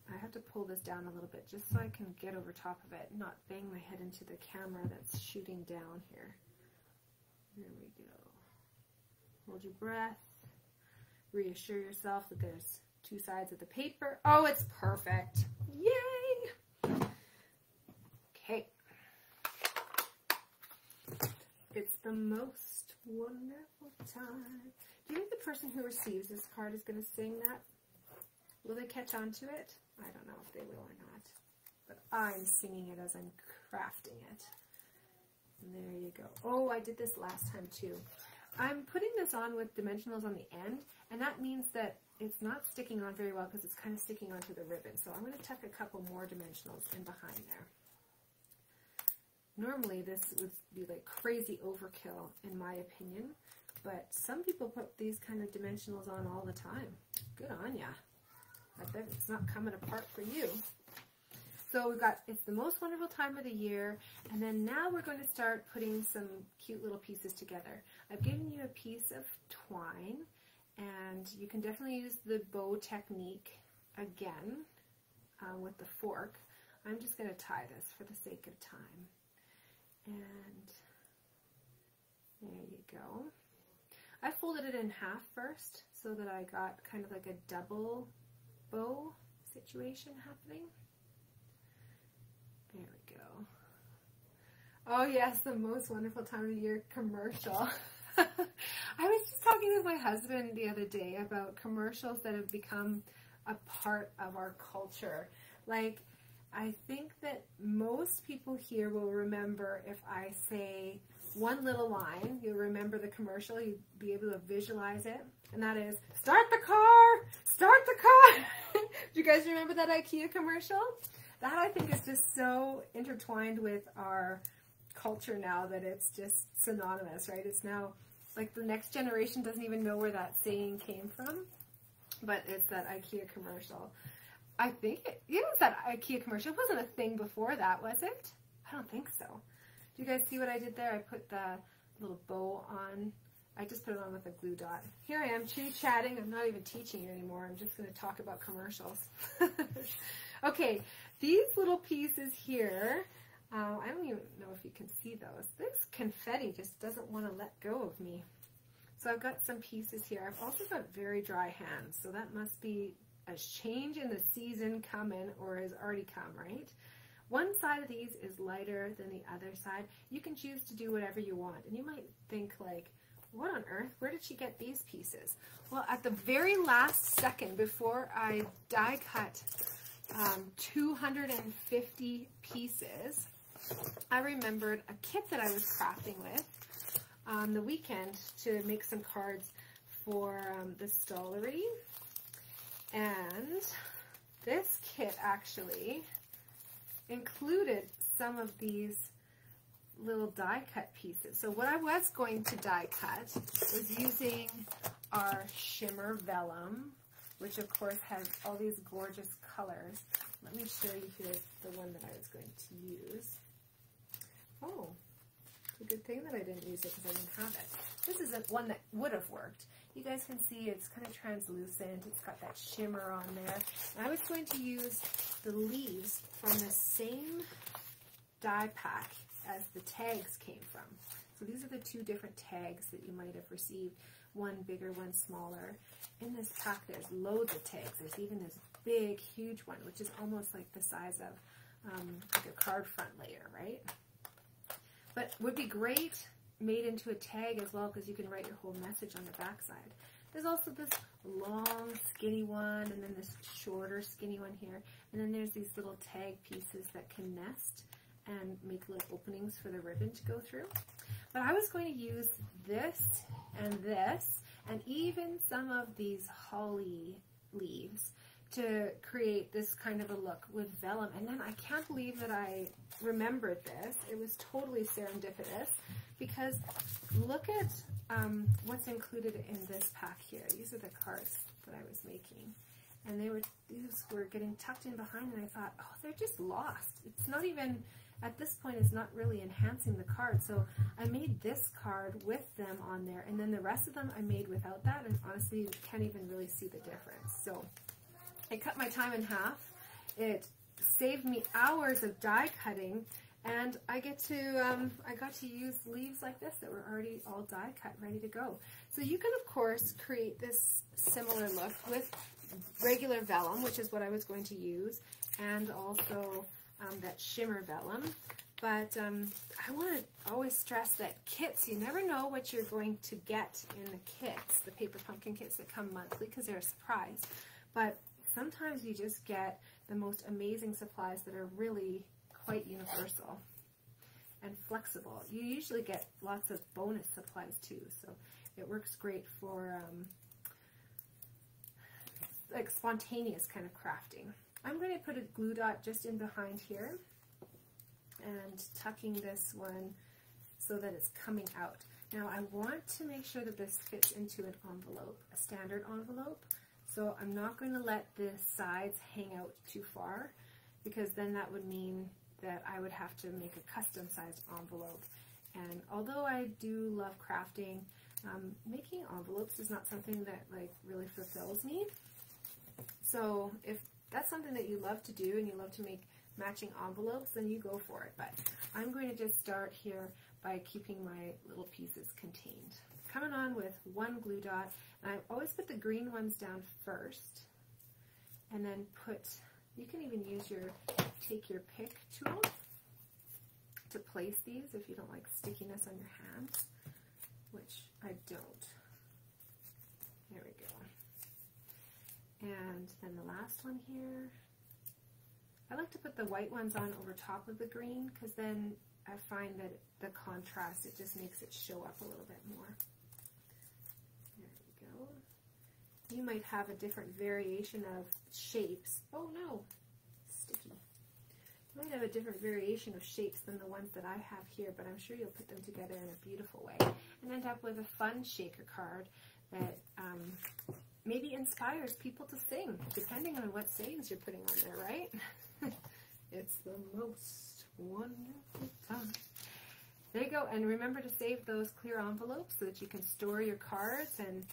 I have to pull this down a little bit just so I can get over top of it, not bang my head into the camera that's shooting down here. There we go. Hold your breath. Reassure yourself that there's 2 sides of the paper. Oh, it's perfect. Yay! Okay. It's the most wonderful time. Do you think the person who receives this card is going to sing that? Will they catch on to it? I don't know if they will or not. But I'm singing it as I'm crafting it. And there you go. Oh, I did this last time too. I'm putting this on with dimensionals on the end, and that means that it's not sticking on very well because it's kind of sticking onto the ribbon. So I'm going to tuck a couple more dimensionals in behind there. Normally this would be like crazy overkill in my opinion, but some people put these kind of dimensionals on all the time. Good on ya. I bet it's not coming apart for you. So we've got, it's the most wonderful time of the year, and then now we're going to start putting some cute little pieces together. I've given you a piece of twine, and you can definitely use the bow technique again with the fork. I'm just going to tie this for the sake of time. And there you go. I folded it in half first so that I got kind of like a double bow situation happening. There we go. Oh yes, the most wonderful time of the year commercial. I was just talking with my husband the other day about commercials that have become a part of our culture. Like, I think that most people here will remember if I say one little line, you'll remember the commercial, you'll be able to visualize it, and that is, start the car, start the car. Do you guys remember that IKEA commercial? That, I think, is just so intertwined with our culture now that it's just synonymous, right? It's now, like, the next generation doesn't even know where that saying came from, but it's that IKEA commercial. I think it was that IKEA commercial. It wasn't a thing before that, was it? I don't think so. Do you guys see what I did there? I put the little bow on. I just put it on with a glue dot. Here I am chit-chatting. I'm not even teaching you anymore. I'm just going to talk about commercials. Okay, these little pieces here, I don't even know if you can see those. This confetti just doesn't want to let go of me. So I've got some pieces here. I've also got very dry hands, so that must be a change in the season coming, or has already come, right? One side of these is lighter than the other side. You can choose to do whatever you want. And you might think, like, what on earth? Where did she get these pieces? Well, at the very last second, before I die cut 250 pieces, I remembered a kit that I was crafting with on the weekend to make some cards for the Stollery. And this kit actually included some of these little die cut pieces. So what I was going to die cut was using our shimmer vellum, which of course has all these gorgeous colors. Let me show you here the one that I was going to use. Oh, it's a good thing that I didn't use it because I didn't have it. This is one that would have worked. You guys can see it's kind of translucent. It's got that shimmer on there. And I was going to use the leaves from the same die pack as the tags came from. So these are the two different tags that you might have received. One bigger, one smaller. In this pack there's loads of tags. There's even this big, huge one, which is almost like the size of like a card front layer, right? But would be great made into a tag as well, because you can write your whole message on the back side. There's also this long skinny one, and then this shorter skinny one here, and then there's these little tag pieces that can nest and make little openings for the ribbon to go through. But I was going to use this, and even some of these holly leaves to create this kind of a look with vellum. And then I can't believe that I remembered this. It was totally serendipitous, because look at what's included in this pack here. These are the cards that I was making, and these were getting tucked in behind, and I thought, oh, they're just lost. It's not even, at this point, it's not really enhancing the card. So I made this card with them on there, and then the rest of them I made without that, and honestly, you can't even really see the difference. So I cut my time in half. It saved me hours of die cutting, and I got to use leaves like this that were already all die cut, ready to go. So you can, of course, create this similar look with regular vellum, which is what I was going to use, and also that shimmer vellum. But I want to always stress that kits, you never know what you're going to get in the kits, the paper pumpkin kits that come monthly, because they're a surprise. But sometimes you just get the most amazing supplies that are really quite universal and flexible. You usually get lots of bonus supplies too, so it works great for like spontaneous kind of crafting. I'm going to put a glue dot just in behind here and tucking this one so that it's coming out. Now I want to make sure that this fits into an envelope, a standard envelope. So I'm not going to let the sides hang out too far, because then that would mean that I would have to make a custom sized envelope. And although I do love crafting, making envelopes is not something that like really fulfills me. So if that's something that you love to do and you love to make matching envelopes, then you go for it. But I'm going to just start here by keeping my little pieces contained. Coming on with one glue dot, and I always put the green ones down first, and then you can even use take your pick tool to place these if you don't like stickiness on your hands, which I don't. There we go. And then the last one here, I like to put the white ones on over top of the green, because then I find that the contrast, it just makes it show up a little bit more. There we go. You might have a different variation of shapes. Oh no, sticky. You might have a different variation of shapes than the ones that I have here, but I'm sure you'll put them together in a beautiful way and end up with a fun shaker card that maybe inspires people to sing, depending on what sayings you're putting on there, right? It's the most wonderful time. There you go, and remember to save those clear envelopes so that you can store your cards and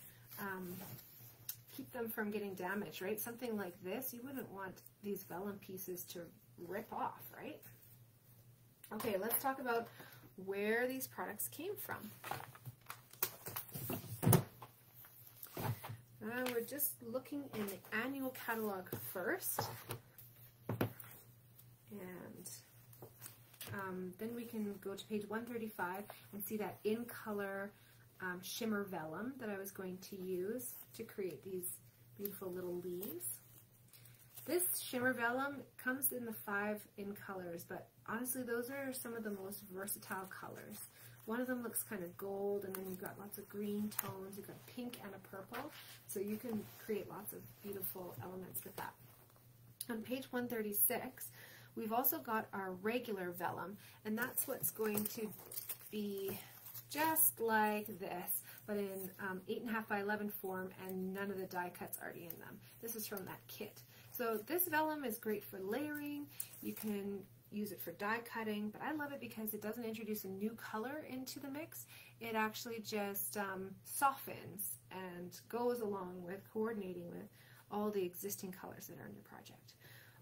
keep them from getting damaged, right? Something like this, you wouldn't want these vellum pieces to rip off, right? Okay, let's talk about where these products came from. We're just looking in the annual catalog first, and then we can go to page 135 and see that in color shimmer vellum that I was going to use to create these beautiful little leaves. This shimmer vellum comes in the 5 in colors, but honestly those are some of the most versatile colors. One of them looks kind of gold, and then you've got lots of green tones, you've got pink and a purple, so you can create lots of beautiful elements with that. On page 136, we've also got our regular vellum, and that's what's going to be just like this, but in 8.5 by 11 form, and none of the die cuts already in them. This is from that kit. So this vellum is great for layering. You can use it for die cutting, but I love it because it doesn't introduce a new color into the mix. It actually just softens and goes along with coordinating with all the existing colors that are in your project.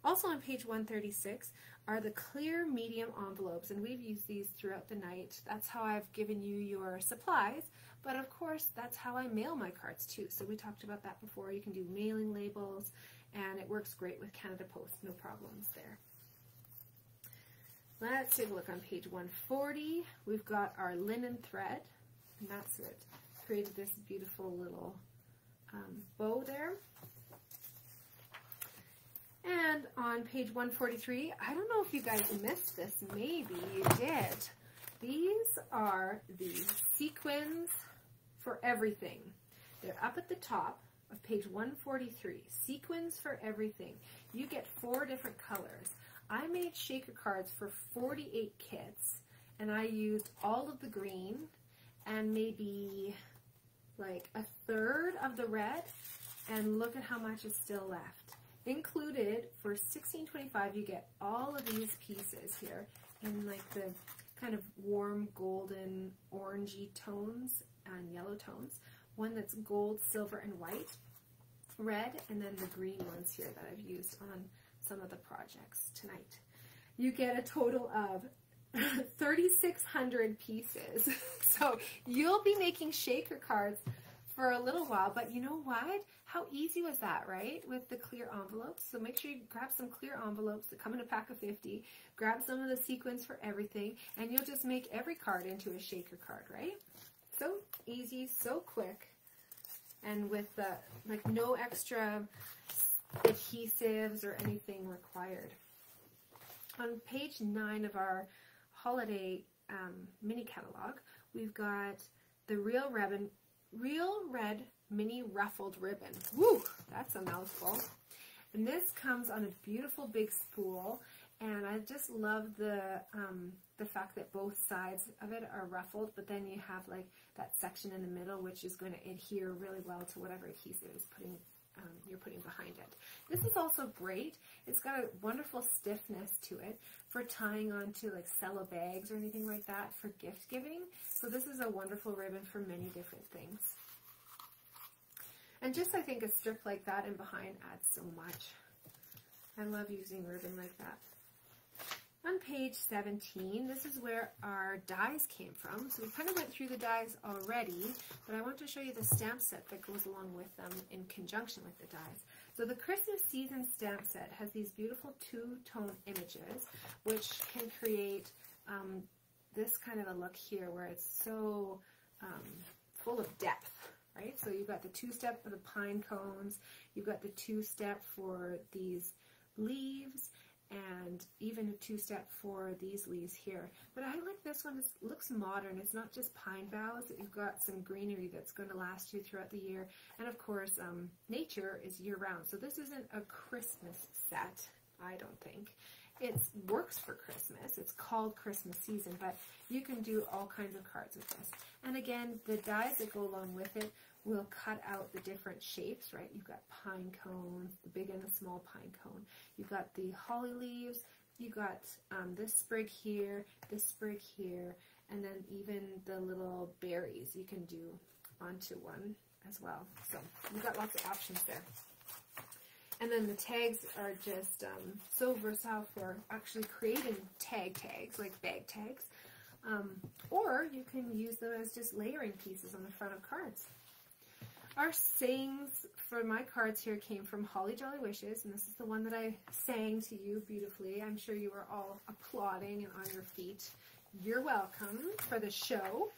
Also on page 136 are the clear medium envelopes, and we've used these throughout the night. That's how I've given you your supplies, but of course that's how I mail my cards too. So we talked about that before. You can do mailing labels, and it works great with Canada Post, no problems there. Let's take a look on page 140. We've got our linen thread, and that's what created this beautiful little bow there. And on page 143, I don't know if you guys missed this, maybe you did. These are the Sequins for Everything. They're up at the top of page 143, Sequins for Everything. You get 4 different colors. I made shaker cards for 48 kits, and I used all of the green and maybe like a third of the red, and look at how much is still left. Included for $16.25, you get all of these pieces here in like the kind of warm golden orangey tones and yellow tones. One that's gold, silver, and white, red, and then the green ones here that I've used on some of the projects tonight. You get a total of 3,600 pieces. So you'll be making shaker cards for a little while, but you know what? How easy was that, right? With the clear envelopes. So make sure you grab some clear envelopes that come in a pack of 50, grab some of the Sequins for Everything, and you'll just make every card into a shaker card, right? So easy, so quick, and with like no extra adhesives or anything required. On page 9 of our holiday mini catalog, we've got the Real Red Mini Ruffled Ribbon. Woo, that's a mouthful. And this comes on a beautiful big spool, and I just love the the fact that both sides of it are ruffled, but then you have like that section in the middle, which is going to adhere really well to whatever adhesive is you're putting behind it. This is also great. It's got a wonderful stiffness to it for tying onto like cello bags or anything like that for gift giving. So this is a wonderful ribbon for many different things. And just, I think, a strip like that and behind adds so much. I love using ribbon like that. On page 17, this is where our dies came from. So we kind of went through the dies already, but I want to show you the stamp set that goes along with them in conjunction with the dies. So the Christmas season stamp set has these beautiful two-tone images, which can create this kind of a look here where it's so full of depth, right? So you've got the two-step for the pine cones, you've got the two-step for these leaves, and even a two-step for these leaves here. But I like this one. It looks modern. It's not just pine boughs. You've got some greenery that's going to last you throughout the year. And of course, nature is year-round. So this isn't a Christmas set, I don't think. It works for Christmas. It's called Christmas season, but you can do all kinds of cards with this. And again, the dies that go along with it will cut out the different shapes, right? You've got pine cones, the big and the small pine cone. You've got the holly leaves. You've got this sprig here, and then even the little berries you can do onto one as well. So you've got lots of options there. And then the tags are just so versatile for actually creating tags, like bag tags. Or you can use them as just layering pieces on the front of cards. Our sayings for my cards here came from Holly Jolly Wishes, and this is the one that I sang to you beautifully. I'm sure you were all applauding and on your feet. You're welcome for the show.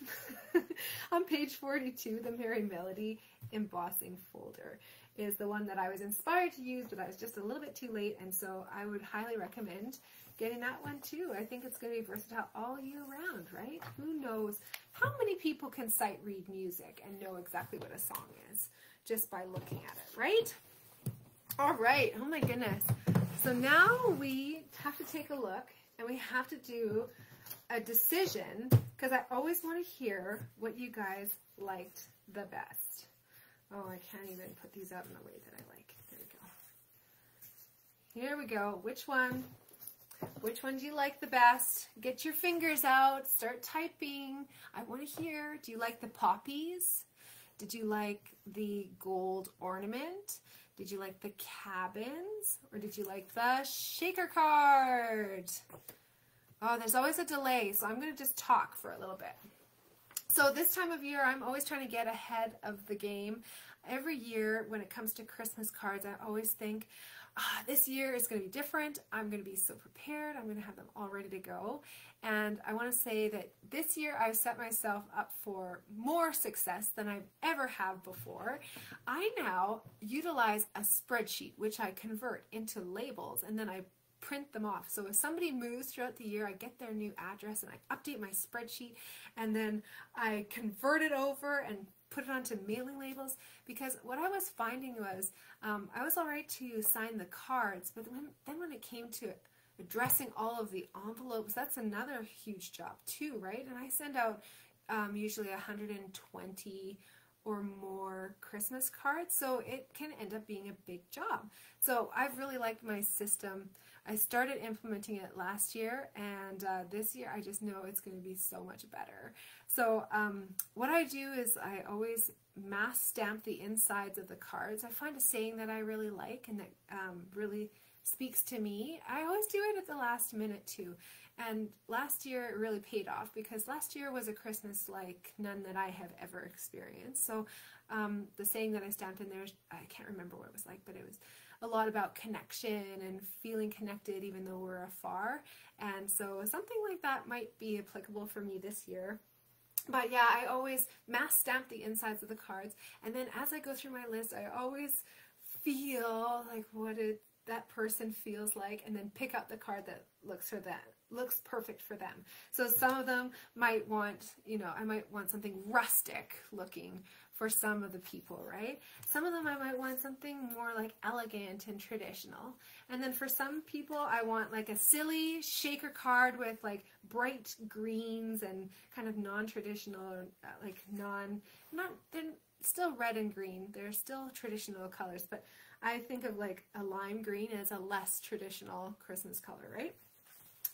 On page 42, the Merry Melody embossing folder is the one that I was inspired to use, but I was just a little bit too late, and so I would highly recommend getting that one too. I think it's going to be versatile all year round, right? Who knows how many people can sight read music and know exactly what a song is just by looking at it, right? All right, oh my goodness. So now we have to take a look and we have to do a decision because I always want to hear what you guys liked the best. Oh, I can't even put these out in the way that I like. There we go. Here we go. Which one? Which one do you like the best? Get your fingers out. Start typing. I want to hear. Do you like the poppies? Did you like the gold ornament? Did you like the cabins? Or did you like the shaker card? Oh, there's always a delay, so I'm going to just talk for a little bit. So this time of year, I'm always trying to get ahead of the game. Every year when it comes to Christmas cards, I always think, this year is going to be different. I'm going to be so prepared. I'm going to have them all ready to go. And I want to say that this year I've set myself up for more success than I've ever have before. I now utilize a spreadsheet, which I convert into labels, and then I print them off. So if somebody moves throughout the year, I get their new address and I update my spreadsheet, and then I convert it over and put it onto mailing labels, because what I was finding was I was all right to sign the cards, but then when it came to addressing all of the envelopes, that's another huge job too, right? And I send out usually 120 or more Christmas cards, so it can end up being a big job. So I've really liked my system. I started implementing it last year, and this year I just know it's going to be so much better. So what I do is I always mass stamp the insides of the cards. I find a saying that I really like and that really speaks to me. I always do it at the last minute too. And last year it really paid off, because last year was a Christmas like none that I have ever experienced. So the saying that I stamped in there, I can't remember what it was like, but it was a lot about connection and feeling connected even though we're afar. And so something like that might be applicable for me this year. But yeah, I always mass stamp the insides of the cards, and then as I go through my list, I always feel like what that person feels like, and then pick out the card that looks perfect for them. So some of them might want, I might want something rustic looking for some of the people, right? Some of them I might want something more like elegant and traditional. And then for some people, I want like a silly shaker card with like bright greens and kind of non-traditional, or like they're still red and green. They're still traditional colors, but I think of like a lime green as a less traditional Christmas color, right?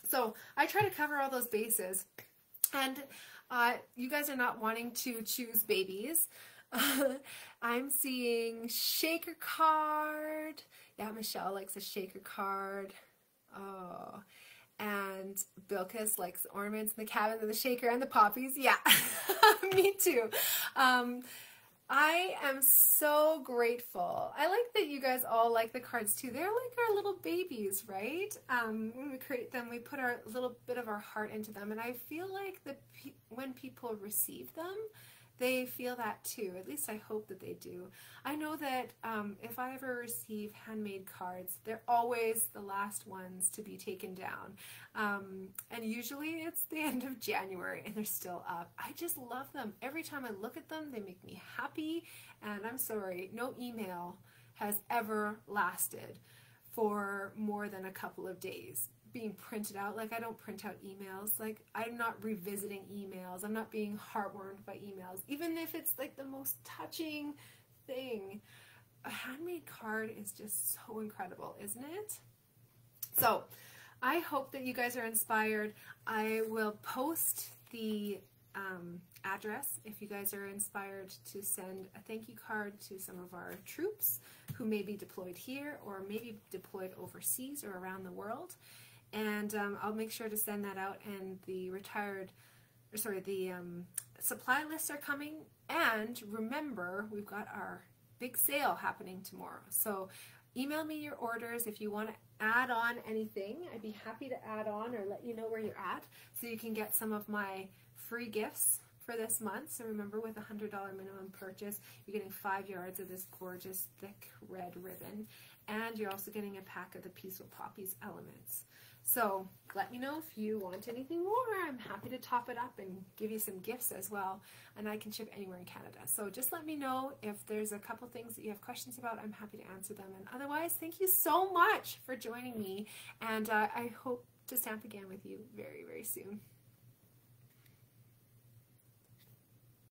So I try to cover all those bases. And you guys are not wanting to choose babies. I'm seeing shaker card. Yeah, Michelle likes a shaker card. Oh, and Bilkis likes ornaments in the cabin and the shaker and the poppies. Yeah, me too. I am so grateful. I like that you guys all like the cards too. They're like our little babies, right? When we create them, we put our little bit of our heart into them, and I feel like when people receive them, they feel that too. At least I hope that they do. I know that if I ever receive handmade cards, they're always the last ones to be taken down. And usually it's the end of January and they're still up. I just love them. Every time I look at them, they make me happy. And I'm sorry, no email has ever lasted for more than a couple of days being printed out. Like, I don't print out emails. Like, I'm not revisiting emails. I'm not being heartwarmed by emails, even if it's like the most touching thing. A handmade card is just so incredible, isn't it? So I hope that you guys are inspired. I will post the address if you guys are inspired to send a thank you card to some of our troops who may be deployed here or maybe deployed overseas or around the world. And I'll make sure to send that out, and the supply lists are coming. And remember, we've got our big sale happening tomorrow. So email me your orders if you want to add on anything. I'd be happy to add on or let you know where you're at so you can get some of my free gifts for this month. So remember, with a $100 minimum purchase, you're getting 5 yards of this gorgeous thick red ribbon, and you're also getting a pack of the Peaceful Poppies elements. So let me know if you want anything more. I'm happy to top it up and give you some gifts as well, and I can ship anywhere in Canada. So just let me know if there's a couple things that you have questions about. I'm happy to answer them, and otherwise, thank you so much for joining me, and I hope to stamp again with you very, very soon.